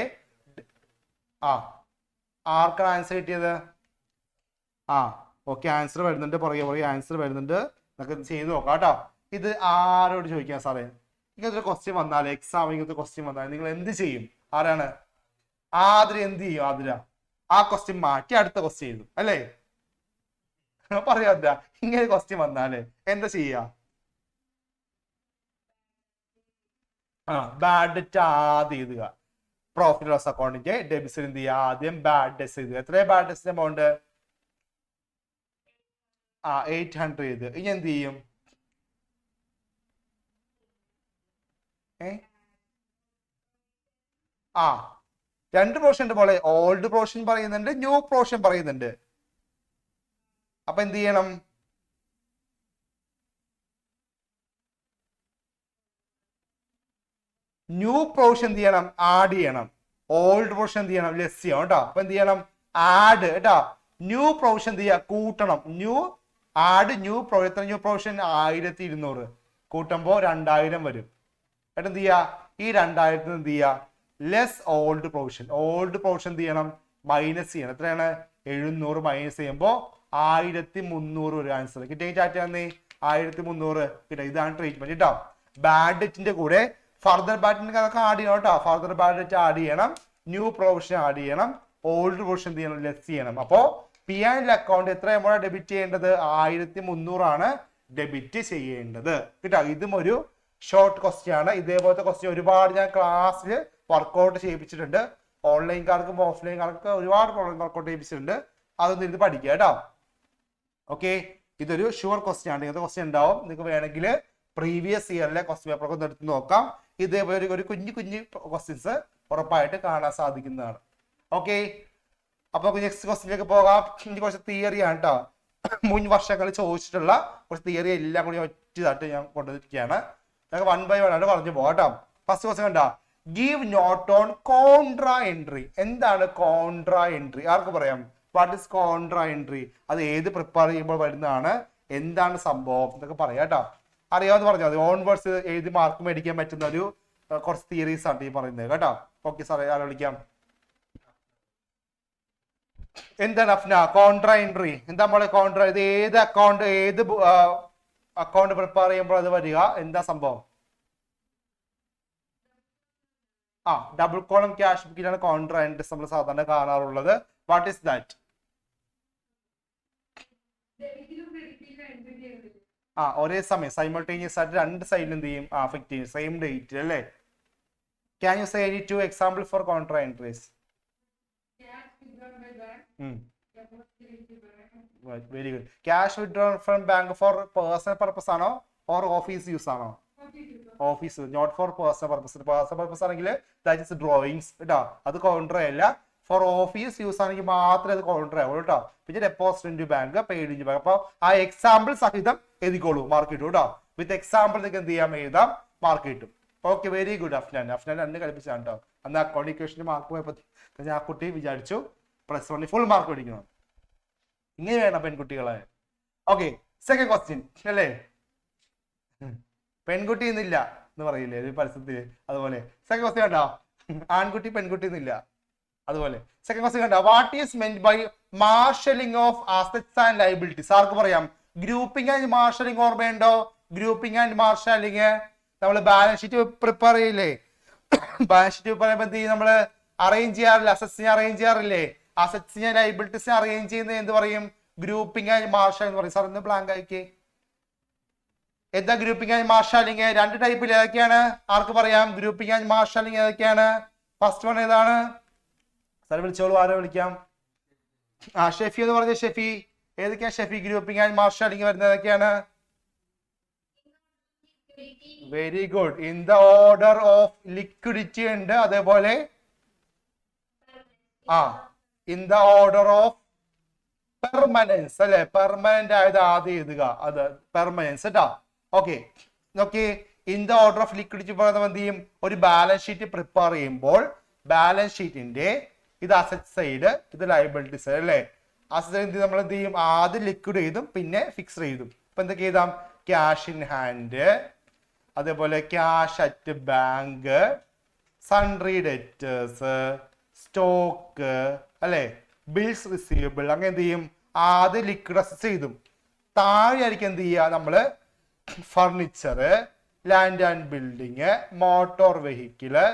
ആർക്കാണ് ആൻസർ കിട്ടിയത്? ഓക്കെ, ആൻസർ വരുന്നുണ്ട്, പുറകെ ആൻസർ വരുന്നുണ്ട്. നമുക്ക് ചെയ്ത് നോക്കാം കേട്ടോ. ഇത് ആരോട് ചോദിക്കാം സാറേ? ഇങ്ങനത്തെ ക്വസ്റ്റ്യൻ വന്നാലേ, എക്സാം ഇങ്ങനത്തെ ക്വസ്റ്റ്യൻ വന്നാൽ നിങ്ങൾ എന്ത് ചെയ്യും? ആരാണ്? ആതിര എന്ത് ചെയ്യും? ആതിര ആ ക്വസ്റ്റ്യൻ മാറ്റി അടുത്ത ക്വസ്റ്റ്യൻ എഴുതും അല്ലേ? പറയാ, ഇങ്ങനെ ക്വസ്റ്റ്യൻ വന്നാലേ എന്താ ചെയ്യാ? ബാഡ് ഡെറ്റ് ആദ്യം എഴുതുക. പ്രോഫിറ്റ് ലോസ് അക്കൗണ്ടിന്റെ ഡെബിറ്റ്സ് എന്ത് ചെയ്യുക, ആദ്യം ബാഡ് ഡെറ്റ്സ് എഴുതുക. എത്രയാ ബാഡ് ഡെറ്റ്സിന്റെ എമൗണ്ട്? 800 എഴുതുക. ഇനി എന്ത് ചെയ്യും? രണ്ട് പ്രൊവിഷൻ ഉണ്ട് പോലെ, ഓൾഡ് പ്രൊവിഷൻ പറയുന്നുണ്ട്, ന്യൂ പ്രൊവിഷൻ പറയുന്നുണ്ട്. അപ്പൊ എന്ത് ചെയ്യണം? ന്യൂ പ്രൊവിഷൻ എന്ത് ചെയ്യണം? ആഡ് ചെയ്യണം. ഓൾഡ് പ്രൊവിഷൻ എന്ത് ചെയ്യണം? ലെസ് ചെയ്യണം കേട്ടോ. അപ്പൊ എന്ത് ചെയ്യണം? ആഡ് കേട്ടോ. ന്യൂ പ്രൊവിഷൻ എന്ത് ചെയ്യുക? കൂട്ടണം. New provision. ന്യൂ പ്രൊവിഷൻ 1200 കൂട്ടുമ്പോ 2000 വരും. എന്നിട്ട് എന്ത് ചെയ്യുക? ഈ 2000 എന്ത് ചെയ്യുക? Less old provision. Old provision എന്ത് ചെയ്യണം? മൈനസ് ചെയ്യണം. എത്രയാണ്? 700 മൈനസ് ചെയ്യുമ്പോൾ 1300 ഒരു ആൻസർ കിട്ടിയ. ചാറ്റ് തന്നെ 1300 കിട്ടുക. ഇതാണ് ട്രീറ്റ്മെന്റ് കേട്ടോ. ബാഡ് ഡെറ്റിന്റെ കൂടെ ഫർദർ ബാഡ് ഡെറ്റ് അതൊക്കെ ആഡ് ചെയ്യണം കേട്ടോ. ഫർദർ ബാഡ് ഡെറ്റ് ആഡ് ചെയ്യണം, ന്യൂ പ്രൊവിഷൻ ആഡ് ചെയ്യണം, ഓൾഡ് പ്രൊവിഷൻ എന്ത് ചെയ്യണം? ലെസ് ചെയ്യണം. അപ്പോ പി ആൻഡ് അക്കൗണ്ട് എത്ര എമൗണ്ട് ഡെബിറ്റ് ചെയ്യേണ്ടത്? 1300 ആണ് ഡെബിറ്റ് ചെയ്യേണ്ടത് കേട്ടോ. ഇതും ഒരു ഷോർട്ട് ക്വസ്റ്റ്യൻ ആണ്. ഇതേപോലത്തെ ക്വസ്റ്റ്യൻ ഒരുപാട് ഞാൻ ക്ലാസ്സിൽ വർക്ക്ഔട്ട് ചെയ്യിപ്പിച്ചിട്ടുണ്ട്. ഓൺലൈൻകാർക്കും ഓഫ്ലൈൻകാർക്കും ഒരുപാട് വർക്ക്ഔട്ട് ചെയ്യിപ്പിച്ചിട്ടുണ്ട്. അതൊന്നും ഇത് പഠിക്കുക കേട്ടോ. ഓക്കെ, ഇതൊരു ഷുവർ ക്വസ്റ്റ്യൻ ആണ്. ഇങ്ങനത്തെ ക്വസ്റ്റ്യൻ ഉണ്ടാവും. നിങ്ങൾക്ക് വേണമെങ്കിൽ പ്രീവിയസ് ഇയറിലെ ക്വസ്റ്റ്യൻ പേപ്പർ ഒക്കെ എടുത്ത് നോക്കാം. ഇതേപോലെ ഒരു കുഞ്ഞു ക്വസ്റ്റ്യൻസ് ഉറപ്പായിട്ട് കാണാൻ സാധിക്കുന്നതാണ്. ഓക്കെ, അപ്പൊ നെക്സ്റ്റ് ക്വസ്റ്റ്യനിലേക്ക് പോകാം. ഇനി കുറച്ച് തിയറി ആണ് കേട്ടോ. മുൻ വർഷങ്ങളിൽ ചോദിച്ചിട്ടുള്ള കുറച്ച് തിയറി എല്ലാം കൂടി ഒറ്റതായിട്ട് ഞാൻ കൊണ്ടുവന്നിരിക്കുകയാണ്. ഞങ്ങൾക്ക് 1 by 1 ആയിട്ട് പറഞ്ഞു പോകാം കേട്ടോ. ഫസ്റ്റ് ക്വസ്റ്റ്യൻ കണ്ടാ, give note on contra entry. എന്താണ് കോൺട്രാ എൻട്രി? ആർക്ക് പറയാം? What is contra entry? അത് ഏത് പ്രിപ്പയർ ചെയ്യുമ്പോൾ വരുന്നതാണ്, എന്താണ് സംഭവം എന്നൊക്കെ പറയാം കേട്ടോ. അറിയാമെന്ന് പറഞ്ഞാൽ മതി. ഓൺ വേർഡ്സ് എഴുതി മാർക്ക് മേടിക്കാൻ പറ്റുന്ന ഒരു കുറച്ച് തിയറീസ് ആണ് ഈ പറയുന്നത് കേട്ടോ. ഓക്കെ സാറേ, ആരെ വിളിക്കാം? എന്താണ് അഫ്ന കോൺട്രാ എൻട്രി? എന്താ നമ്മളെ കോൺട്രാ? ഇത് ഏത് അക്കൗണ്ട് പ്രിപ്പയർ ചെയ്യുമ്പോൾ അത് വരിക? എന്താ സംഭവം? ഡബിൾ കോളം ക്യാഷ് ബുക്കിലാണ് കോൺട്രാ എൻട്രീസ് നമ്മൾ സാധാരണ കാണാറുള്ളത്. What is that? ഒരേ സമയം സൈമൾട്ടേനിയസ് ആയിട്ട് രണ്ട് സൈഡിൽ എന്ത് ചെയ്യും? അഫക്ട് ചെയ്യും. സെയിം ഡേറ്റ് അല്ലേ? Can you say any 2 example for contra entries? Very good. Cash withdrawn from bank for personal purpose ആണോ ഓർ ഓഫീസ് യൂസ് ആണോ? Office, not for personal purpose. Personal purpose ആണെങ്കിൽ ദാറ്റ് ഇസ് ഡ്രോയിങ്സ് കേട്ടോ, അത് contra അല്ല. Four office use ആണെങ്കിൽ മാത്രമേ അത് contra ആവുള്ളൂ കേട്ടോ. പിന്നെ deposit into bank, paid into bank. അപ്പൊ ആ എക്സാമ്പിൾ സഹിതം എഴുതിക്കോളൂ, മാർക്ക് കിട്ടും കേട്ടോ. വിത്ത് എക്സാമ്പിൾ നിങ്ങൾക്ക് എന്ത് ചെയ്യാം? എഴുതാം, മാർക്ക് കിട്ടും. Okay, very good Afnan. Afnan അന്ന് കളിപ്പിച്ചാണ് കേട്ടോ. അന്ന് അക്കൗണ്ട് ഇക്വേഷന് മാർക്ക് പോയപ്പോ ഞാൻ ആ കുട്ടി വിചാരിച്ചു +1 ഫുൾ മാർക്ക് മേടിക്കണം. ഇങ്ങനെ വേണം പെൺകുട്ടികളെ. ഓക്കെ, സെക്കൻഡ് ക്വസ്റ്റ്യൻ അല്ലേ? പെൺകുട്ടി എന്നില്ല എന്ന് പറയില്ലേ ഒരു പരിസ്ഥിതി? അതുപോലെ സെക്കൻഡ് ക്വസ്റ്റ്യൻ കണ്ടോ, ആൺകുട്ടി പെൺകുട്ടി എന്നില്ല. അതുപോലെ സെക്കൻഡ് ക്വസ്റ്റ്യൻ കണ്ടോ, what is meant by marshalling of assets and liabilities? ആർക്ക് പറയാം? ഗ്രൂപ്പിംഗ് ആൻഡ് മാർഷലിംഗ് ഓർമ്മയുണ്ടോ? ഗ്രൂപ്പിംഗ് ആൻഡ് മാർഷലിംഗ് നമ്മൾ ബാലൻസ് ഷീറ്റ് പ്രിപ്പയർ ചെയ്യില്ലേ? ബാലൻസ് ഷീറ്റ് പറയുമ്പോൾ എന്ത് ചെയ്യും? നമ്മൾ അറേഞ്ച് ചെയ്യാറില്ല, അസറ്റ്സിനെ അറേഞ്ച് ചെയ്യാറില്ലേ? അസറ്റ്സിനെ ലയബിലിറ്റീസിനെ അറേഞ്ച് ചെയ്യുന്നത് എന്ത് പറയും? ഗ്രൂപ്പിംഗ് ആൻഡ് മാർഷലിംഗ് എന്ന് പറയും. സാർ ഒന്ന് ബ്ലാങ്ക് ആയിക്കേ. എന്താ ഗ്രൂപ്പിംഗ് ആൻഡ് മാർഷലിംഗ്? രണ്ട് ടൈപ്പിൽ ഏതൊക്കെയാണ്? ആർക്ക് പറയാം? ഗ്രൂപ്പിംഗ് ആൻഡ് മാർഷലിംഗ് ഏതൊക്കെയാണ്? ഫസ്റ്റ് വൺ ഏതാണ്? സാർ വിളിച്ചോളൂ, ആരെ വിളിക്കാം? ഷെഫി എന്ന് പറഞ്ഞ ഷെഫി. ഏതൊക്കെയാണ് ഷെഫി ഗ്രൂപ്പിംഗ് ആൻഡ് മാർഷലിംഗ് വരുന്നത്? ഏതൊക്കെയാണ്? Very good. In the order of liquidity ഉണ്ട്, അതേപോലെ in the order of permanence അല്ലെ? പെർമനന്റ് ആയത് ആദ്യം എഴുതുക, അത് പെർമനൻസ് കേട്ടോ. ഓക്കെ, നോക്കി in the order of liquidity പറയുന്നത് എന്ത് ചെയ്യും? ഒരു ബാലൻസ് ഷീറ്റ് പ്രിപ്പയർ ചെയ്യുമ്പോൾ ബാലൻസ് ഷീറ്റിന്റെ ഇത് അസറ്റ് സൈഡ്, ഇത് ലയബിലിറ്റി സൈഡ് അല്ലേ? അസറ്റ് സൈഡ് നമ്മൾ എന്ത് ചെയ്യും? ആദ്യം ലിക്വിഡ് ചെയ്തും പിന്നെ ഫിക്സ് ചെയ്തും. ഇപ്പൊ എന്തൊക്കെ എഴുതാം? ക്യാഷ് ഇൻ ഹാൻഡ്, അതേപോലെ cash at bank, sundry debtors, stock അല്ലെ, ബിൽസ് റിസീവബിൾ. അങ്ങനെ എന്ത് ചെയ്യും? ആദ്യം ലിക്വിഡ് അസറ്റ് ചെയ്തും താഴെ ആയിരിക്കും എന്ത് ചെയ്യുക? നമ്മള് furniture, land and building, motor vehicle,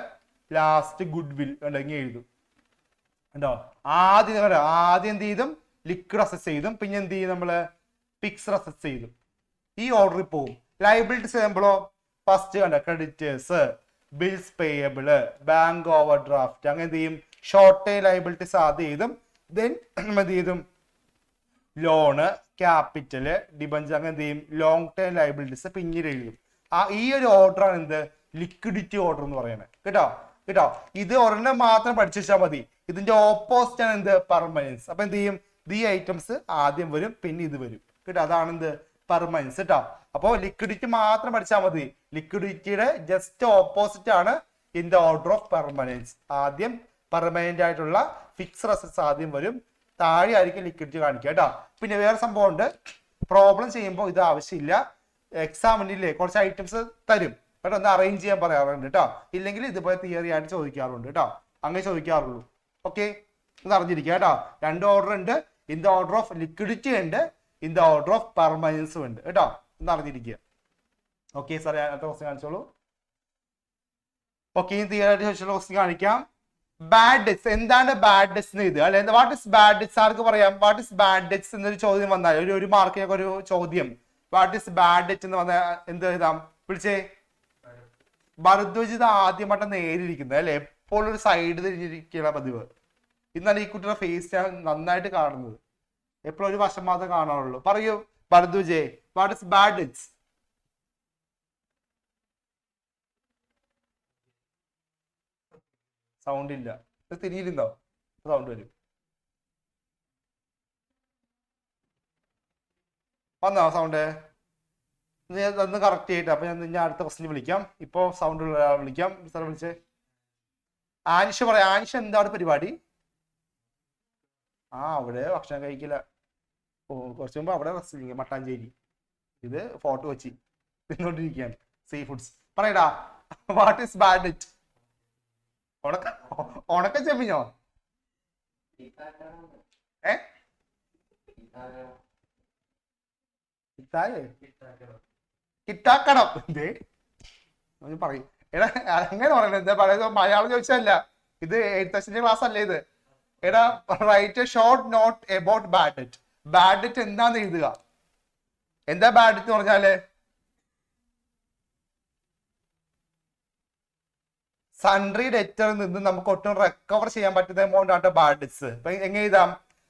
last good will ഉണ്ടെങ്കിൽ എഴുതും കേട്ടോ. ആദ്യം എന്ത് ചെയ്തും? ലിക്വിഡ് അസറ്റ് ചെയ്തും പിന്നെ എന്ത് ചെയ്യും? നമ്മള് ഫിക്സഡ് അസറ്റ് ചെയ്തും. ഈ ഓർഡറിൽ പോകും. ലയബിലിറ്റീസ് ചെയ്യുമ്പോഴോ ഫസ്റ്റ് കണ്ട creditors, bills payable, bank over draft, അങ്ങനെ എന്ത് ചെയ്യും ഷോർട്ട് ടൈം ലയബിലിറ്റീസ് ആദ്യം എഴുതും, ദെൻ എന്ത് ചെയ്തും ലോണ്, ക്യാപിറ്റല്, ഡിബഞ്ചർ, അങ്ങനെ എന്ത് ചെയ്യും ലോങ് ടൈം ലയബിലിറ്റീസ് പിന്നീട് എഴുതും. ഈ ഒരു ഓർഡർ ആണ് എന്ത് ലിക്വിഡിറ്റി ഓർഡർ എന്ന് പറയുന്നത്. കേട്ടോ കേട്ടോ, ഇത് ഒരെണ്ണം മാത്രം പഠിച്ചു വെച്ചാൽ മതി. ഇതിന്റെ ഓപ്പോസിറ്റ് ആണ് എന്ത് പെർമനൻസ്. അപ്പൊ എന്ത് ചെയ്യും ഈ ഐറ്റംസ് ആദ്യം വരും പിന്നെ ഇത് വരും. കേട്ടോ, അതാണ് എന്ത് പെർമനൻസ്. കേട്ടോ, അപ്പൊ ലിക്വിഡിറ്റി മാത്രം പഠിച്ചാൽ മതി. ലിക്വിഡിറ്റിയുടെ ജസ്റ്റ് ഓപ്പോസിറ്റ് ആണ് in the order of permanence. ആദ്യം പെർമനന്റ് ആയിട്ടുള്ള ഫിക്സ്ഡ് അസറ്റ്സ് ആദ്യം വരും, താഴെ ആയിരിക്കും ലിക്വിഡിറ്റി കാണിക്കുക. കേട്ടോ, പിന്നെ വേറെ സംഭവം ഉണ്ട്, പ്രോബ്ലം ചെയ്യുമ്പോൾ ഇത് ആവശ്യമില്ല. എക്സാമിനില്ലേ കുറച്ച് ഐറ്റംസ് തരും കേട്ടോ, ഒന്ന് അറേഞ്ച് ചെയ്യാൻ പറയാറുണ്ട് കേട്ടോ. ഇല്ലെങ്കിൽ ഇതുപോലെ തിയറി ആയിട്ട് ചോദിക്കാറുണ്ട് കേട്ടോ, അങ്ങനെ ചോദിക്കാറുള്ളൂ. ഓക്കെ, ഇത് അറിഞ്ഞിരിക്കുക കേട്ടോ. രണ്ട് ഓർഡർ ഉണ്ട്, in the order of liquidity ഉണ്ട്, ഇൻ ദ ഓർഡർ ഓഫ് പെർമനൻസും ഉണ്ട് കേട്ടോ, ഒന്ന് അറിഞ്ഞിരിക്കുക. ഓക്കെ സാർ, അടുത്ത ക്വസ്റ്റ്യൻ കാണിച്ചോളൂ. ഓക്കെ, തിയറി ആയിട്ട് ചോദിച്ചുള്ള ക്വസ്റ്റ്യൻ കാണിക്കാം. ബാഡ് ഡെറ്റ്സ്, എന്താണ് ബാഡ് ഡെറ്റ്സ് എന്ന് എഴുതുക അല്ലെ. വാട്ട് ഇസ് ബാഡ് ഡെറ്റ്സ് ആർക്ക് പറയാം. വാട്ട് ഇസ് ബാഡ് ഡെറ്റ്സ് എന്നൊരു ചോദ്യം വന്നാൽ, ഒരു മാർക്കിനൊക്കെ ഒരു ചോദ്യം വാട്ട് ഇസ് ബാഡ് ഡെറ്റ് എന്ന് പറഞ്ഞാൽ എന്ത് എഴുതാം, വിളിച്ചേ. ഭരദ്വജിത് ആദ്യമായിട്ട് നേരിയിരിക്കുന്നത് അല്ലെ, എപ്പോഴും ഒരു സൈഡ് തിരിഞ്ഞിരിക്കുന്ന പതിവ്. ഇന്നാണ് ഈ കുട്ടിയുടെ ഫേസ് ഞാൻ നന്നായിട്ട് കാണുന്നത്, എപ്പോഴും ഒരു വശം മാത്രമേ കാണാറുള്ളൂ. പറയൂ ഭരദ്വജേ, what is bad debts. Sound ഇല്ല, തിരിയിരുന്നോ, സൗണ്ട് വരും. വന്നോ സൗണ്ട്, ഒന്ന് കറക്റ്റ് ചെയ്തിട്ട്. അപ്പൊ ഞാൻ അടുത്ത ക്വസ്റ്റിന് വിളിക്കാം. ഇപ്പൊ സൗണ്ട് ഉള്ള വിളിക്കാം. സാർ വിളിച്ചേ. ആനിഷ പറയാം. ആനിഷ എന്താണ് പരിപാടി? അവിടെ ഭക്ഷണം കഴിക്കില്ല. കുറച്ച് മുമ്പ് അവിടെ റെസ്റ്റ്, മട്ടാഞ്ചേരി. ഇത് ഫോട്ടോ വെച്ച് തിന്നോണ്ടിരിക്കുകയാണ് സീ ഫുഡ്സ്. പറയടാ, വാട്ട് ഈസ് ബാഡ് ഡെറ്റ്. ഉണക്ക ചെമ്മിഞ്ഞോ? കിട്ടാക്കണം എന്തേ പറയും. എടാ അങ്ങനെ പറയണ എന്താ പറയുക, മലയാളം ചോദിച്ചല്ല, ഇത് 8th ക്ലാസ് അല്ലേ ഇത്. എടാ write a short note about bad debt. Bad debt എന്താന്ന് എഴുതുക. എന്താ ബാഡ് ഡെറ്റ് എന്ന് പറഞ്ഞാല് സൺട്രി ഡെറ്ററിൽ നിന്ന് നമുക്ക് ഒട്ടും റിക്കവർ ചെയ്യാൻ പറ്റുന്ന എമൗണ്ട് ആണ് ബാഡ് ഡെറ്റ്സ്. എങ്ങനെ എഴുതാം,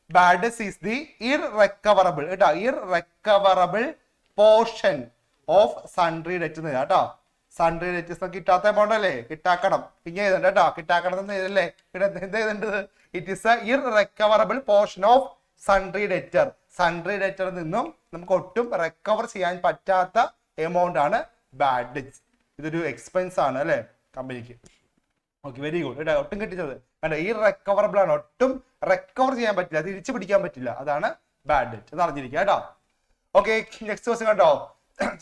ബാഡ് ഡെറ്റ്സ് ഈസ് ദി ഇർറിക്കവറബിൾ കേട്ടോ, ഇർറിക്കവറബിൾ പോർഷൻ ഓഫ് സൺട്രി ഡെറ്റ് എന്ന് കേട്ടോ. സൺട്രി ഡെറ്റ്സ് കിട്ടാത്ത എമൗണ്ട് അല്ലേ, കിട്ടാക്കണം. ഇങ്ങനെ എഴുതണ്ട കേട്ടോ, കിട്ടാക്കണം എന്ന് എഴുതല്ലേ. എന്താ എഴുതേണ്ടത്, it is a irrecoverable portion of sundry debtor. Sundry ഡെറ്ററിൽ നിന്നും നമുക്ക് ഒട്ടും റിക്കവർ ചെയ്യാൻ പറ്റാത്ത എമൗണ്ട് ആണ് ബാഡ് ഡെറ്റ്സ്. ഇതൊരു എക്സ്പെൻസ് ആണ് അല്ലെ കമ്പനിക്ക്. Okay, very good. ഒട്ടും കിട്ടിച്ചത് കണ്ടോ, ഈ റിക്കവറബിൾ ആണ്, ഒട്ടും റിക്കവർ ചെയ്യാൻ പറ്റില്ല, തിരിച്ചു പിടിക്കാൻ പറ്റില്ല, അതാണ് ബാഡ് ഡെറ്റ്. അത് അറിഞ്ഞിരിക്കുക കേട്ടോ. ഓക്കെ, നെക്സ്റ്റ് ക്വസ്റ്റ്യൻ കണ്ടോ.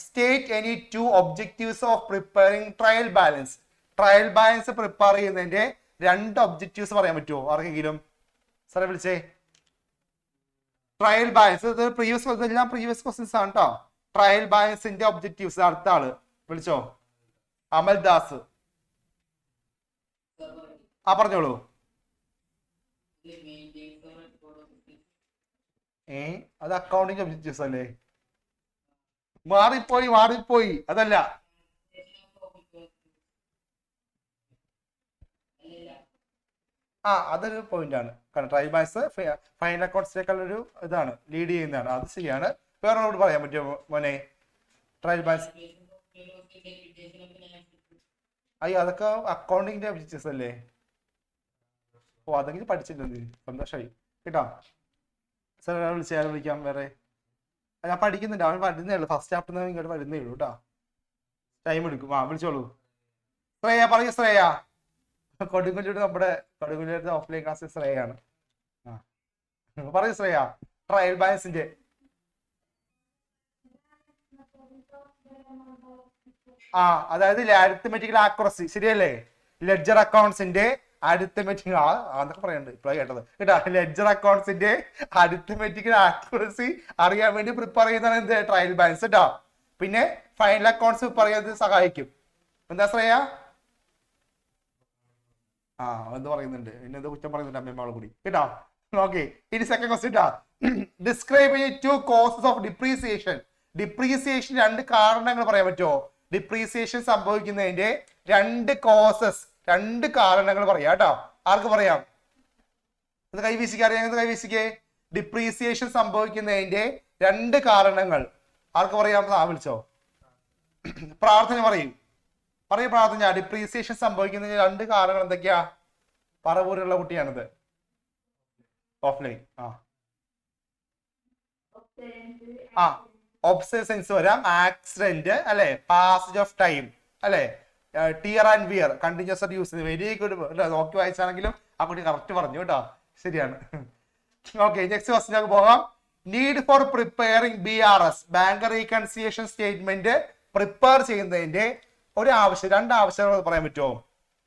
State any 2 objectives of preparing trial balance. Trial balance prepare ചെയ്യുന്നതിന്റെ 2 ഒബ്ജക്റ്റീവ്സ് പറയാൻ പറ്റുമോ ആർക്കെങ്കിലും? സാറെ വിളിച്ചേ. ട്രയൽ ബാലൻസ് എല്ലാം പ്രീവിയസ് ക്വസ്റ്റ്യൻസ് ആണ് കേട്ടോ. ട്രയൽ ബാലൻസിന്റെ ഒബ്ജക്റ്റീവ്സ് അടുത്ത ആള് വിളിച്ചോ. അമൽദാസ് പറഞ്ഞോളൂ. അത് അക്കൗണ്ടിങ് ഒബ്ജക്റ്റീവ്സ് അല്ലേ? മാറിപ്പോയി അതല്ല. അതൊരു പോയിന്റ് ആണ്. കാരണം ട്രയൽ ബാലൻസ് ഫൈനൽ അക്കൗണ്ട്സിനേക്കാൾ ഒരു ഇതാണ്, ലീഡ് ചെയ്യുന്നതാണ്. അത് ശരിയാണ്. വേറൊരോട് പറയാൻ പറ്റുമോ മോനെ? ട്രയൽ ബാലൻസ് അതൊക്കെ അക്കൗണ്ടിങ്ങിന്റെ ഒബ്ജക്റ്റീവ്സ് അല്ലേ? അതെങ്കിലും പഠിച്ചിട്ടുണ്ട്, സന്തോഷമായി കേട്ടോ. സാർ വിളിക്കാം. വേറെ ഞാൻ പഠിക്കുന്നുണ്ട്, അവൻ വരുന്നേ ഉള്ളൂ. ഫസ്റ്റ് ചാപ്റ്റർ ഇങ്ങോട്ട് വരുന്നേ ഉള്ളൂ കേട്ടോ, ടൈം എടുക്കും. വിളിച്ചോളൂ. ശ്രേയ പറയൂ. ശ്രേയ കൊടുങ്ങല്ലൂർ, നമ്മുടെ കൊടുങ്ങല്ലൂരിന്റെ ഓഫ്ലൈൻ ക്ലാസ് ശ്രേയാണ്. പറയൂ ശ്രേയ. ട്രയൽ ബാലൻസിന്റെ അതായത് അരിത്മെറ്റിക്കൽ ആക്യുറസി ശരിയല്ലേ? ലെഡ്ജർ അക്കൗണ്ട്സിന്റെ അരിത്മെറ്റിക് അതൊക്കെ പറയുന്നുണ്ട് ഇപ്പോഴാണ് കേട്ടത് കേട്ടോ. ലെഡ്ജർ അക്കൗണ്ട്സിന്റെ അരിത്മെറ്റിക്കൽ ആക്യുറസി അറിയാൻ വേണ്ടി പ്രിപ്പയർ ചെയ്യുന്നതാണ് എന്ത് ട്രയൽ ബാലൻസ് കേട്ടോ. പിന്നെ ഫൈനൽ അക്കൗണ്ട്സ് പ്രിപ്പയർ ചെയ്യാൻ സഹായിക്കും. എന്താ ശ്രേയ? എന്ത് പറയുന്നുണ്ട്, പിന്നെ എന്ത് കുറ്റം പറയുന്നുണ്ട് അമ്മയോട് കൂടി കേട്ടോ. ഓക്കെ, ഇനി സെക്കൻഡ് ക്വസ്റ്റ്യൻ കേട്ടോ. Describe 2 causes of depreciation. Depreciation 2 കാരണങ്ങൾ പറയാൻ പറ്റുമോ? ഡിപ്രീസിയേഷൻ സംഭവിക്കുന്നതിന്റെ രണ്ട് കോസസ്, രണ്ട് കാരണങ്ങൾ പറയാം കേട്ടോ. ആർക്ക് പറയാം? ഇത് കൈവീശിക്ക്, അറിയാം, ഇത് കൈവീശിക്കേ. ഡിപ്രീസിയേഷൻ സംഭവിക്കുന്നതിന്റെ രണ്ട് കാരണങ്ങൾ ആർക്ക് പറയാം? വിളിച്ചോ, പ്രാർത്ഥന പറയും. പ്രാർത്ഥന. ഡിപ്രീസിയേഷൻ സംഭവിക്കുന്നതിന് രണ്ട് കാരണങ്ങൾ എന്തൊക്കെയാ? പറവൂരുള്ള കുട്ടിയാണിത്. ഓഫ്ലൈൻ. ഒബ്സെസൻസ് വരാം, ആക്സിഡന്റ് അല്ലെ, പാസേജ് ഓഫ് ടൈം അല്ലെ, tear and wear, continuous use. Very good. നോക്കി വായിച്ചാണെങ്കിലും ആ കുട്ടി കറക്റ്റ് പറഞ്ഞു കേട്ടോ, ശരിയാണ്. ഓക്കെ, നെക്സ്റ്റ് ക്വസ്റ്റ്യൻ പോകാം. Need for preparing BRS, bank reconciliation statement prepare ചെയ്യുന്നതിന്റെ രണ്ട് ആവശ്യങ്ങൾ പറയാൻ പറ്റുമോ?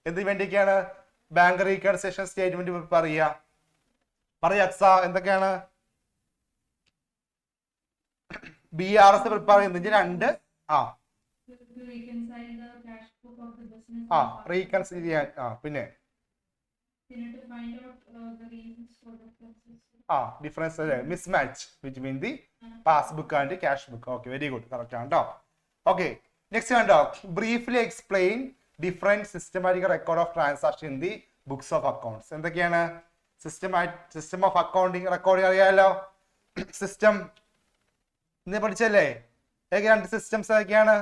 എന്തിനു വേണ്ടിയൊക്കെയാണ് ബാങ്ക് റീകൺസിലിയേഷൻ സ്റ്റേറ്റ്മെന്റ് പ്രിപ്പയർ ചെയ്യുക? പറയാ അക്സ, എന്തൊക്കെയാണ് BRS പ്രിപ്പയർ ചെയ്യുന്നതിന് രണ്ട് റീകൺസിൽ ചെയ്യാൻ, പിന്നെ ഡിഫറൻസ് അല്ലേ, mismatch between the passbook and cash book. Okay, very good, correct ആണ് കേട്ടോ. ഓക്കെ, നെക്സ്റ്റ് കണ്ടോ, briefly explain different systematic record of transaction in the books of accounts. എന്തൊക്കെയാണ് സിസ്റ്റം ഓഫ് അക്കൗണ്ടിങ് റെക്കോർഡിങ്? അറിയാലോ, സിസ്റ്റം ഇന്ന് പഠിച്ചല്ലേ? രണ്ട് systems ഏതൊക്കെയാണ്?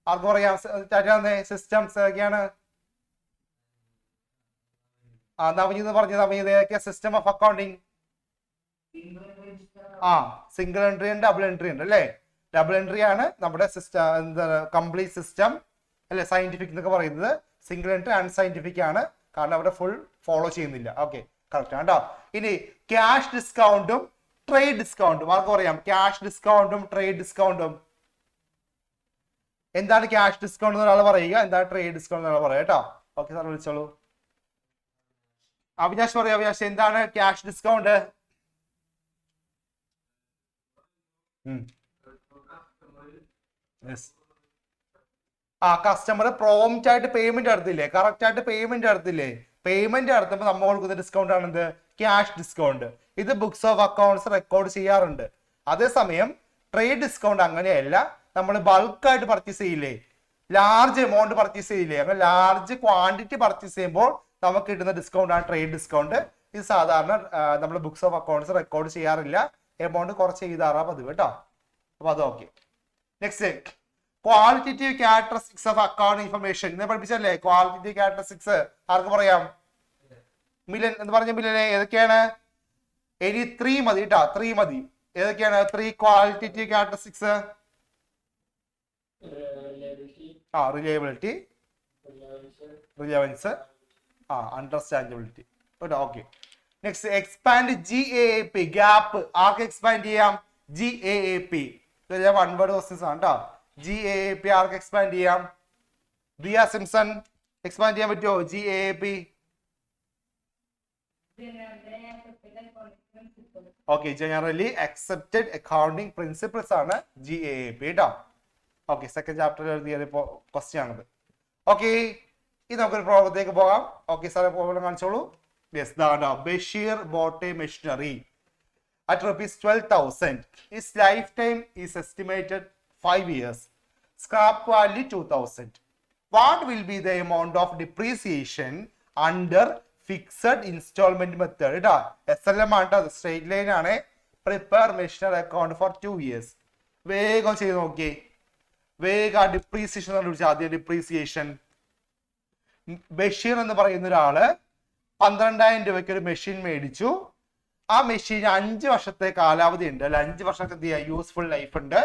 ആർക്കും പറയാം? സിസ്റ്റംസ് ഏതൊക്കെയാണ്? നവനീത് പറഞ്ഞു. നവനീത് ഏതൊക്കെയാ system of accounting? Single entry ഉണ്ട്, ഡബിൾ എൻട്രി ഉണ്ട് അല്ലേ? ഡബിൾ എൻട്രി ആണ് നമ്മുടെ സിസ്റ്റം, എന്താ കംപ്ലീറ്റ് സിസ്റ്റം അല്ലെ, സയന്റിഫിക് എന്നൊക്കെ പറയുന്നത്. സിംഗിൾ എൻട്രി അൺസയന്റിഫിക് ആണ്, കാരണം അവിടെ ഫുൾ ഫോളോ ചെയ്യുന്നില്ല. ഓക്കെ, കറക്റ്റ് ആണ് കേട്ടോ. ഇനി ക്യാഷ് ഡിസ്കൗണ്ടും ട്രേഡ് ഡിസ്കൗണ്ടും ആർക്ക് പറയാം? ക്യാഷ് ഡിസ്കൗണ്ടും ട്രേഡ് ഡിസ്കൗണ്ടും. എന്താണ് ക്യാഷ് ഡിസ്കൗണ്ട് എന്ന് ഒരാൾ പറയുക, എന്താണ് ട്രേഡ് ഡിസ്കൗണ്ട് എന്ന് ഒരാൾ പറയാം കേട്ടോ. ഓക്കെ, സാർ വിളിച്ചോളൂ. അവിനാശ് പറയാം. അവിനാശ്, എന്താണ് ക്യാഷ് ഡിസ്കൗണ്ട്? കസ്റ്റമർ പ്രോംപ്റ്റ് ആയിട്ട് പേയ്മെന്റ് നടത്തില്ലേ, കറക്റ്റ് ആയിട്ട് പേയ്മെന്റ് നടത്തില്ലേ? പേയ്മെന്റ് നടത്തുമ്പോൾ നമ്മൾ കൊടുക്കുന്ന ഡിസ്കൗണ്ട് ആണ് എന്ത്? Cash discount. ഇത് ബുക്സ് ഓഫ് അക്കൗണ്ട്സ് റെക്കോർഡ് ചെയ്യാറുണ്ട്. അതേസമയം ട്രേഡ് ഡിസ്കൗണ്ട് അങ്ങനെയല്ല. നമ്മൾ ബൾക്കായിട്ട് പർച്ചേസ് ചെയ്യില്ലേ, ലാർജ് എമൗണ്ട് പർച്ചേസ് ചെയ്യില്ലേ, അങ്ങനെ ലാർജ് ക്വാണ്ടിറ്റി പർച്ചേസ് ചെയ്യുമ്പോൾ നമുക്ക് കിട്ടുന്ന ഡിസ്കൗണ്ട് ആണ് ട്രേഡ് ഡിസ്കൗണ്ട്. ഇത് സാധാരണ നമ്മൾ ബുക്സ് ഓഫ് അക്കൗണ്ട്സ് റെക്കോർഡ് ചെയ്യാറില്ല, എമൗണ്ട് കുറച്ച് ചെയ്താറാ പതിവ് കേട്ടോ. അപ്പൊ അത് okay. Next, qualitative characteristics of account information. ഇന്ന് പഠിപ്പിച്ചല്ലേ ക്വാളിറ്റേറ്റീവ് ക്യാരക്ടറിസ്റ്റിക്സ്? ആർക്ക് പറയാം? മിലൻ എന്ന് പറഞ്ഞ മിലനെ, ഏതൊക്കെയാണ്? ഇനി 3 മതി കേട്ടോ, 3 മതി. ഏതൊക്കെയാണ് 3 qualitative characteristics? Reliability, relevance, understandability. Okay, next expand GAAP, GAAP ആർക്ക് എക്സ്പാൻഡ് ചെയ്യാം? GAAP. ഇതെല്ലാം 1 വേർഡ് ക്വസ്റ്റ്യൻസ് ആണ് കേട്ടോ. GAAP ആർക്ക് എക്സ്പാൻഡ് ചെയ്യാം? റിയ സിംസൺ, എക്സ്പാൻഡ് ചെയ്യാൻ പറ്റുമോ GAAP? Okay, generally accepted accounting principles ആണ് GAAP കേട്ടോ. ഓക്കെ, സെക്കൻഡ് ചാപ്റ്ററിൽ എഴുതിയ ക്വസ്റ്റ്യൻ ആണിത്. ഓക്കെ, ഇത് നമുക്കൊരു പ്രോബ്ലത്തിലേക്ക് പോകാം. ഓക്കെ സാറേ, പ്രോബ്ലം കാണിച്ചോളൂ. Yes, Basheer bought a machinery at ₹12,000. His lifetime is estimated 5 years. Scrap value 2,000. What will be the amount of depreciation under fixed installment method? SLM ആണ്, സ്ട്രേറ്റ് ലൈൻ ആണ്. Prepare machinery account for 2 years. വേഗം ചെയ്ത് നോക്കി, വേഗം depreciation കണ്ടുപിടിച്ച. ആദ്യം depreciation. Basheer എന്ന് പറയുന്ന ഒരാള് 12,000 രൂപയ്ക്ക് ഒരു മെഷീൻ മേടിച്ചു. ആ മെഷീൻ 5 വർഷത്തെ കാലാവധി ഉണ്ട്, അല്ലെ 5 വർഷത്തെ യൂസ്ഫുൾ ലൈഫ് ഉണ്ട്.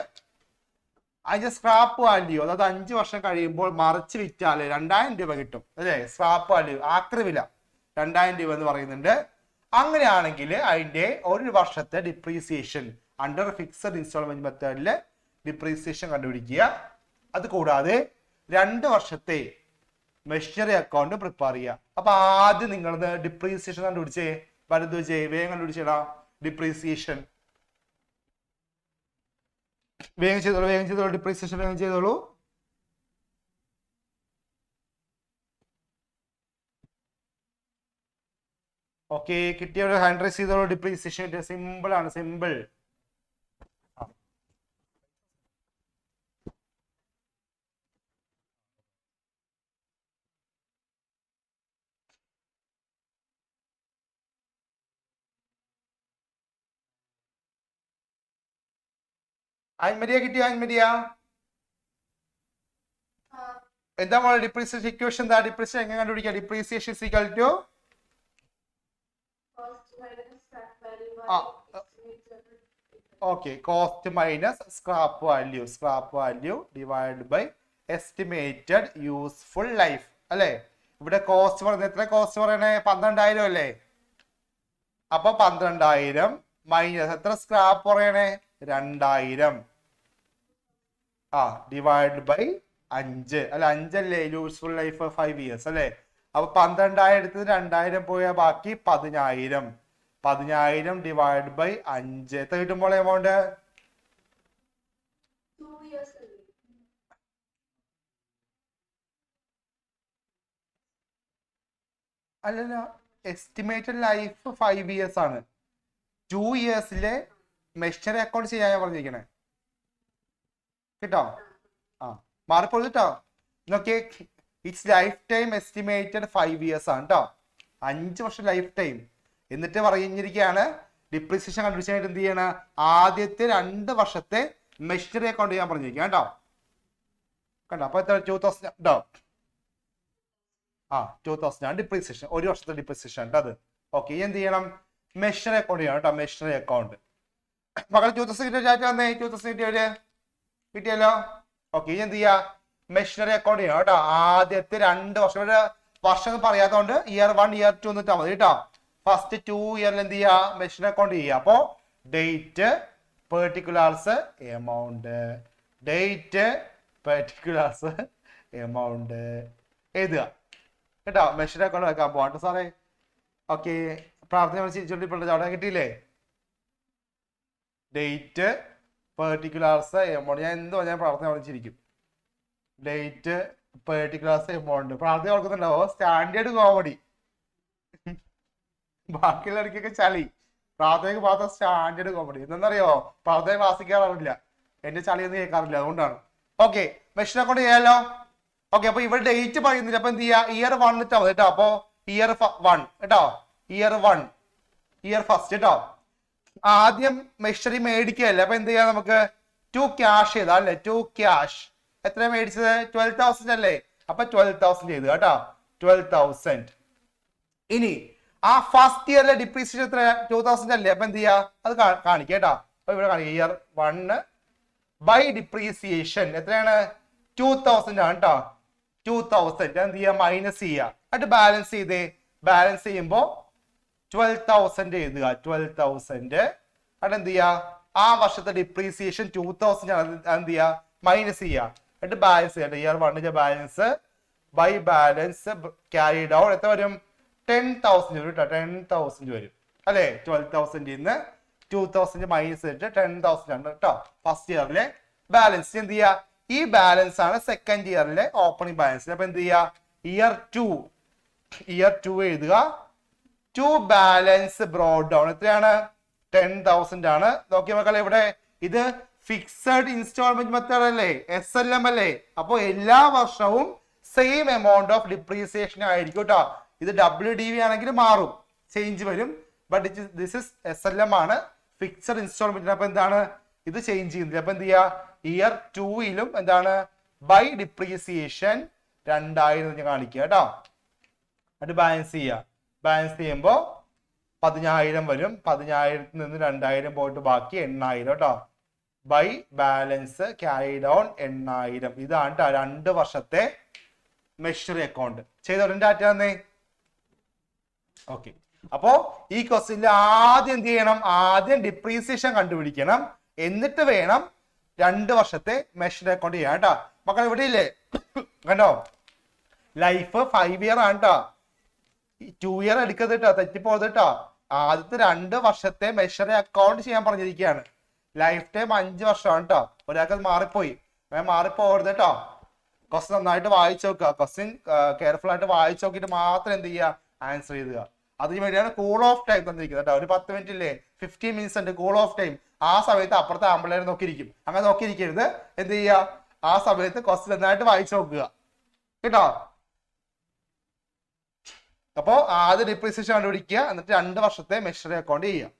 അതിന്റെ സ്ക്രാപ്പ് വാല്യൂ, അതായത് 5 വർഷം കഴിയുമ്പോൾ മറിച്ച് വിറ്റാല് 2,000 രൂപ കിട്ടും അല്ലെ. സ്ക്രാപ്പ് വാല്യൂ, ആക്രി വില 2,000 രൂപ എന്ന് പറയുന്നുണ്ട്. അങ്ങനെയാണെങ്കിൽ അതിന്റെ 1 വർഷത്തെ ഡിപ്രീസിയേഷൻ അണ്ടർ ഫിക്സഡ് ഇൻസ്റ്റാൾമെന്റ് മെത്തേഡില് ഡിപ്രീസിയേഷൻ കണ്ടുപിടിക്കുക. അത് കൂടാതെ 2 വർഷത്തെ മെഷീനറി അക്കൗണ്ട് പ്രിപ്പയർ ചെയ്യുക. അപ്പൊ ആദ്യം നിങ്ങൾ ഡിപ്രീസിയേഷൻ കണ്ടുപിടിച്ചേ. വലുത് വേഗം കണ്ടുപിടിച്ചേടാ ഡിപ്രീസിയേഷൻ. വേഗം ചെയ്തോളൂ ഡിപ്രീസിയേഷൻ വേഗം ചെയ്തോളൂ. ഓക്കെ, കിട്ടിയ ഹാൻഡ് റൈസ് ചെയ്തോളൂ. ഡിപ്രീസിയേഷൻ സിമ്പിൾ ആണ്, സിമ്പിൾ. ആൻമരിയ കിട്ടിയോ? ആൻമരിയ എന്താ മോളെ ഡിപ്രീസിയേഷൻ ഇക്വേഷൻ? എന്താ ഡിപ്രീസിയേഷൻ എങ്ങനെ കണ്ടുപിടിക്കുക? Depreciation is equal to okay, cost minus scrap value divide by estimated useful life അല്ലേ? ഇവിടെ കോസ്റ്റ് പറയുന്നത് എത്ര? കോസ്റ്റ് പറയണേ 12,000 അല്ലേ? അപ്പൊ 12,000 മൈനസ് എത്ര? സ്ക്രാപ്പ് പറയണേ 2,000 ഡിവൈഡ് ബൈ 5 അല്ലെ? 5 അല്ലേ യൂസ്ഫുൾ ലൈഫ് 5 years അല്ലേ? അപ്പൊ 12,000 എടുത്തത് 2,000 പോയാൽ ബാക്കി 10,000 ഡിവൈഡ് ബൈ 5 എത്ര കിട്ടുമ്പോൾ എമൗണ്ട്? അല്ലല്ല, എസ്റ്റിമേറ്റഡ് ലൈഫ് 5 years ആണ്. 2 yearsലെ മെഷീനറി അക്കൗണ്ട് ചെയ്യാൻ പറഞ്ഞിരിക്കണേ കേട്ടോ. മാറിപ്പോയി കേട്ടോ. നോക്കിയേ, it's life time estimated 5 years ആണ് കേട്ടോ. 5 വർഷം ലൈഫ് ടൈം. എന്നിട്ട് പറഞ്ഞിരിക്കുകയാണ് ഡിപ്രീസിയേഷൻ കണ്ടുപിടിച്ചായിട്ട് എന്ത് ചെയ്യണം? ആദ്യത്തെ 2 വർഷത്തെ മെഷീനറി അക്കൗണ്ട് ചെയ്യാൻ പറഞ്ഞിരിക്കുക കേട്ടോ. കണ്ടോ? അപ്പൊ എത്ര? 2,000 കേട്ടോ. 2,000 ആണ് ഡിപ്രീസിയേഷൻ, 1 വർഷത്തെ ഡിപ്രീസിയേഷൻ കേട്ടോ അത്. ഓക്കെ, എന്ത് ചെയ്യണം? മെഷീനറി അക്കൗണ്ട് ചെയ്യണം കേട്ടോ. മെഷീനറി അക്കൗണ്ട് മക്കളെ 2,000 വന്നേ. 2,000 കിട്ടിയല്ലോ. ഓക്കെ, എന്ത് ചെയ്യാ? മെഷീനറി അക്കൗണ്ട് ചെയ്യണം കേട്ടോ. ആദ്യത്തെ 2 വർഷം, വർഷം പറയാത്തതുകൊണ്ട് ഇയർ 1 ഇയർ 2 എന്നിട്ടാ മതി കേട്ടോ. ഫസ്റ്റ് 2 ഇയറിൽ എന്ത് ചെയ്യാ? മെഷീനറി അക്കൗണ്ട് ചെയ്യുക. അപ്പോ date, particulars, amount, date, particulars, amount എഴുതുക കേട്ടോ. മെഷീനറി അക്കൗണ്ട് വെക്കാൻ പോകട്ടെ സാറേ. ഓക്കെ, പ്രാർത്ഥന ചിരിച്ചോണ്ടിരിപ്പുണ്ട് അവിടെ കിട്ടിയില്ലേ? Date, particulars, amount. ഞാൻ എന്ത് പറഞ്ഞാൽ പ്രാർത്ഥന വിളിച്ചിരിക്കും. Date, particulars, amount. പ്രാർത്ഥന ഓർക്കുന്നുണ്ടാവോ? Standard comedy. ബാക്കിയുള്ള ഇടയ്ക്കൊക്കെ ചളി, പ്രാർത്ഥനയ്ക്ക് മാത്രം സ്റ്റാൻഡേർഡ് കോമഡി. എന്താണെന്നറിയോ? പ്രാർത്ഥന ക്ലാസ്സിക്കാറില്ല, എന്റെ ചളിയൊന്നും കേൾക്കാറില്ല, അതുകൊണ്ടാണ്. ഓക്കെ, മെഷീൻ അക്കൗണ്ട് ചെയ്യാലോ. ഓക്കെ, അപ്പൊ ഇവിടെ ഡേറ്റ് പറയുന്നില്ല. അപ്പൊ എന്ത് ചെയ്യാ? ഇയർ 1 ഇട്ടാ മതി കേട്ടോ. അപ്പൊ ഇയർ 1 കേട്ടോ. ഇയർ ഫസ്റ്റ് കേട്ടോ. ആദ്യം മെഷീനറി മേടിക്കുകയല്ലേ. അപ്പൊ എന്ത് ചെയ്യാ? നമുക്ക് 2 ക്യാഷ് ചെയ്താ അല്ലേ? 2 ക്യാഷ് എത്ര മേടിച്ചത്? 12,000 അല്ലേ? അപ്പൊ 12,000 ചെയ്തു കേട്ടോ. 12,000. ഇനി ആ ഫസ്റ്റ് ഇയറിലെ ഡിപ്രീസിയേഷൻ എത്ര? 2,000 അല്ലേ? അപ്പൊ എന്ത് ചെയ്യാ? അത് കാണിക്കുക കേട്ടോ. അപ്പൊ ഇവിടെ കാണിക്കുക ഇയർ 1 ബൈ ഡിപ്രീസിയേഷൻ എത്രയാണ്? 2,000 ആണ് കേട്ടോ. 2,000 എന്ത് ചെയ്യാ? മൈനസ് ചെയ്യുക. എന്നിട്ട് ബാലൻസ് ചെയ്തേ. ബാലൻസ് ചെയ്യുമ്പോ 12,000 എഴുതുക. 12,000 അവിടെ എന്ത് ചെയ്യാ? ആ വർഷത്തെ ഡിപ്രീസിയേഷൻ 2,000 എന്ത് ചെയ്യാ? മൈനസ് ചെയ്യുക. എന്നിട്ട് ബാലൻസ് ചെയ്യട്ടെ. Year 1 balance by balance carry down എത്ര വരും? 10,000 വരും കേട്ടോ. 10,000 വരും അല്ലെ? 12,000 നിന്ന് 2,000 മൈനസ് ചെയ്തിട്ട് 10,000 ആണ് കേട്ടോ ഫസ്റ്റ് ഇയറിലെ ബാലൻസ്. എന്ത് ചെയ്യാ? ഈ ബാലൻസ് ആണ് സെക്കൻഡ് ഇയറിലെ ഓപ്പണിംഗ് ബാലൻസ്. അപ്പൊ എന്ത് ചെയ്യാ? ഇയർ 2 എഴുതുക. 2 ബാലൻസ് ബ്രോഡ് ഡൗൺ എത്രയാണ്? 10,000 ആണ്. നോക്കിയ മക്കളെ, ഇവിടെ ഇത് ഫിക്സഡ് ഇൻസ്റ്റാൾമെന്റ് മെത്തേഡ് അല്ലേ? SLM അല്ലേ? അപ്പൊ എല്ലാ വർഷവും സെയിം എമൗണ്ട് ഓഫ് ഡിപ്രീസിയേഷൻ ആയിരിക്കും കേട്ടോ. ഇത് WDV ആണെങ്കിൽ മാറും, ചേഞ്ച് വരും. ബട്ട് ദിസ് ഇസ് SLM ആണ്, ഫിക്സഡ് ഇൻസ്റ്റാൾമെന്റ്. അപ്പൊ എന്താണ്? ഇത് ചേഞ്ച് ചെയ്യുന്നില്ല. അപ്പൊ എന്ത് ചെയ്യാ? ഇയർ 2 എന്താണ്? ബൈ ഡിപ്രീസിയേഷൻ 2,000 കാണിക്കുക കേട്ടോ. അത് ബാലൻസ് ചെയ്യുക. ബാലൻസ് ചെയ്യുമ്പോ 10,000 വരും. 10,000 നിന്ന് 2,000 പോയിട്ട് ബാക്കി 8,000 കേട്ടോ. By balance carry down 8,000. ഇതാണ് 2 വർഷത്തെ മെഷീനറി അക്കൗണ്ട്. ചെയ്തോണ്ട് ഡാറ്റ തന്നേ. ഓക്കെ, അപ്പോ ഈ ക്വസ്റ്റ്യനിൽ ആദ്യം എന്ത് ചെയ്യണം? ആദ്യം ഡിപ്രീസിയേഷൻ കണ്ടുപിടിക്കണം. എന്നിട്ട് വേണം 2 വർഷത്തെ മെഷീനറി അക്കൗണ്ട് ചെയ്യാം കേട്ടോ. മക്കൾ ഇവിടെ ഇല്ലേ? കണ്ടോ? ലൈഫ് 5 ഇയർ ആണ് കേട്ടോ. 2 ഇയർ എടുക്കരുത് കേട്ടോ, തെറ്റിപ്പോയത് കേട്ടോ. ആദ്യത്തെ 2 വർഷത്തെ മെഷീനറി അക്കൗണ്ട് ചെയ്യാൻ പറഞ്ഞിരിക്കുകയാണ്. ലൈഫ് ടൈം 5 വർഷമാണ് കേട്ടോ. ഒരാൾക്ക് മാറിപ്പോയി, മാറിപ്പോകരുത് കേട്ടോ. ക്വസ്റ്റ്യൻ നന്നായിട്ട് വായിച്ചു നോക്കുക. ക്വസ്റ്റ്യൻ കെയർഫുൾ ആയിട്ട് വായിച്ചു നോക്കിയിട്ട് മാത്രം എന്ത് ചെയ്യുക? ആൻസർ ചെയ്യുക. അതിന് വേണ്ടിയാണ് കൂൾ ഓഫ് ടൈം തന്നിരിക്കുന്നത് കേട്ടോ. ഒരു 10 മിനിറ്റ് ഇല്ലേ? 15 മിനിറ്റ്സ് ഉണ്ട് കൂൾ ഓഫ് ടൈം. ആ സമയത്ത് അപ്പുറത്തെ ആമ്പിള്ളേരെ നോക്കിയിരിക്കും. അങ്ങനെ നോക്കിയിരിക്കരുത്. എന്ത് ചെയ്യുക? ആ സമയത്ത് ക്വസ്റ്റ്യൻ നന്നായിട്ട് വായിച്ചു നോക്കുക കേട്ടോ. അപ്പോ ആദ്യം ഡിപ്രീസിയേഷൻ കണ്ടുപിടിക്കുക, എന്നിട്ട് 2 വർഷത്തെ മെഷീനറി അക്കൗണ്ട് ചെയ്യുക.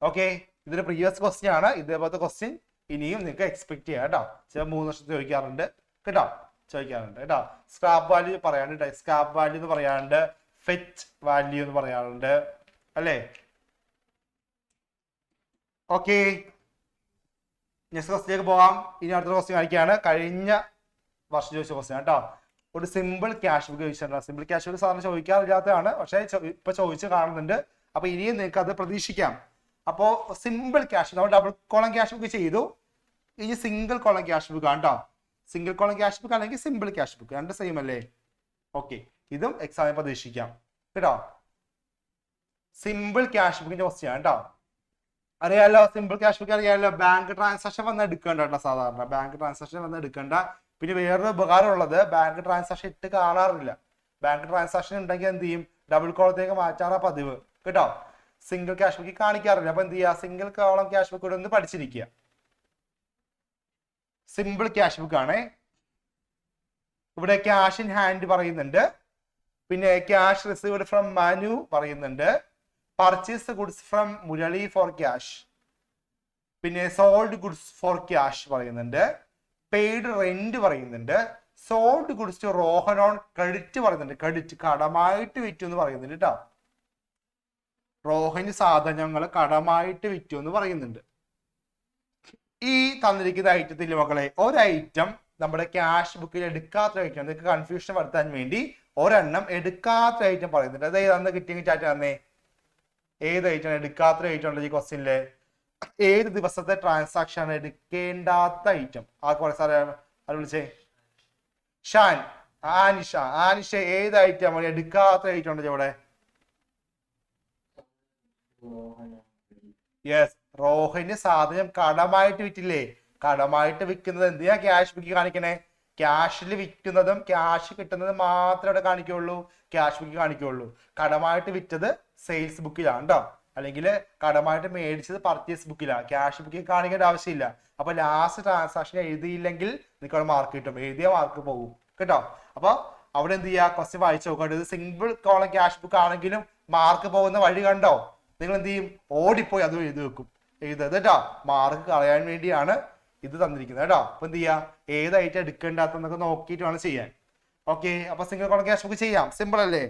ഓക്കെ, ഇതൊരു പ്രീവിയസ് ക്വസ്റ്റ്യൻ ആണ്. ഇതേപോലത്തെ ക്വസ്റ്റ്യൻ ഇനിയും നിങ്ങൾക്ക് എക്സ്പെക്ട് ചെയ്യാം കേട്ടോ. ചില 3 വർഷത്തിൽ ചോദിക്കാറുണ്ട് കേട്ടോ, ചോദിക്കാറുണ്ട് കേട്ടോ. സ്ക്രാപ്പ് വാല്യൂ പറയാറുണ്ട്, സ്ക്രാപ്പ് വാല്യൂ എന്ന് പറയാറുണ്ട്, ഫെറ്റ് വാല്യൂ എന്ന് പറയാറുണ്ട് അല്ലേ. ഓക്കെ, നെക്സ്റ്റ് ക്വസ്റ്റിലേക്ക് പോകാം. ഇനി അടുത്ത ക്വസ്റ്റ്യൻ കാണിക്കുകയാണ്. കഴിഞ്ഞ വർഷം ചോദിച്ച ക്വസ്റ്റ്യൻ കേട്ടോ. ഒരു സിമ്പിൾ ക്യാഷ് ബുക്ക് ചോദിച്ചിട്ടുണ്ട്. സിമ്പിൾ ക്യാഷ് ബുക്ക് സാധാരണ ചോദിക്കാറില്ലാത്തതാണ്, പക്ഷേ ഇപ്പൊ ചോദിച്ച് കാണുന്നുണ്ട്. അപ്പൊ ഇനിയും നിങ്ങൾക്ക് അത് പ്രതീക്ഷിക്കാം. അപ്പോ സിമ്പിൾ ക്യാഷ്, നമ്മൾ ഡബിൾ കോളം ക്യാഷ് ബുക്ക് ചെയ്തു. ഇനി സിംഗിൾ കോളം ക്യാഷ് ബുക്ക് ആണ് കേട്ടോ. സിംഗിൾ കോളം ക്യാഷ് ബുക്ക് അല്ലെങ്കിൽ സിമ്പിൾ ക്യാഷ് ബുക്ക്, രണ്ട് സെയിം അല്ലേ. ഓക്കെ, ഇതും എക്സാമിൽ പ്രതീക്ഷിക്കാം കേട്ടോ. സിമ്പിൾ ക്യാഷ് ബുക്കിന്റെ ക്വസ്റ്റ്യൻ കേട്ടോ. അറിയാലോ, സിമ്പിൾ ക്യാഷ് ബുക്ക് അറിയാലോ. ബാങ്ക് ട്രാൻസാക്ഷൻ വന്ന് എടുക്കേണ്ട കേട്ടോ. സാധാരണ ബാങ്ക് ട്രാൻസാക്ഷൻ വന്ന് എടുക്കേണ്ട. പിന്നെ വേറൊരു ഉപകാരം ഉള്ളത്, ബാങ്ക് ട്രാൻസാക്ഷൻ ഇട്ട് കാണാറില്ല. ബാങ്ക് ട്രാൻസാക്ഷൻ ഉണ്ടെങ്കിൽ എന്ത് ചെയ്യും, ഡബിൾ കോളത്തേക്ക് മാറ്റാറാ പതിവ് കേട്ടോ. സിംഗിൾ ക്യാഷ് ബുക്ക് കാണിക്കാറില്ല. അപ്പൊ എന്ത് ചെയ്യുക, സിംഗിൾ കോളം ക്യാഷ് ബുക്ക് ഒന്ന് പഠിച്ചിരിക്കുക. സിമ്പിൾ ക്യാഷ് ബുക്ക് ആണ്. ഇവിടെ ക്യാഷ് ഇൻ ഹാൻഡ് പറയുന്നുണ്ട്, പിന്നെ ക്യാഷ് റിസീവ്ഡ് ഫ്രം മനു പറയുന്നുണ്ട്, purchase goods from Murali for cash, പിന്നെ സോൾഡ് ഗുഡ്സ് ഫോർ ക്യാഷ് പറയുന്നുണ്ട്, പെയ്ഡ് റെന്റ് പറയുന്നുണ്ട്, sold goods to Rohan on credit പറയുന്നുണ്ട്. ക്രെഡിറ്റ് കടമായിട്ട് വിറ്റു എന്ന് പറയുന്നുണ്ട് കേട്ടോ. റോഹന് സാധനങ്ങൾ കടമായിട്ട് വിറ്റു എന്ന് പറയുന്നുണ്ട്. ഈ തന്നിരിക്കുന്ന ഐറ്റത്തിൽ മക്കളെ ഒരു ഐറ്റം നമ്മുടെ ക്യാഷ് ബുക്കിൽ എടുക്കാത്ത ഐറ്റം, നിങ്ങൾക്ക് കൺഫ്യൂഷൻ വരുത്താൻ വേണ്ടി ഒരെണ്ണം എടുക്കാത്ത ഐറ്റം പറയുന്നുണ്ട്. അത് ഏതാന്ന് കിട്ടിയെങ്കിൽ ചാറ്റ് തന്നേ. ഏത് ഐറ്റം എടുക്കാത്ത ഐറ്റം ഉണ്ട് ഈ ക്വസ്റ്റ്യനില്? ഏത് ദിവസത്തെ ട്രാൻസാക്ഷൻ ആണ് എടുക്കേണ്ടാത്ത ഐറ്റം? ആ കുറെ സാറേ അത് വിളിച്ചേ. ഷാൻ, ആനിഷ, ആനിഷ ഏത് ഐറ്റം എടുക്കാത്ത ഐറ്റം ഉണ്ട് ഇവിടെ? യെസ്, റോഹന് സാധനം കടമായിട്ട് വിറ്റില്ലേ. കടമായിട്ട് വിൽക്കുന്നത് എന്തിനാ ക്യാഷ് ബുക്ക് കാണിക്കണേ? ക്യാഷിൽ വിൽക്കുന്നതും ക്യാഷ് കിട്ടുന്നതും മാത്രമേ ഇവിടെ കാണിക്കുള്ളൂ, ക്യാഷ് ബുക്ക് കാണിക്കുള്ളൂ. കടമായിട്ട് വിറ്റത് സെയിൽസ് ബുക്കിലാണ് കേട്ടോ, അല്ലെങ്കിൽ കടമായിട്ട് മേടിച്ചത് പർച്ചേസ് ബുക്കിലാണ്. ക്യാഷ് ബുക്കിൽ കാണിക്കേണ്ട ആവശ്യമില്ല. അപ്പൊ ലാസ്റ്റ് ട്രാൻസാക്ഷൻ എഴുതിയില്ലെങ്കിൽ നിങ്ങൾക്ക് അവിടെ മാർക്ക് കിട്ടും, എഴുതിയ മാർക്ക് പോകും കേട്ടോ. അപ്പൊ അവിടെ എന്ത് ചെയ്യുക, ക്വസ്റ്റ്യൻ വായിച്ചു നോക്കട്ടെ. ഇത് സിമ്പിൾ കോളം ക്യാഷ് ബുക്ക് ആണെങ്കിലും മാർക്ക് പോകുന്ന വഴി കണ്ടോ? നിങ്ങൾ എന്ത് ചെയ്യും, ഓടിപ്പോയി അതും എഴുതി വെക്കും. എഴുതത് കേട്ടോ, മാർക്ക് കളയാൻ വേണ്ടിയാണ് ഇത് തന്നിരിക്കുന്നത് കേട്ടോ. അപ്പൊ എന്ത് ചെയ്യാ, ഏതായിട്ട് എടുക്കേണ്ടാത്തെന്നൊക്കെ നോക്കിയിട്ട് വേണം ചെയ്യാൻ. ഓക്കെ, അപ്പൊ സിംഗിൾ കോളം ക്യാഷ് ബുക്ക് ചെയ്യാം. സിമ്പിൾ അല്ലേ?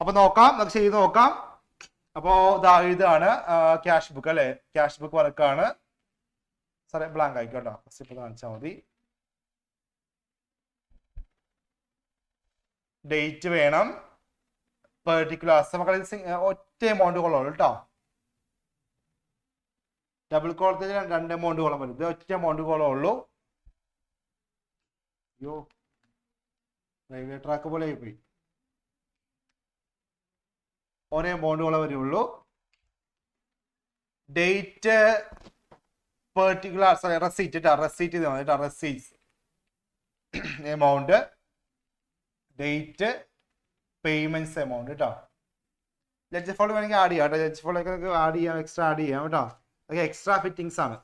അപ്പൊ നോക്കാം, നമുക്ക് ചെയ്ത് നോക്കാം. അപ്പോ ഇതാണ് ക്യാഷ് ബുക്ക് അല്ലെ. ക്യാഷ് ബുക്ക് വർക്കാണ്. സാറേ ബ്ലാങ്ക് ആയിക്കോട്ടോ, ഇപ്പൊ കാണിച്ചാൽ മതി. ഡേറ്റ് വേണം, പെർട്ടിക്കുലർ മക്കളെ ഒറ്റ എമൗണ്ട് കൊള്ളു കേട്ടോ. ഡബിൾ കോളത്തിൽ 2 എമൗണ്ട് കോളം വരും, ഇത് ഒറ്റ എമൗണ്ട് കോളം ഉള്ളൂ. അയ്യോ, റെയിൽവേ ട്രാക്ക് പോലെ പോയി. ഒരേ എമൗണ്ട് കോളം വരുള്ളൂ. ഡേറ്റ് പെർട്ടിക്കുലർ റെസീറ്റ് കേട്ടോ, റെസീറ്റ് കേട്ടോ, receipts amount, date, payments amount കേട്ടോ. ലെഡ്ജർ ഫോൾഡ് വേണമെങ്കിൽ ആഡ് ചെയ്യാം കേട്ടോ. ലെഡ്ജർ ഫോൾഡ് ആഡ് ചെയ്യാം, എക്സ്ട്രാ ആഡ് ചെയ്യാം കേട്ടോ. അതൊക്കെ എക്സ്ട്രാ ഫിറ്റിംഗ്സ് ആണ്.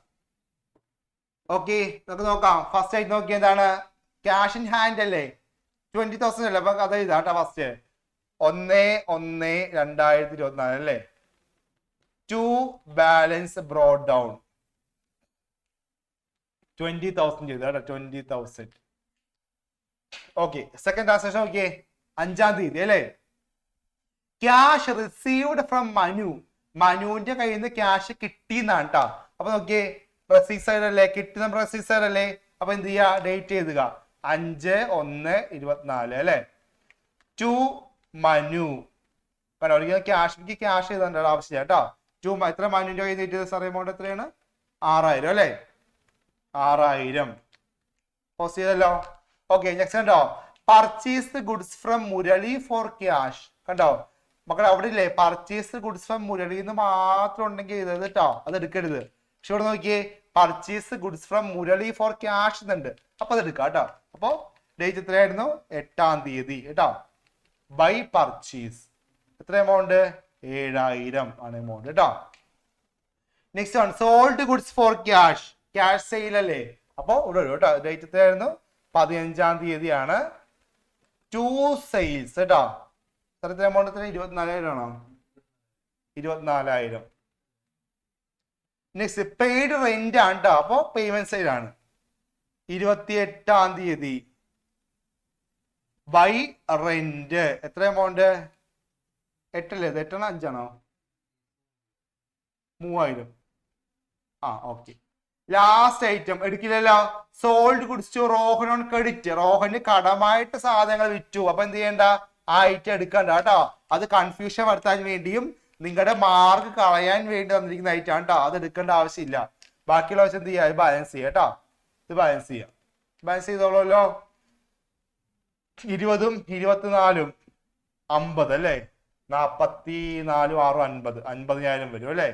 ഓക്കെ, നമുക്ക് നോക്കാം. ഫസ്റ്റ് ആയിട്ട് നോക്കിയ എന്താണ്, ക്യാഷ് ഇൻ ഹാൻഡ് അല്ലേ, 20,000 അല്ലേ. അപ്പൊ അത് ഇതാ കേട്ടോ. ഫസ്റ്റ് 1/1/2024 അല്ലേ. ടു ബാലൻസ് ബ്രോഡ് ഡൗൺ 20,000 ചെയ്തു കേട്ടോ, 20,000. ഓക്കെ, സെക്കൻഡ് ട്രാൻസാക്ഷൻ നോക്കിയേ, 5-ാം തീയതി അല്ലേ. ക്യാഷ് റിസീവ്ഡ് ഫ്രം മനു, മനുവിന്റെ കയ്യിൽ നിന്ന് ക്യാഷ് കിട്ടിയെന്നാണ് കേട്ടോ. അപ്പൊ നോക്കിയേ, റെസീറ്റ് സൈഡ് അല്ലേ, കിട്ടുന്ന റെസീറ്റ് സൈഡ് അല്ലേ. അപ്പൊ എന്ത് ചെയ്യാ, ഡേറ്റ് എഴുതുക 5/1/24 അല്ലെ. ടു മനു, കാരണം ഒരിക്കലും ക്യാഷ് ബുക്ക് ക്യാഷ് എഴുതേണ്ട ആവശ്യമില്ല കേട്ടോ. എത്ര മനുവിന്റെ കയ്യിൽ നിന്ന് കിട്ടിയത്? സാർ എമൗണ്ട് എത്രയാണ്? 6,000 അല്ലെ. 6,000 പോസ്റ്റ് ചെയ്തല്ലോ. ഓക്കെ, നെക്സ്റ്റ് കണ്ടോ, purchase goods from Murali for cash. കണ്ടോ മക്കളെ, അവിടെ ഇല്ലേ പർച്ചേസ് ഗുഡ്സ് ഫ്രം മുരളി എന്ന് മാത്രം ഉണ്ടെങ്കിൽ എഴുതരുത് കേട്ടോ, അത് എടുക്കരുത്. പക്ഷെ ഇവിടെ നോക്കിയേ, purchase goods from Murali for cash എന്നുണ്ട്, അപ്പൊ അത് എടുക്കാം കേട്ടോ. അപ്പൊ ഡേറ്റ് എത്രയായിരുന്നു? 8-ാം തീയതി കേട്ടോ. ബൈ പർച്ചേസ് എത്ര എമൗണ്ട്? 7,000 ആണ് എമൗണ്ട് കേട്ടോ. നെക്സ്റ്റ് ആണ് sold goods for cash, cash sale അല്ലേ. അപ്പൊ ഇവിടെ വരും കേട്ടോ. ഡേറ്റ് എത്രയായിരുന്നു? 15-ാം തീയതിയാണ്. ടു സെയിൽസ് കേട്ടോ. എത്ര എമൗണ്ട്? 24,000 ആണോ? 24,000. നെക്സ്റ്റ് പെയ്ഡ് റെന്റ് ആണ് കേട്ടോ. അപ്പൊ പേയ്മെന്റ് സൈഡ് ആണ്. 28-ാം തീയതി ബൈ റെന്റ് എത്ര എമൗണ്ട്? 8 അല്ലേ? 8 5 3000. ഓക്കെ. ലാസ്റ്റ് ഐറ്റം എടുക്കില്ലല്ലോ. Sold goods to Rohan on credit. റോഹന് കടമായിട്ട് സാധനങ്ങൾ വിറ്റു. അപ്പൊ എന്ത് ചെയ്യണ്ട? ആ ഐറ്റം എടുക്കണ്ട കേട്ടോ. അത് കൺഫ്യൂഷൻ വരുത്താൻ വേണ്ടിയും നിങ്ങളുടെ മാർക്ക് കളയാൻ വേണ്ടി വന്നിരിക്കുന്ന ഐറ്റം ആണ് കേട്ടോ. അത് എടുക്കേണ്ട ആവശ്യമില്ല. ബാക്കിയുള്ള ആവശ്യം എന്ത് ചെയ്യുക? ബാലൻസ് ചെയ്യാം കേട്ടോ. ഇത് ബാലൻസ് ചെയ്യാം. ബാലൻസ് ചെയ്തോളൂല്ലോ. 20ഉം 24ഉം 50 അല്ലേ? 44 6 50. 50,000 വരും അല്ലേ?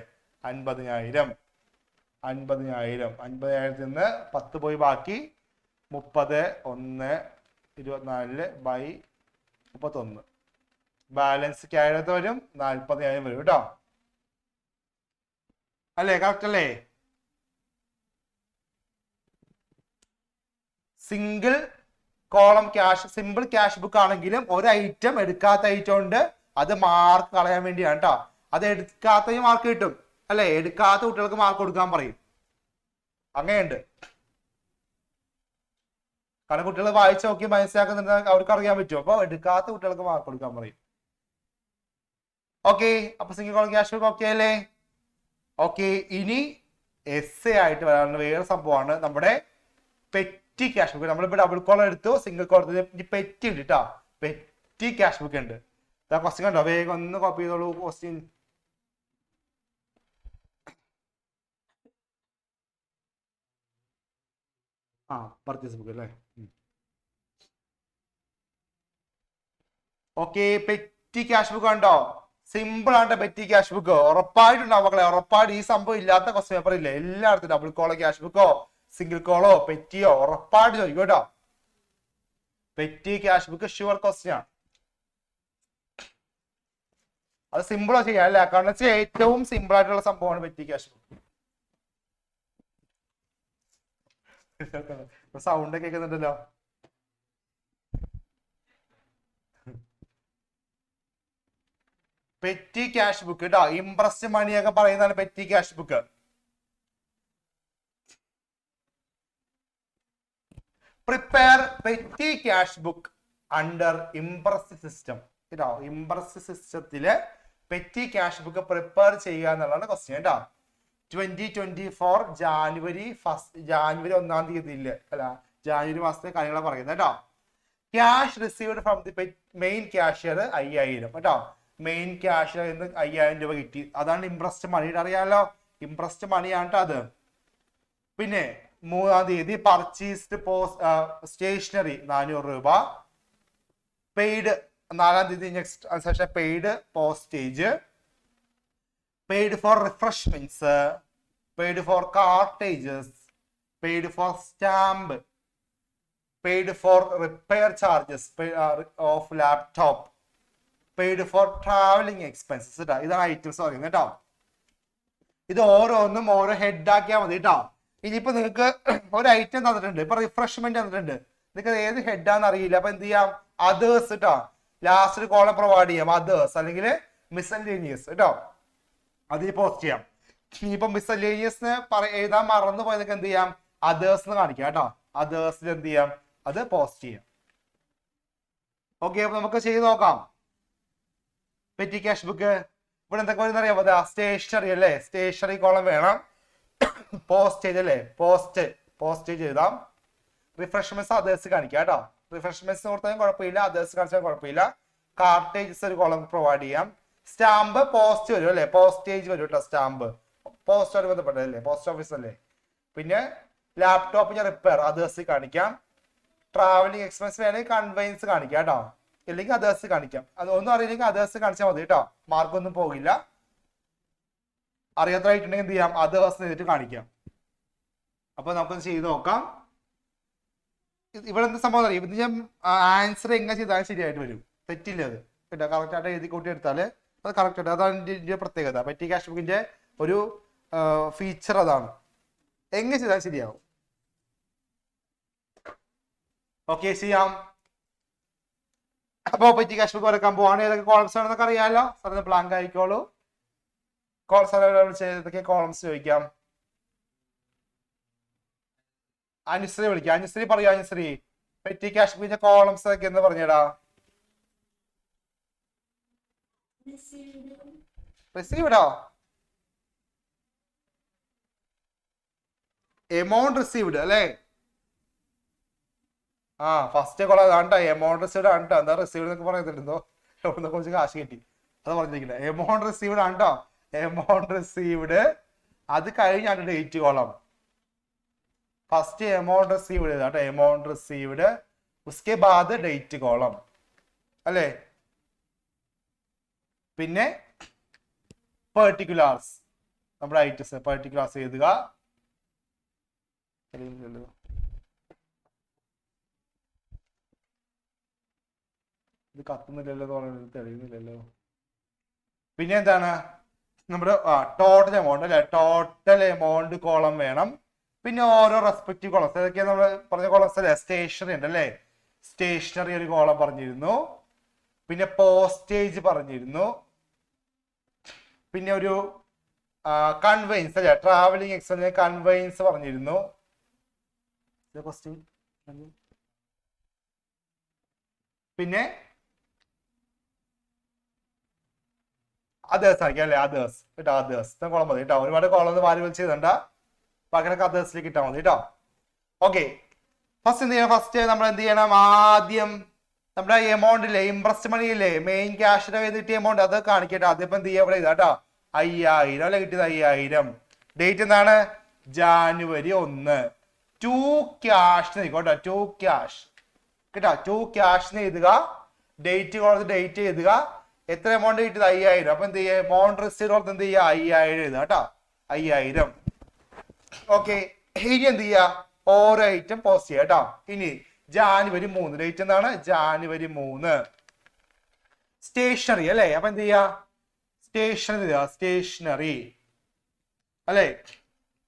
50,000 നിന്ന് 10 പോയി ബാക്കി 30 1 24 ബൈ 31. ബാലൻസ് ക്യാരത്ത് വരും 40,000 വരും കേട്ടോ. അല്ലേ? കറക്റ്റ് അല്ലേ? Single column cash, simple cash book ആണെങ്കിലും ഒരു ഐറ്റം എടുക്കാത്ത ഐറ്റം ഉണ്ട്. അത് മാർക്ക് കളയാൻ വേണ്ടിയാണ് കേട്ടോ. അത് എടുക്കാത്ത മാർക്ക് കിട്ടും അല്ലെ? എടുക്കാത്ത കുട്ടികൾക്ക് മാർക്ക് കൊടുക്കാൻ പറയും. അങ്ങനെയുണ്ട്. കാരണം കുട്ടികൾ വായിച്ചു നോക്കി മനസ്സിലാക്കുന്നുണ്ട്, അവർക്ക് അറിയാൻ പറ്റും. അപ്പൊ എടുക്കാത്ത കുട്ടികൾക്ക് മാർക്ക് കൊടുക്കാൻ പറയും. ഓക്കെ. അപ്പൊ single column cash book okay അല്ലേ? ഓക്കെ. ഇനി എസ് ആയിട്ട് വരാനുള്ള വേറെ സംഭവമാണ് നമ്മുടെ പെറ്റി ക്യാഷ് ബുക്ക്. നമ്മളിപ്പോ ഡബിൾ കോളം എടുത്തു, സിംഗിൾ കോളം പെറ്റി ഉണ്ട് കേട്ടോ. പെറ്റി ക്യാഷ് ബുക്ക് ഉണ്ട്. ക്വസ്റ്റ്യൻ കണ്ടോ? വേഗം ഒന്ന് കോപ്പി ചെയ്തോളൂ ക്വസ്റ്റ്യൻ. പർച്ചേസ് ബുക്ക് അല്ലേ? ഓക്കെ. പെറ്റി ക്യാഷ് ബുക്ക് കണ്ടോ? സിമ്പിൾ ആണ് പെറ്റി ക്യാഷ് ബുക്ക്. ഉറപ്പായിട്ടുണ്ടാവും മക്കളെ, ഉറപ്പായിട്ട്. ഈ സംഭവം ഇല്ലാത്ത ക്വസ്റ്റ്യൻ പേപ്പർ ഇല്ല. എല്ലായിടത്തും ഡബിൾ കോളോ ക്യാഷ് ബുക്കോ സിംഗിൾ കോളോ പെറ്റിയോ ഉറപ്പായിട്ട് ചോദിക്കും കേട്ടോ. Petty cash book sure question ആണ്. അത് സിമ്പിളോ ചെയ്യാം അല്ലേ? കാരണം വെച്ചാൽ ഏറ്റവും സിമ്പിൾ ആയിട്ടുള്ള സംഭവമാണ് പെറ്റി ക്യാഷ് ബുക്ക്. സൗണ്ട് കേൾക്കുന്നുണ്ടല്ലോ. പെറ്റി ക്യാഷ് ബുക്ക് കേട്ടോ. ഇംപ്രസ്ഡ് മണിയൊക്കെ പറയുന്നതാണ് petty cash book. Prepare petty cash book under imprest system കേട്ടോ. ഇംപ്രസ്ഡ് സിസ്റ്റത്തില് പെറ്റി ക്യാഷ് ബുക്ക് പ്രിപ്പയർ ചെയ്യുക എന്നുള്ളതാണ് ക്വസ്റ്റ്യൻ കേട്ടോ. 2024 ജാനുവരി 1-ാം തീയതി ഇല്ല അല്ല, ജാനുവരി മാസത്തെ കാര്യങ്ങളാണ് പറയുന്നത് കേട്ടോ. Cash received from the main cashier 5000 കേട്ടോ. മെയിൻ ക്യാഷ്യർ എന്ന് 5000 രൂപ കിട്ടി. അതാണ് ഇംപ്രസ്ഡ് മണിയുടെ, അറിയാലോ. ഇംപ്രസ്ഡ് മണിയാണ് കേട്ടോ അത്. പിന്നെ 3-ാം തീയതി പർച്ചേസ്ഡ് സ്റ്റേഷനറി 400 രൂപ. പെയ്ഡ് 4-ാം തീയതി next session paid postage, paid for refreshments, paid for cartages, paid for stamp, paid for repair charges of laptop, paid for traveling expenses. ഇതാണ് ഐറ്റംസ് പറയുന്നത് കേട്ടോ. ഇത് ഓരോന്നും ഓരോ ഹെഡ് ആക്കിയാൽ മതി കേട്ടോ. ഇനിയിപ്പോ നിങ്ങൾക്ക് ഒരു ഐറ്റം തന്നിട്ടുണ്ട്, ഇപ്പൊ റിഫ്രഷ്മെന്റ് തന്നിട്ടുണ്ട്, നിങ്ങൾക്ക് ഏത് ഹെഡാന്ന് അറിയില്ല. അപ്പൊ എന്ത് ചെയ്യാം? അതേഴ്സ് കേട്ടോ. ലാസ്റ്റ് കോളം പ്രൊവൈഡ് ചെയ്യാം. അതേഴ്സ് അല്ലെങ്കിൽ മിസ്സെല്ലേനിയസ് കേട്ടോ. അതിൽ പോസ്റ്റ് ചെയ്യാം. ഇനിയിപ്പോ മിസ്സെല്ലേനിയസ് എഴുതാൻ മറന്നു പോയതൊക്കെ എന്ത് ചെയ്യാം? അതേഴ്സ് എന്ന് കാണിക്കാം കേട്ടോ. അതേഴ്സിൽ എന്ത് ചെയ്യാം? അത് പോസ്റ്റ് ചെയ്യാം. ഓക്കെ. അപ്പൊ നമുക്ക് ചെയ്ത് നോക്കാം. പെറ്റി ക്യാഷ് ബുക്ക് ഇവിടെ എന്തൊക്കെ വരുന്ന അറിയാമോ? സ്റ്റേഷനറി അല്ലേ? സ്റ്റേഷനറി കോളം വേണം. പോസ്റ്റേജ് അല്ലേ? പോസ്റ്റേജ് എഴുതാം. റിഫ്രഷ്മെന്റ്സ് അതേഴ്സ് കാണിക്കാം കേട്ടോ. റിഫ്രഷ്മെന്റ്സ് കൊടുത്താലും കുഴപ്പമില്ല, അതേഴ്സ് കാണിച്ചാലും കുഴപ്പമില്ല. കാർട്ടേജസ് ഒരു കോളം പ്രൊവൈഡ് ചെയ്യാം. സ്റ്റാമ്പ് പോസ്റ്റ് വരും അല്ലേ? പോസ്റ്റേജ് വരും കേട്ടോ. സ്റ്റാമ്പ് പോസ്റ്റുമായി ബന്ധപ്പെട്ടതല്ലേ? പോസ്റ്റ് ഓഫീസ് അല്ലേ? പിന്നെ ലാപ്ടോപ്പിന് റിപ്പയർ അതേഴ്സ് കാണിക്കാം. ട്രാവലിംഗ് എക്സ്പെൻസ് വേണമെങ്കിൽ കൺവെയൻസ് കാണിക്കാം കേട്ടോ. ഇല്ലെങ്കിൽ അതേഴ്സ് കാണിക്കാം. അതൊന്നും അറിയില്ലെങ്കിൽ അതേഴ്സ് കാണിച്ചാൽ മതി കേട്ടോ. മാർക്കൊന്നും പോകില്ല. അറിയാത്തതായിട്ടുണ്ടെങ്കിൽ എന്ത് ചെയ്യാം? അതേഴ്സ് ചെയ്തിട്ട് കാണിക്കാം. അപ്പൊ നമുക്കൊന്ന് ചെയ്ത് നോക്കാം. ഇവിടെ എന്ത് സംഭവം അറിയാം? ഇത് ഞാൻ ആൻസർ എങ്ങനെ ചെയ്താൽ ശരിയായിട്ട് വരും. തെറ്റില്ല അത് കേട്ടോ. കറക്റ്റ് ആയിട്ട് എഴുതി കൂട്ടി എടുത്താല് അത് കറക്റ്റ് ആയിട്ട്. അതാണ് ഇതിന്റെ പ്രത്യേകത. പെറ്റി ക്യാഷ് ബുക്കിന്റെ ഒരു ഫീച്ചർ അതാണ്. എങ്ങനെ ചെയ്താൽ ശരിയാവും. ഓക്കെ, ചെയ്യാം. അപ്പൊ പെറ്റി ക്യാഷ് ബുക്ക് വരക്കാൻ പോവാണ്. ഏതൊക്കെ കോളംസ് ആണെന്നൊക്കെ അറിയാമല്ലോ. സാറിന് ബ്ലാങ്ക് ആയിക്കോളൂ. ഏതൊക്കെ കോളംസ് ചോദിക്കാം. അനുശ്രീ വിളിക്കാം. അനുശ്രീ പറയൂ. അനുശ്രീ പെറ്റി ക്യാഷ് ബില്ലിന്റെ കോളംസ് ഒക്കെ എന്ന് പറഞ്ഞടാ. റിസീവ്ഡോ? എമൗണ്ട് റിസീവ്ഡ് അല്ലേ? ആ ഫസ്റ്റ് കോളം കണ്ട എമൗണ്ട് റിസീവ്ഡ് ആണ്. എന്താ റിസീവ്ഡ് എന്നൊക്കെ പറയുന്നുണ്ടോ? കുറച്ച് കാശ് കിട്ടി അത് പറഞ്ഞിരിക്കുന്നത്. എമൗണ്ട് റിസീവ്ഡ് ആണ് കേട്ടോ. എമൗണ്ട് റിസീവ്ഡ് അത് കഴിഞ്ഞാണ് date column. First amount received കേട്ടോ. എമൗണ്ട് റിസീവ്ഡ് ഉസ്കെ ബാദ് ഡേറ്റ് കോളം അല്ലേ? പിന്നെ പെർട്ടിക്കുലാർസ് നമ്മുടെ ഐറ്റംസ് പെർട്ടിക്കുലാർസ് എഴുതുക. ഇത് കത്തുന്നില്ലല്ലോ എന്ന് പറയുന്നത് തെളിയുന്നില്ലല്ലോ. പിന്നെ എന്താണ് നമ്മുടെ ടോട്ടൽ എമൗണ്ട് അല്ലെ? ടോട്ടൽ എമൗണ്ട് കോളം വേണം. പിന്നെ ഓരോ റെസ്പെക്റ്റീവ് കോളംസ് ഏതൊക്കെയാ നമ്മൾ പറഞ്ഞ കോളംസ് അല്ലേ? സ്റ്റേഷനറി ഉണ്ട് അല്ലേ? സ്റ്റേഷനറി ഒരു കോളം പറഞ്ഞിരുന്നു. പിന്നെ പോസ്റ്റേജ് പറഞ്ഞിരുന്നു. പിന്നെ ഒരു കൺവെയിൻസ് അല്ലെ? ട്രാവലിംഗ് എക്സ്പെൻസ് കൺവെയിൻസ് പറഞ്ഞിരുന്നു. പിന്നെ അതേഴ്സ് ആയിരിക്കും അല്ലെ? അതേഴ്സ് കേട്ടോ. അതേഴ്സ് കോളം മതി കേട്ടോ. ഒരുപാട് കോളം വാരി വലിച്ച് ചെയ്തണ്ട. പകരം അതേഴ്സിലേക്ക് ഇട്ടാൽ മതി കേട്ടോ. ഓക്കെ, ഫസ്റ്റ് എന്ത് ചെയ്യണം? ഫസ്റ്റ് നമ്മൾ എന്ത് ചെയ്യണം? ആദ്യം നമ്മുടെ എമൗണ്ടില്ലേ, ഇംപ്രസ്റ്റ് മണി ഇല്ലേ, മെയിൻ ക്യാഷിന് കിട്ടിയ എമൗണ്ട് അത് കാണിക്കട്ടെ. അതിപ്പോ എന്ത് ചെയ്യാ? ഇവിടെ ഇതാ കേട്ടോ. 5000 അല്ലെ കിട്ടിയത്? 5000. ഡേറ്റ് എന്താണ്? ജാനുവരി 1. 2 ക്യാഷ് കേട്ടോ. 2 ക്യാഷ് കേട്ടോ. 2 ക്യാഷിന് എഴുതുക. ഡേറ്റ് കൊടുത്ത് ഡേറ്റ് എഴുതുക. എത്ര എമൗണ്ട് കിട്ടിയത്? 5000. അപ്പൊ എന്ത് ചെയ്യുക? എമൗണ്ട് റിസീവ്ഡ് കൊടുത്ത് എന്ത് ചെയ്യുക? 5000 എഴുതുക കേട്ടോ. 5000. ഓക്കെ, ഇനി എന്ത് ചെയ്യുക? ഓരോ ഐറ്റം പോസ്റ്റ് ചെയ്യുക കേട്ടോ. ഇനി ജാനുവരി 3 ഡേറ്റ് എന്താണ്? ജാനുവരി 3. സ്റ്റേഷനറി അല്ലെ? അപ്പൊ എന്ത് ചെയ്യുക? സ്റ്റേഷനറി സ്റ്റേഷനറി അല്ലെ?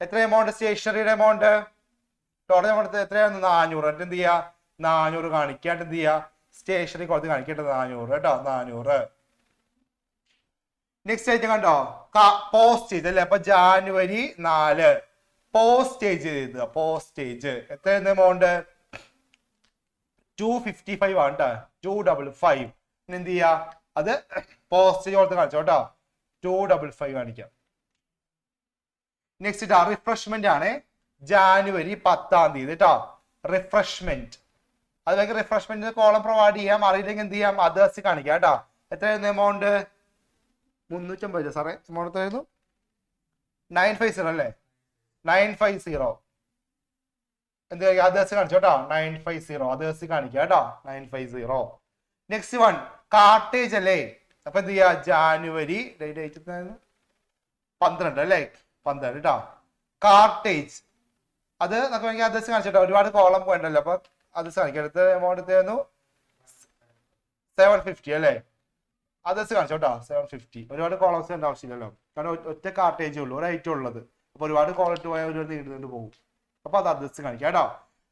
എത്ര എമൗണ്ട്? സ്റ്റേഷനറിയുടെ എമൗണ്ട് ടോട്ടൽ എമൗണ്ട് എത്രയാണ്? 400. എന്നിട്ട് എന്ത് ചെയ്യുക? 400 കാണിക്കാണ്ട് എന്ത് ചെയ്യുക? സ്റ്റേഷനറി കൊടുത്ത് കാണിക്കേണ്ടത് 400 കേട്ടോ. 400. നെക്സ്റ്റ് ഐറ്റം കണ്ടോ? പോസ്റ്റേജ് അല്ലെ? അപ്പൊ ജാനുവരി 4 പോസ്റ്റേജ് എഴുതുക. പോസ്റ്റേജ് എത്ര എമൗണ്ട്? 255 ആണ് കേട്ടോ. 255. എന്ത് ചെയ്യാ? അത് പോസ്റ്റേജ് കൊടുത്ത് കാണിച്ചോ കേട്ടോ. 255 കാണിക്കാം. നെക്സ്റ്റ് റിഫ്രഷ്മെന്റ് ആണ്. ജാനുവരി 10 കേട്ടോ. റിഫ്രഷ്മെന്റ് അത് ഭയങ്കര റിഫ്രഷ്മെന്റ് കോളം പ്രൊവൈഡ് ചെയ്യാം. അറിയില്ലെങ്കിൽ എന്ത് ചെയ്യാം? അതേഴ്സ് കാണിക്കാം കേട്ടോ. എത്രയായിരുന്നു എമൗണ്ട്? 350 സാറേ. എമൗണ്ട് എത്രയായിരുന്നു? 950 അല്ലേ? 950 എന്ത് അതേഴ്സ് കാണിച്ചു കേട്ടോ. 950 അതേഴ്സ് കാണിക്കുക കേട്ടോ. 950. നെക്സ്റ്റ് വൺ കാർട്ടേജ് അല്ലേ? അപ്പൊ എന്ത് ചെയ്യാ? ജാനുവരി 12 അല്ലേ? 12 കേട്ടോ. കാർട്ടേജ് അത് നമുക്ക് വേണമെങ്കിൽ അതേഴ്സ് കാണിച്ചിട്ടോ. ഒരുപാട് കോളം വേണ്ടല്ലോ. അപ്പൊ അതേഴ്സ് കാണിക്കാം. അടുത്ത എമൗണ്ട് എത്രയായിരുന്നു? 750 അല്ലേ? അതേഴ്സ് കാണിച്ചോ കേട്ടോ. 750. ഒരുപാട് കോളംസ് വേണ്ട ആവശ്യമില്ലല്ലോ. കാരണം ഒറ്റ കാർട്ടേജേ ഉള്ളൂ, ഒരു ഐറ്റം ഉള്ളത്. അപ്പൊ ഒരുപാട് കോളറ്റ് പോയാൽ ഒരു നീണ്ടുകൊണ്ട് പോകും. അപ്പൊ അത് അതേഴ്സ് കാണിക്കാം കേട്ടോ.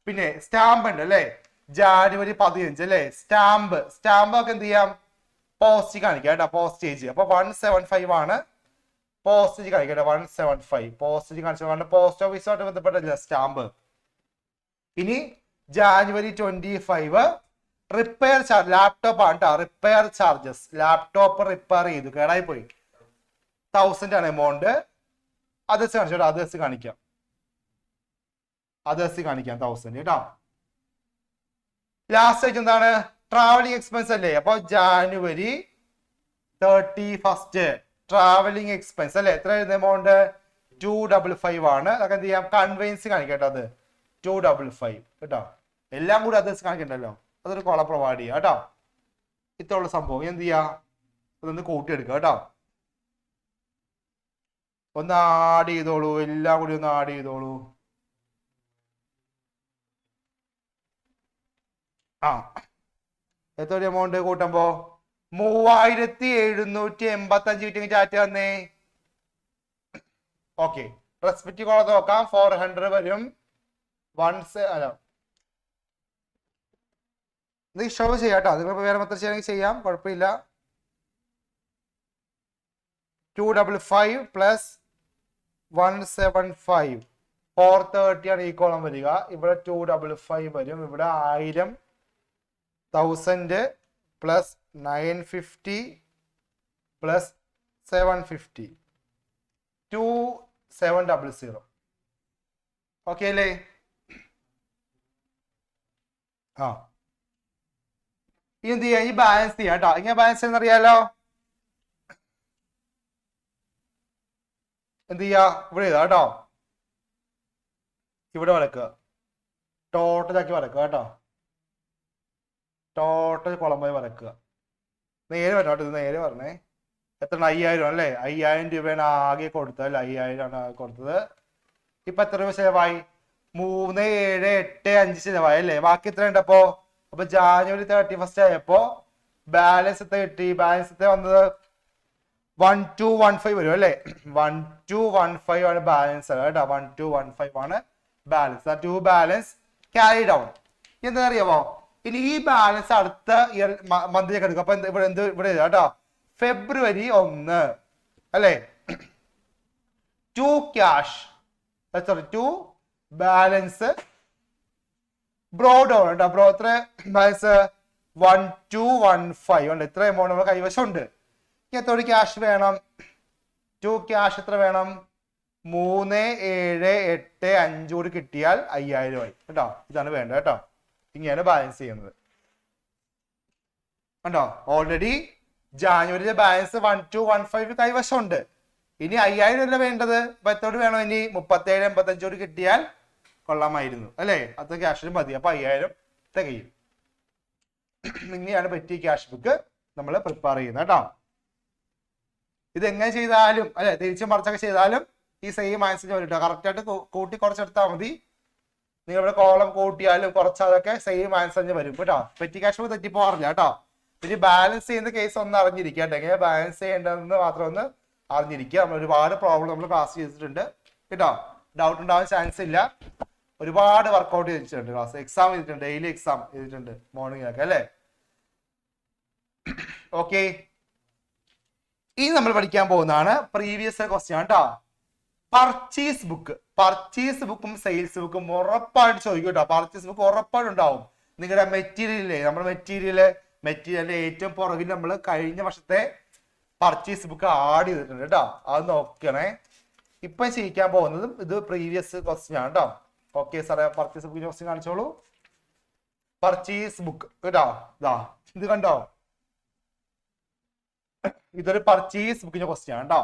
പിന്നെ സ്റ്റാമ്പ് ഉണ്ട് അല്ലേ? ജാനുവരി 15 അല്ലേ? സ്റ്റാമ്പ് ഒക്കെ എന്ത് ചെയ്യാം? പോസ്റ്റ് കാണിക്കാം കേട്ടോ. പോസ്റ്റേജ് അപ്പൊ 175 ആണ്. പോസ്റ്റേജ് കാണിക്കട്ടെ. 175 പോസ്റ്റേജ് കാണിച്ചു. കാരണം പോസ്റ്റ് ഓഫീസുമായിട്ട് ബന്ധപ്പെട്ട സ്റ്റാമ്പ്. ഇനി ജാനുവരി 25 റിപ്പയർ ചാർജ്. ലാപ്ടോപ്പ് ആണ് കേട്ടോ. Repair charges. ലാപ്ടോപ്പ് റിപ്പയർ ചെയ്തു, കേടായി പോയി. 1000 ആണ് എമൗണ്ട്. അതേഴ്സ് കാണിച്ചോ. അതേഴ്സ് കാണിക്കാം. അതേഴ്സ് കാണിക്കാം 1000 കേട്ടോ. ലാസ്റ്റ് ആയിട്ട് എന്താണ്? ട്രാവലിംഗ് എക്സ്പെൻസ് അല്ലേ? അപ്പൊ ജാനുവരി 31 ട്രാവലിംഗ് എക്സ്പെൻസ് അല്ലേ? എത്ര എമൗണ്ട്? 255 ആണ്. അതൊക്കെ എന്ത് ചെയ്യാം? കൺവെൻസ് കാണിക്കട്ടോ. അത് 255 കേട്ടോ. എല്ലാം കൂടി അതേഴ്സ് കാണിക്കണ്ടല്ലോ. അതൊരു കോളം പ്രൊവൈഡ് ചെയ്യാം കേട്ടോ. ഇത്രയുള്ള സംഭവം എന്ത് ചെയ്യാ? അതൊന്ന് കൂട്ടിയെടുക്കുക കേട്ടോ. ഒന്ന് ആഡ് ചെയ്തോളൂ. എല്ലാം കൂടി ഒന്ന് ആഡ് ചെയ്തോളൂ. എത്ര എമൗണ്ട് കൂട്ടുമ്പോ? 3785 കിട്ടിയെങ്കിൽ ചാറ്റ് വന്നേ. ഓക്കെ, റെസ്പെക്റ്റീവ് കോളം നോക്കാം. 400 വരും. ഇത് ഷോ ചെയ്യാം കേട്ടോ. നിങ്ങൾ വേറെ മൊത്തം ചെയ്യണമെങ്കിൽ ചെയ്യാം, കുഴപ്പമില്ല. 255 പ്ലസ് 175 430 ആണ് ഈ കോളം വരിക. ഇവിടെ 255 വരും. ഇവിടെ 1000 പ്ലസ് 950 പ്ലസ് 750 2700. ഓക്കെ അല്ലേ? ആ എന്ത് ചെയ്യാം? ഈ ബാലൻസ് ചെയ്യാം കേട്ടോ. ഇങ്ങനെ ബാലൻസ് ചെയ്യുന്നറിയാലോ. എന്ത് ചെയ്യാ? ഇവിടെ ചെയ്താ കേട്ടോ. ഇവിടെ വരക്കുക. ടോട്ടലാക്കി വരക്കുക കേട്ടോ. ടോട്ടൽ കുളമായി വരക്കുക. നേരെ വരണം കേട്ടോ. ഇത് നേരെ പറഞ്ഞേ. എത്ര? 5000 അല്ലേ? 5000 രൂപയാണ് ആകെ കൊടുത്തത് അല്ലേ? 5000 ആണ് ആകെ കൊടുത്തത്. ഇപ്പൊ എത്ര രൂപ ചെലവായി? 3785 ചെലവായി അല്ലേ? ബാക്കി എത്ര ഉണ്ടപ്പോ? അപ്പൊ ജാനുവരി 31 ആയപ്പോ ബാലൻസ് എത്ര കിട്ടി? ബാലൻസ് എത്ര വന്നത്? 1215 വരും അല്ലേ? 1215 ആണ് ബാലൻസ് കേട്ടോ. 1215 ആണ് ബാലൻസ്. ആ 2 ബാലൻസ് ക്യാരി ഡൗൺ. എന്താ അറിയാമോ? ഇനി ഈ ബാലൻസ് അടുത്ത ഇയർ മന്തിലേക്ക് എടുക്കും. അപ്പൊ ഇവിടെ കേട്ടോ ഫെബ്രുവരി 1 അല്ലേ? 2 ക്യാഷ് സോറി 2 ബാലൻസ് ബ്രോഡ് ആണ് കേട്ടോ. എത്ര ബാലൻസ്? 1215 ഉണ്ട്. ഇത്ര എമൗണ്ട് നമ്മുടെ കൈവശം ഉണ്ട്. എത്ര ക്യാഷ് വേണം? 2 ക്യാഷ് എത്ര വേണം? 3785 കൂടി കിട്ടിയാൽ 5000 ആയി കേട്ടോ. ഇതാണ് വേണ്ടത് കേട്ടോ. ഇങ്ങനെയാണ് ബാലൻസ് ചെയ്യുന്നത് കേട്ടോ. ഓൾറെഡി ജാനുവരിയിലെ ബാലൻസ് 1215 കൈവശം ഉണ്ട്. ഇനി 5000 അല്ല വേണ്ടത്. അപ്പൊ എത്തോട് വേണം ഇനി? 3785 കൂടി കിട്ടിയാൽ കൊള്ളാമായിരുന്നു അല്ലേ? അത്ര ക്യാഷിന് മതി. അപ്പൊ 5000 തികയും. ഇങ്ങനെയാണ് പറ്റിയ ക്യാഷ് ബുക്ക് നമ്മൾ പ്രിപ്പയർ ചെയ്യുന്നത് കേട്ടോ. ഇത് എങ്ങനെ ചെയ്താലും അല്ലെ, തിരിച്ചും മറിച്ചൊക്കെ ചെയ്താലും ഈ സെയിം ആൻസർ വരും. കറക്റ്റ് ആയിട്ട് കൂട്ടി കുറച്ചെടുത്താൽ മതി. നിങ്ങൾ ഇവിടെ കോളം കൂട്ടിയാലും കുറച്ചതൊക്കെ സെയിം ആൻസർ വരും കേട്ടോ. പെറ്റി ക്യാഷ് ബുക്ക് തെറ്റിപ്പോറില്ല കേട്ടോ. പിന്നെ ബാലൻസ് ചെയ്യുന്ന കേസ് ഒന്ന് അറിഞ്ഞിരിക്കുക കേട്ടോ. എങ്ങനെ ബാലൻസ് ചെയ്യേണ്ടതെന്ന് മാത്രം ഒന്ന് അറിഞ്ഞിരിക്കുക. നമ്മൾ ഒരുപാട് പ്രോബ്ലം നമ്മൾ ക്ലാസ് ചെയ്തിട്ടുണ്ട് കേട്ടോ. ഡൗട്ട് ഉണ്ടാവാൻ ചാൻസ് ഇല്ല. ഒരുപാട് വർക്ക്ഔട്ട് ചെയ്തിട്ടുണ്ട്. ക്ലാസ് എക്സാം ചെയ്തിട്ടുണ്ട്. ഡെയിലി എക്സാം ചെയ്തിട്ടുണ്ട് മോർണിംഗ് അല്ലേ? ഓക്കെ, ഇനി നമ്മൾ പഠിക്കാൻ പോകുന്നതാണ് പ്രീവിയസ് ക്വസ്റ്റ്യൻ കേട്ടോ. പർച്ചേസ് ബുക്കും സെയിൽസ് ബുക്കും ഉറപ്പായിട്ട് ചോദിക്കും കേട്ടോ. പർച്ചേസ് ബുക്ക് ഉറപ്പായിട്ട് ഉണ്ടാവും. നിങ്ങളുടെ മെറ്റീരിയലിലെ നമ്മുടെ മെറ്റീരിയലിന്റെ ഏറ്റവും പുറകിൽ നമ്മൾ കഴിഞ്ഞ വർഷത്തെ പർച്ചേസ് ബുക്ക് ആഡ് ചെയ്തിട്ടുണ്ട് കേട്ടോ. അത് നോക്കണേ. ഇപ്പൊ ചെയ്യിക്കാൻ പോകുന്നതും ഇത് പ്രീവിയസ് ക്വസ്റ്റ്യൻ ആണ് കേട്ടോ. ഓക്കെ സാറേ, പർച്ചേസ് ബുക്കിന്റെ ക്വസ്റ്റ്യൻ കാണിച്ചോളൂ. പർച്ചേസ് ബുക്ക് കേട്ടോ. ഇത് കണ്ടോ? ഇതൊരു പർച്ചേസ് ബുക്കിന്റെ ക്വസ്റ്റ്യൻ ആണ് കേട്ടോ.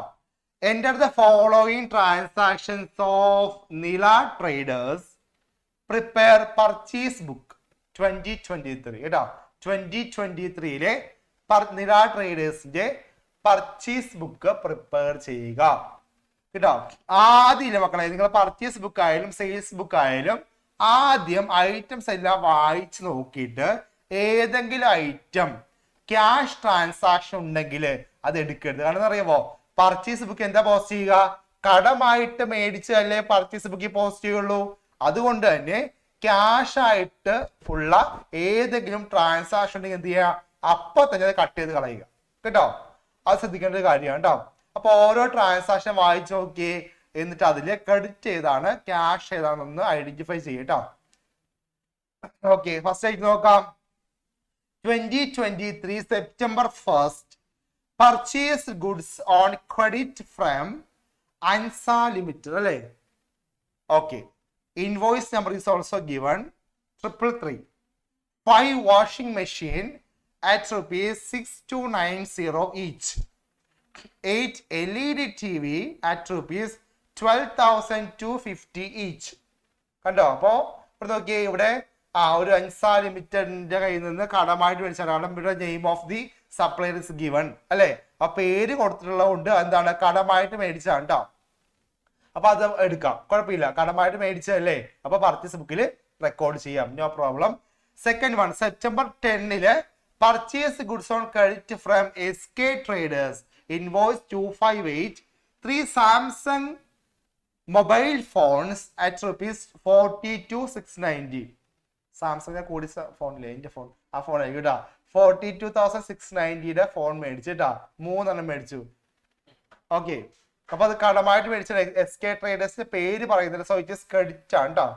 Enter the following transactions of Nila Traders. Prepare purchase book 2023 കേട്ടോ. 2023 നില ട്രേഡേഴ്സിന്റെ പർച്ചേസ് ബുക്ക് പ്രിപ്പയർ ചെയ്യുക കേട്ടോ. ആദ്യം മക്കളെ നിങ്ങൾ പർച്ചേസ് ബുക്ക് ആയാലും സെയിൽസ് ബുക്ക് ആയാലും ആദ്യം ഐറ്റംസ് എല്ലാം വായിച്ചു നോക്കിയിട്ട് ഏതെങ്കിലും ഐറ്റം ക്യാഷ് ട്രാൻസാക്ഷൻ ഉണ്ടെങ്കിൽ അത് എടുക്കരുത്. കാരണം അറിയാമോ, പർച്ചേസ് ബുക്ക് എന്താ പോസ്റ്റ് ചെയ്യുക? കടമായിട്ട് മേടിച്ചല്ലേ പർച്ചേസ് ബുക്കിൽ പോസ്റ്റ് ചെയ്യുള്ളൂ. അതുകൊണ്ട് തന്നെ ക്യാഷ് ആയിട്ട് ഉള്ള ഏതെങ്കിലും ട്രാൻസാക്ഷൻ ഉണ്ടെങ്കിൽ എന്ത് ചെയ്യുക? അപ്പൊ തന്നെ അത് കട്ട് ചെയ്ത് കളയുക കേട്ടോ. അത് ശ്രദ്ധിക്കേണ്ട ഒരു കാര്യമാണ് കേട്ടോ. അപ്പൊ ഓരോ ട്രാൻസാക്ഷൻ വായിച്ചു നോക്കി, എന്നിട്ട് അതിൽ ക്രെഡിറ്റ് ഏതാണ് ക്യാഷ് ഏതാണെന്ന് ഐഡന്റിഫൈ ചെയ്യട്ടോ. ഓക്കെ, ഫസ്റ്റ് ആയിട്ട് നോക്കാം. 2023 September 1st purchased goods on credit from ANSA Limited അല്ലേ? Okay, invoice number is also given 333. 5 washing machine at rupees 6290 each. 8 LED TV at rupees 12,250 each. കണ്ടോ? അപ്പോ ഇവിടെ നോക്കിയേ, ഇവിടെ ഒരു അൻസ ലിമിറ്റഡിന്റെ കയ്യിൽ നിന്ന് കടമായിട്ട് മേടിച്ചാണ്. കാരണം ഇവിടെ name of the supplier is given അല്ലെ? ആ പേര് കൊടുത്തിട്ടുള്ളതുകൊണ്ട് എന്താണ് കടമായിട്ട് മേടിച്ചാണ് കേട്ടോ. അപ്പൊ അത് എടുക്കാം, കുഴപ്പമില്ല. കടമായിട്ട് മേടിച്ചല്ലേ, അപ്പൊ പർച്ചേസ് ബുക്കിൽ റെക്കോർഡ് ചെയ്യാം, no problem. Second one, September 10 purchase goods on credit from SK traders invoice 258. 3 Samsung mobile phones at rupees 42,690. Samsung കൂടി ഫോണില്ലേ, എന്റെ ഫോൺ, ആ ഫോൺ ആയിരിക്കും കേട്ടോ. 42,690 ഫോൺ മേടിച്ചിട്ടാ, 3 മേടിച്ചു. ഓക്കെ, അപ്പൊ അത് കടമായിട്ട് മേടിച്ച SK ട്രേഡേഴ്സിന്റെ പേര് പറയുന്നില്ല, സോ ഇറ്റ് ഇസ് ക്രെഡിറ്റ് ആണ് കേട്ടോ,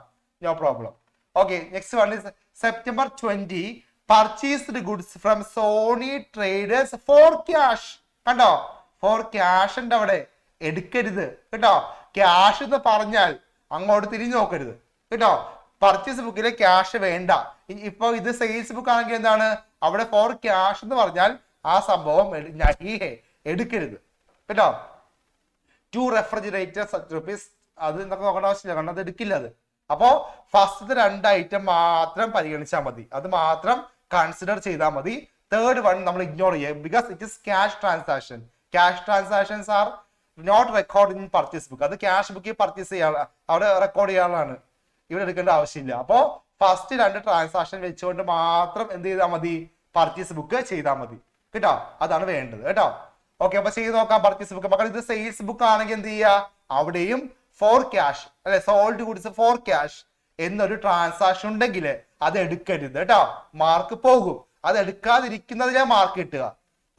no problem. Okay, next one is September 20 purchased goods from Sony Traders for cash. കണ്ടോ, ഫോർ ക്യാഷ് ഉണ്ട് അവിടെ, എടുക്കരുത് കേട്ടോ. ക്യാഷ് എന്ന് പറഞ്ഞാൽ അങ്ങോട്ട് തിരിഞ്ഞു നോക്കരുത് കേട്ടോ. പർച്ചേസ് ബുക്കിലെ ക്യാഷ് വേണ്ട. ഇപ്പൊ ഇത് സെയിൽസ് ബുക്ക് ആണെങ്കിൽ എന്താണ്, അവിടെ ഫോർ ക്യാഷ് എന്ന് പറഞ്ഞാൽ ആ സംഭവം എടുക്കരുത് കേട്ടോ. 2 refrigerators rupees, അത് നമുക്ക് നോക്കേണ്ട ആവശ്യമില്ല, കാരണം അത് എടുക്കില്ല അത്. അപ്പോ ഫസ്റ്റത്തെ 2 ഐറ്റം മാത്രം പരിഗണിച്ചാൽ മതി, അത് മാത്രം കൺസിഡർ ചെയ്താൽ മതി. തേർഡ് വൺ നമ്മൾ ഇഗ്നോർ ചെയ്യുക, because it is cash transaction. Cash transactions are not record in purchase book. അത് ക്യാഷ് ബുക്കിൽ പർച്ചേസ് ചെയ്യാനുള്ള, അവിടെ റെക്കോർഡ് ചെയ്യാനുള്ളതാണ്, ഇവിടെ എടുക്കേണ്ട ആവശ്യമില്ല. അപ്പോ ഫസ്റ്റ് 2 ട്രാൻസാക്ഷൻ വെച്ചുകൊണ്ട് മാത്രം എന്ത് ചെയ്താൽ മതി, പർച്ചേസ് ബുക്ക് ചെയ്താൽ മതി കേട്ടോ. അതാണ് വേണ്ടത് കേട്ടോ. ഓക്കെ, അപ്പൊ ചെയ്ത് നോക്കാം പർച്ചേസ് ബുക്ക്. മക്കൾ ഇത് സെയിൽസ് ബുക്ക് ആണെങ്കിൽ എന്ത് ചെയ്യുക, അവിടെയും ഫോർ ക്യാഷ് അല്ലെ, സോൾഡ് ഗുഡ്സ് ഫോർ ക്യാഷ് എന്നൊരു ട്രാൻസാക്ഷൻ ഉണ്ടെങ്കിൽ അത് എടുക്കരുത് കേട്ടോ, മാർക്ക് പോകും. അത് എടുക്കാതിരിക്കുന്നതിലെ മാർക്ക് കിട്ടുക.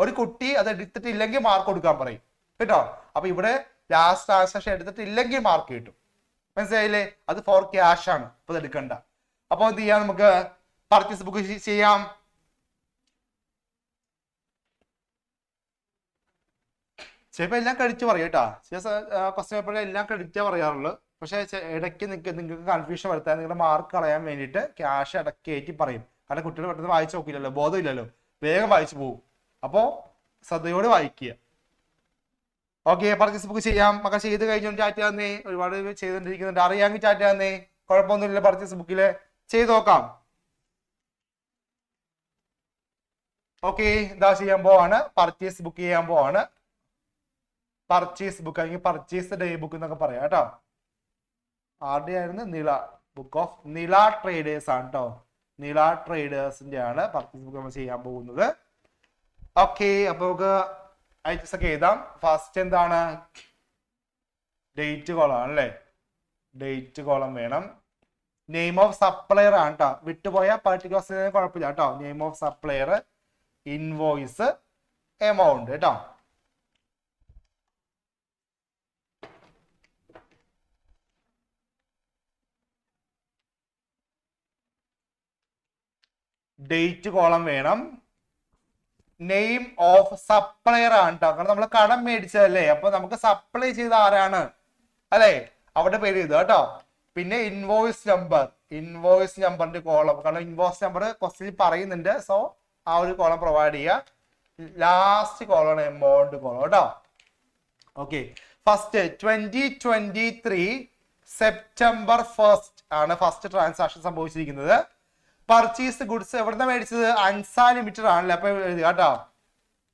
ഒരു കുട്ടി അത് എടുത്തിട്ടില്ലെങ്കിൽ മാർക്ക് കൊടുക്കാൻ പറയും കേട്ടോ. അപ്പൊ ഇവിടെ ലാസ്റ്റ് ട്രാൻസാക്ഷൻ എടുത്തിട്ടില്ലെങ്കിൽ മാർക്ക് കിട്ടും, മനസ്സിലായില്ലേ? അത് ഫോർ ക്യാഷ് ആണ്, അപ്പൊ അത് എടുക്കണ്ട. അപ്പൊ എന്ത് ചെയ്യാം, നമുക്ക് പർച്ചേസ് ബുക്ക് ചെയ്യാം. ചിലപ്പോൾ എല്ലാം ക്രെഡിറ്റ് പറയും കേട്ടോ, ചില ക്വസ്റ്റ്യൻ പേപ്പറിൽ എല്ലാം ക്രെഡിറ്റാ പറയാറുള്ളൂ. പക്ഷെ ഇടയ്ക്ക് നിങ്ങൾക്ക് കൺഫ്യൂഷൻ വരുത്താൻ, നിങ്ങളുടെ മാർക്ക് കളയാൻ വേണ്ടിയിട്ട് ക്യാഷ് ഇടയ്ക്ക് കയറ്റി പറയും. കാരണം കുട്ടികൾ പെട്ടെന്ന് വായിച്ചു നോക്കില്ലല്ലോ, ബോധമില്ലല്ലോ, വേഗം വായിച്ചു പോകും. അപ്പോ ശ്രദ്ധയോടെ വായിക്കുക. ഓക്കെ, പർച്ചേസ് ബുക്ക് ചെയ്യാം. മക്കൾ ചെയ്ത് കഴിഞ്ഞു ചാറ്റ് തന്നേ, ഒരുപാട് ചെയ്തുകൊണ്ടിരിക്കുന്നുണ്ട്, അറിയാമെങ്കിൽ ചാറ്റ് തന്നേ, കുഴപ്പമൊന്നുമില്ല. പർച്ചേസ് ബുക്കില് ചെയ്ത് നോക്കാം. ഓക്കെ, എന്താ ചെയ്യാൻ പോവാണ്, പർച്ചേസ് ബുക്ക് ചെയ്യാൻ പോവാണ്. പർച്ചേസ് ബുക്ക് അല്ലെങ്കിൽ പർച്ചേസ് ഡേ ബുക്ക് എന്നൊക്കെ പറയാം കേട്ടോ. ആരുടെ ആയിരുന്നു, നില, ബുക്ക് ഓഫ് നില ട്രേഡേഴ്സ് ആണ് കേട്ടോ. നില ട്രേഡേഴ്സിന്റെ ആണ് പർച്ചേസ് ബുക്ക് നമ്മൾ ചെയ്യാൻ പോകുന്നത്. ഓക്കെ, അപ്പൊ നമുക്ക് ഐറ്റംസ് ഒക്കെ എഴുതാം. ഫസ്റ്റ് എന്താണ്, ഡേറ്റ് കോളം ആണല്ലേ, ഡേറ്റ് കോളം വേണം. നെയിം ഓഫ് സപ്ലയർ ആണ് കേട്ടോ, വിട്ടുപോയ പർട്ടിക്കുലർ കുഴപ്പമില്ല കേട്ടോ. Name of supplier, invoice, amount കേട്ടോ. ഡേറ്റ് കോളം വേണം. നെയിം ഓഫ് സപ്ലയർ ആണ് കേട്ടോ, കാരണം നമ്മൾ കടം മേടിച്ചതല്ലേ, അപ്പൊ നമുക്ക് സപ്ലൈ ചെയ്ത ആരാണ് അല്ലെ, അവിടെ പേര് ചെയ്തു കേട്ടോ. പിന്നെ ഇൻവോയ്സ് നമ്പർ, ഇൻവോയ്സ് നമ്പറിന്റെ കോളം, കാരണം ഇൻവോയ്സ് നമ്പർ ക്വസ്റ്റ്യൻ പറയുന്നുണ്ട്, സോ ആ ഒരു കോളം പ്രൊവൈഡ് ചെയ്യുക. ലാസ്റ്റ് കോളാണ് എമൗണ്ട് കോളം കേട്ടോ. ഓക്കെ, ഫസ്റ്റ് 2023 September 1 ആണ് ഫസ്റ്റ് ട്രാൻസാക്ഷൻ സംഭവിച്ചിരിക്കുന്നത്. പർച്ചേസ് ഗുഡ്സ് എവിടുന്ന മേടിച്ചത്, അൻസാ ലിമിറ്റഡ് ആണല്ലേ, അപ്പൊ എഴുതുക കേട്ടോ,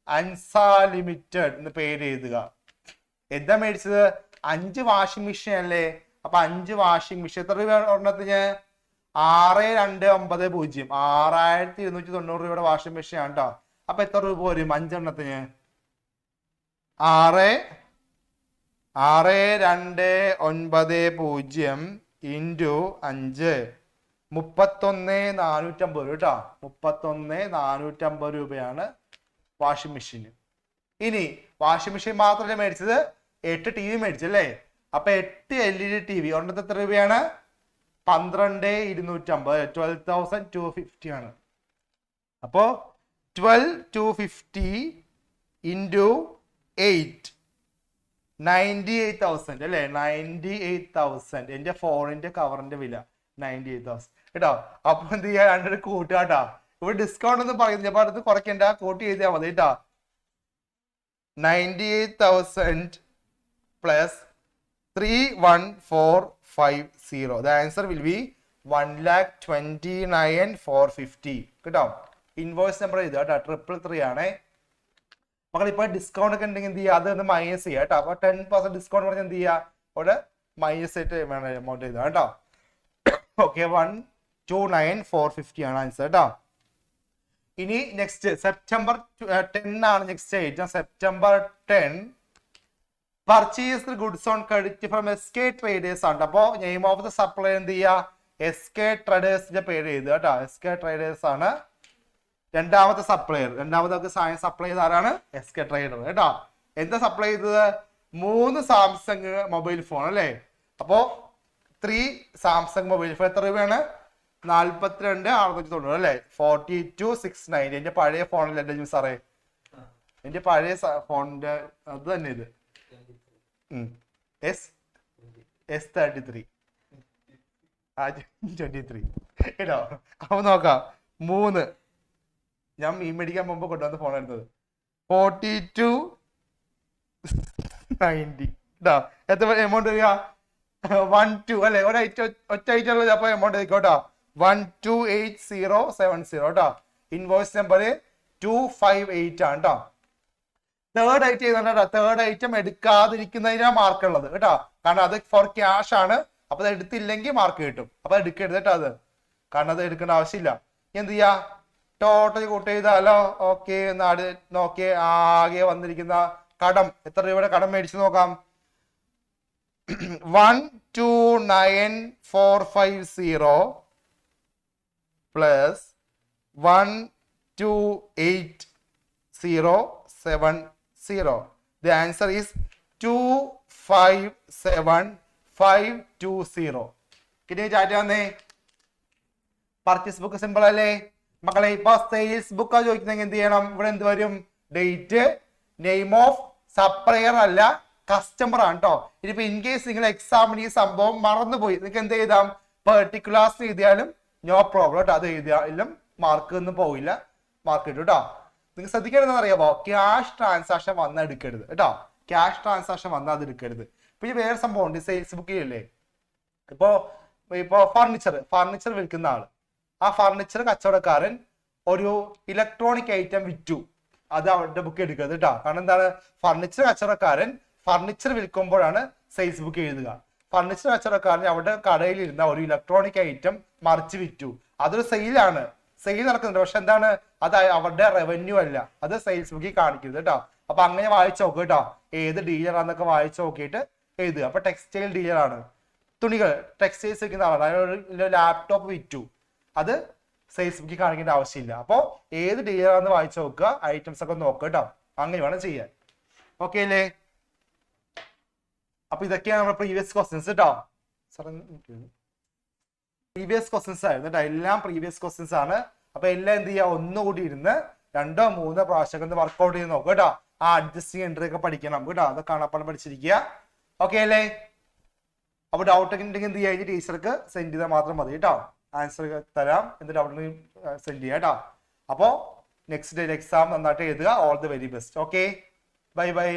അൻസാ ലിമിറ്റഡ് എന്ന് പേര് എഴുതുക. എന്താ മേടിച്ചത്, 5 വാഷിംഗ് മെഷീൻ അല്ലേ, അപ്പൊ 5 വാഷിംഗ് മെഷീൻ എത്ര രൂപ ഒരെണ്ണത്തിന്, 6290, 6290 രൂപയുടെ വാഷിംഗ് മെഷീൻ ആണ് കേട്ടോ. അപ്പൊ എത്ര രൂപ വരും 5 എണ്ണത്തിന്, 6290 ഇൻറ്റു 5, 31,450 കേട്ടോ. 31,450 രൂപയാണ് വാഷിംഗ് മെഷീന്. ഇനി വാഷിംഗ് മെഷീൻ മാത്രമല്ല മേടിച്ചത്, 8 TV മേടിച്ചല്ലേ, അപ്പൊ 8 LED TV ഒരെണ്ണത്തെ എത്ര രൂപയാണ്, 12,250, 12,250 ആണ്. അപ്പോ 12,250 ഇൻറ്റു 8, 98,000 അല്ലേ, 98,000. എന്റെ ഫോണിന്റെ കവറിന്റെ വില 98,000 കേട്ടോ. അപ്പൊ എന്ത് ചെയ്യാ, 2 കൂട്ടുകാട്ടോ. ഇവിടെ ഡിസ്കൗണ്ട് ഒന്നും പറയുന്നില്ല, അപ്പൊ അടുത്ത് കുറയ്ക്കണ്ട, കൂട്ടി എഴുതിയാൽ മതി കേട്ടോ. 98,000 plus 31450. The answer will be 1,29,450 കേട്ടോ. ഇൻവോയ്സ് നമ്പർ എഴുതുക കേട്ടോ, 333 ആണേ. മക്കൾ ഇപ്പൊ ഡിസ്കൗണ്ട് ഒക്കെ ഉണ്ടെങ്കിൽ എന്ത് ചെയ്യുക, അത് മൈനസ് ചെയ്യുക കേട്ടോ. അപ്പൊ 10% ഡിസ്കൗണ്ട് പറഞ്ഞാൽ എന്ത് ചെയ്യുക, അവിടെ മൈനസ് ആയിട്ട് വേണം എമൗണ്ട് എഴുതുക കേട്ടോ. ഓക്കെ, 1,29,450 ആണ് ആൻസർ കേട്ടോ. ഇനി നെക്സ്റ്റ് September 10 ആണ് next item. September 10 purchase goods on credit from SK traders ആണ്. അപ്പോ നെയിം ഓഫ് ദ സപ്ലൈ എന്ത് ചെയ്യുക, SK ട്രേഡേഴ്സിന്റെ പേര് എഴുതുക കേട്ടോ. SK ട്രേഡേഴ്സ് ആണ് രണ്ടാമത്തെ സപ്ലയർ. രണ്ടാമത്തെ സാധനം സപ്ലൈ ചെയ്ത ആരാണ്, SK ട്രേഡർ കേട്ടോ. എന്താ സപ്ലൈ ചെയ്തത്, 3 സാംസങ് മൊബൈൽ ഫോൺ അല്ലേ? അപ്പോ 3 സാംസങ് മൊബൈൽ ഫോൺ എത്ര രൂപയാണ്? 42,690 അല്ലേ? 42,690. എന്റെ പഴയ ഫോണല്ലേ എന്റെ സാറേ? എന്റെ പഴയ ഫോണിന്റെ അത് തന്നെ ഇത് S33 23 കേട്ടോ. അപ്പൊ നോക്കാം 3 ഞാൻ മീൻ മേടിക്കാൻ മുമ്പ് കൊണ്ടുവന്ന ഫോൺ എടുത്തത് 42,90 കേട്ടോ. എത്ര എമൗണ്ട് വരിക? 12 അല്ലെ? ഒറ്റ ഐറ്റം ഉള്ളത്. അപ്പൊ എമൗണ്ട് കേട്ടോ 128070 കേട്ടോ. ഇൻവോയ്സ് നമ്പർ 258 ആണ് കേട്ടോ. തേർഡ് ഐറ്റം ചെയ്തോ. തേർഡ് ഐറ്റം എടുക്കാതിരിക്കുന്നതിനാ മാർക്ക് ഉള്ളത് കേട്ടോ. കാരണം അത് ഫോർ ക്യാഷ് ആണ്. അപ്പൊ അത് എടുത്തില്ലെങ്കിൽ മാർക്ക് കിട്ടും. അപ്പൊ എടുക്കരുത് കേട്ടോ അത്. കാരണം അത് എടുക്കേണ്ട ആവശ്യമില്ല. എന്ത് ചെയ്യാ? ടോട്ടൽ കൂട്ട് ചെയ്താലോ? ഓക്കെ, നാട് നോക്കിയേ. ആകെ വന്നിരിക്കുന്ന കടം എത്ര രൂപയുടെ കടം മേടിച്ചു നോക്കാം. 129,450 പ്ലസ് 128,070. The answer is 257,520. കിട്ടിയ ചാറ്റ് വന്നേ. പർച്ചേസ് ബുക്ക് സിമ്പിൾ അല്ലേ മക്കളെ? ഇപ്പൊ സെയിൽസ് ബുക്കാ ചോദിക്കുന്നെങ്കിൽ എന്ത് ചെയ്യണം? ഇവിടെ എന്ത് വരും? ഡേറ്റ്, നെയിം ഓഫ് സപ്ലയർ അല്ല കസ്റ്റമർ ആണ് കേട്ടോ. ഇനിയിപ്പോ ഇൻ കേസ് നിങ്ങൾ എക്സാമിന് ഈ സംഭവം മറന്നുപോയി, നിങ്ങൾക്ക് എന്ത് ചെയ്താം? പെർട്ടിക്കുലേഴ്സ് എഴുതിയാലും നോ പ്രോബ്ലം കേട്ടോ. അത് എഴുതിയാലും മാർക്ക് ഒന്നും പോയില്ല, മാർക്ക് കിട്ടും കേട്ടോ. നിങ്ങൾ ശ്രദ്ധിക്കേണ്ടതെന്ന് അറിയാമോ? ക്യാഷ് ട്രാൻസാക്ഷൻ വന്നാൽ എടുക്കരുത് കേട്ടോ. ക്യാഷ് ട്രാൻസാക്ഷൻ വന്നാൽ അത് എടുക്കരുത്. പിന്നെ വേറെ സംഭവം ഉണ്ട് സെയിൽസ് ബുക്കിലല്ലേ. ഇപ്പോ ഫർണിച്ചർ വിൽക്കുന്ന ആള്, ആ ഫർണിച്ചർ കച്ചവടക്കാരൻ ഒരു ഇലക്ട്രോണിക് ഐറ്റം വിറ്റു, അത് അവരുടെ ബുക്ക് എടുക്കരുത് കേട്ടോ. കാരണം എന്താണ്? ഫർണിച്ചർ കച്ചവടക്കാരൻ ഫർണിച്ചർ വിൽക്കുമ്പോഴാണ് സെയിൽസ് ബുക്ക് എഴുതുക. ഫർണിച്ചർ കച്ചവടക്കാരൻ അവിടെ കടയിൽ ഇരുന്ന ഒരു ഇലക്ട്രോണിക് ഐറ്റം മറിച്ച് വിറ്റു, അതൊരു സെയിലാണ്. സെയിൽ നടക്കുന്നുണ്ട്, പക്ഷെ എന്താണ്? അത് അവരുടെ റവന്യൂ അല്ല, അത് സെയിൽസ് ബുക്കിൽ കാണിക്കരുത് കേട്ടോ. അപ്പൊ അങ്ങനെ വായിച്ചു നോക്കുക കേട്ടോ. ഏത് ഡീലറാന്നൊക്കെ വായിച്ചു നോക്കിയിട്ട് എഴുതുക. അപ്പൊ ടെക്സ്റ്റൈൽ ഡീലറാണ്, തുണികൾ ടെക്സ്റ്റൈൽസ് വിൽക്കുന്ന ആളാണ്, അതിനൊരു ലാപ്ടോപ്പ് വിറ്റു, അത് സെയിൽസ് ബുക്കിൽ കാണിക്കേണ്ട ആവശ്യമില്ല. അപ്പോൾ ഏത് ഡീലറാന്ന് വായിച്ചു നോക്കുക, ഐറ്റംസ് ഒക്കെ നോക്കുക കേട്ടോ. അങ്ങനെ വേണം ചെയ്യാൻ. ഓക്കെ അല്ലേ? അപ്പൊ ഇതൊക്കെയാണ് നമ്മുടെ പ്രീവിയസ് ക്വസ്റ്റ്യൻസ് കേട്ടോ. പ്രീവിയസ് ക്വസ്റ്റ്യൻസ് ആയിരുന്നു കേട്ടോ. എല്ലാം പ്രീവിയസ് ക്വസ്റ്റ്യൻസ് ആണ്. അപ്പൊ എല്ലാം എന്ത് ചെയ്യുക? ഒന്നുകൂടി ഇരുന്ന് 2-3 പ്രാവശ്യം വർക്ക്ഔട്ട് ചെയ്ത് നോക്കുക കേട്ടോ. ആ അഡ്ജസ്റ്റിംഗ് എൻട്രി ഒക്കെ പഠിക്കണം കേട്ടോ. അതൊക്കെ കാണാപ്പാടം പഠിച്ചിരിക്കുക. ഓക്കെ അല്ലേ? അപ്പൊ ഡൗട്ട് ഒക്കെ ഉണ്ടെങ്കിൽ എന്ത് ചെയ്യുക? ടീച്ചർക്ക് സെൻഡ് ചെയ്താൽ മാത്രം മതി കേട്ടോ. ആൻസർ തരാം, എന്ത് ഡൗട്ട് സെൻഡ് ചെയ്യാം കേട്ടോ. അപ്പോ നെക്സ്റ്റ് ഡേ എക്സാം നന്നായിട്ട് എഴുതുക. All the very best. Okay, bye bye.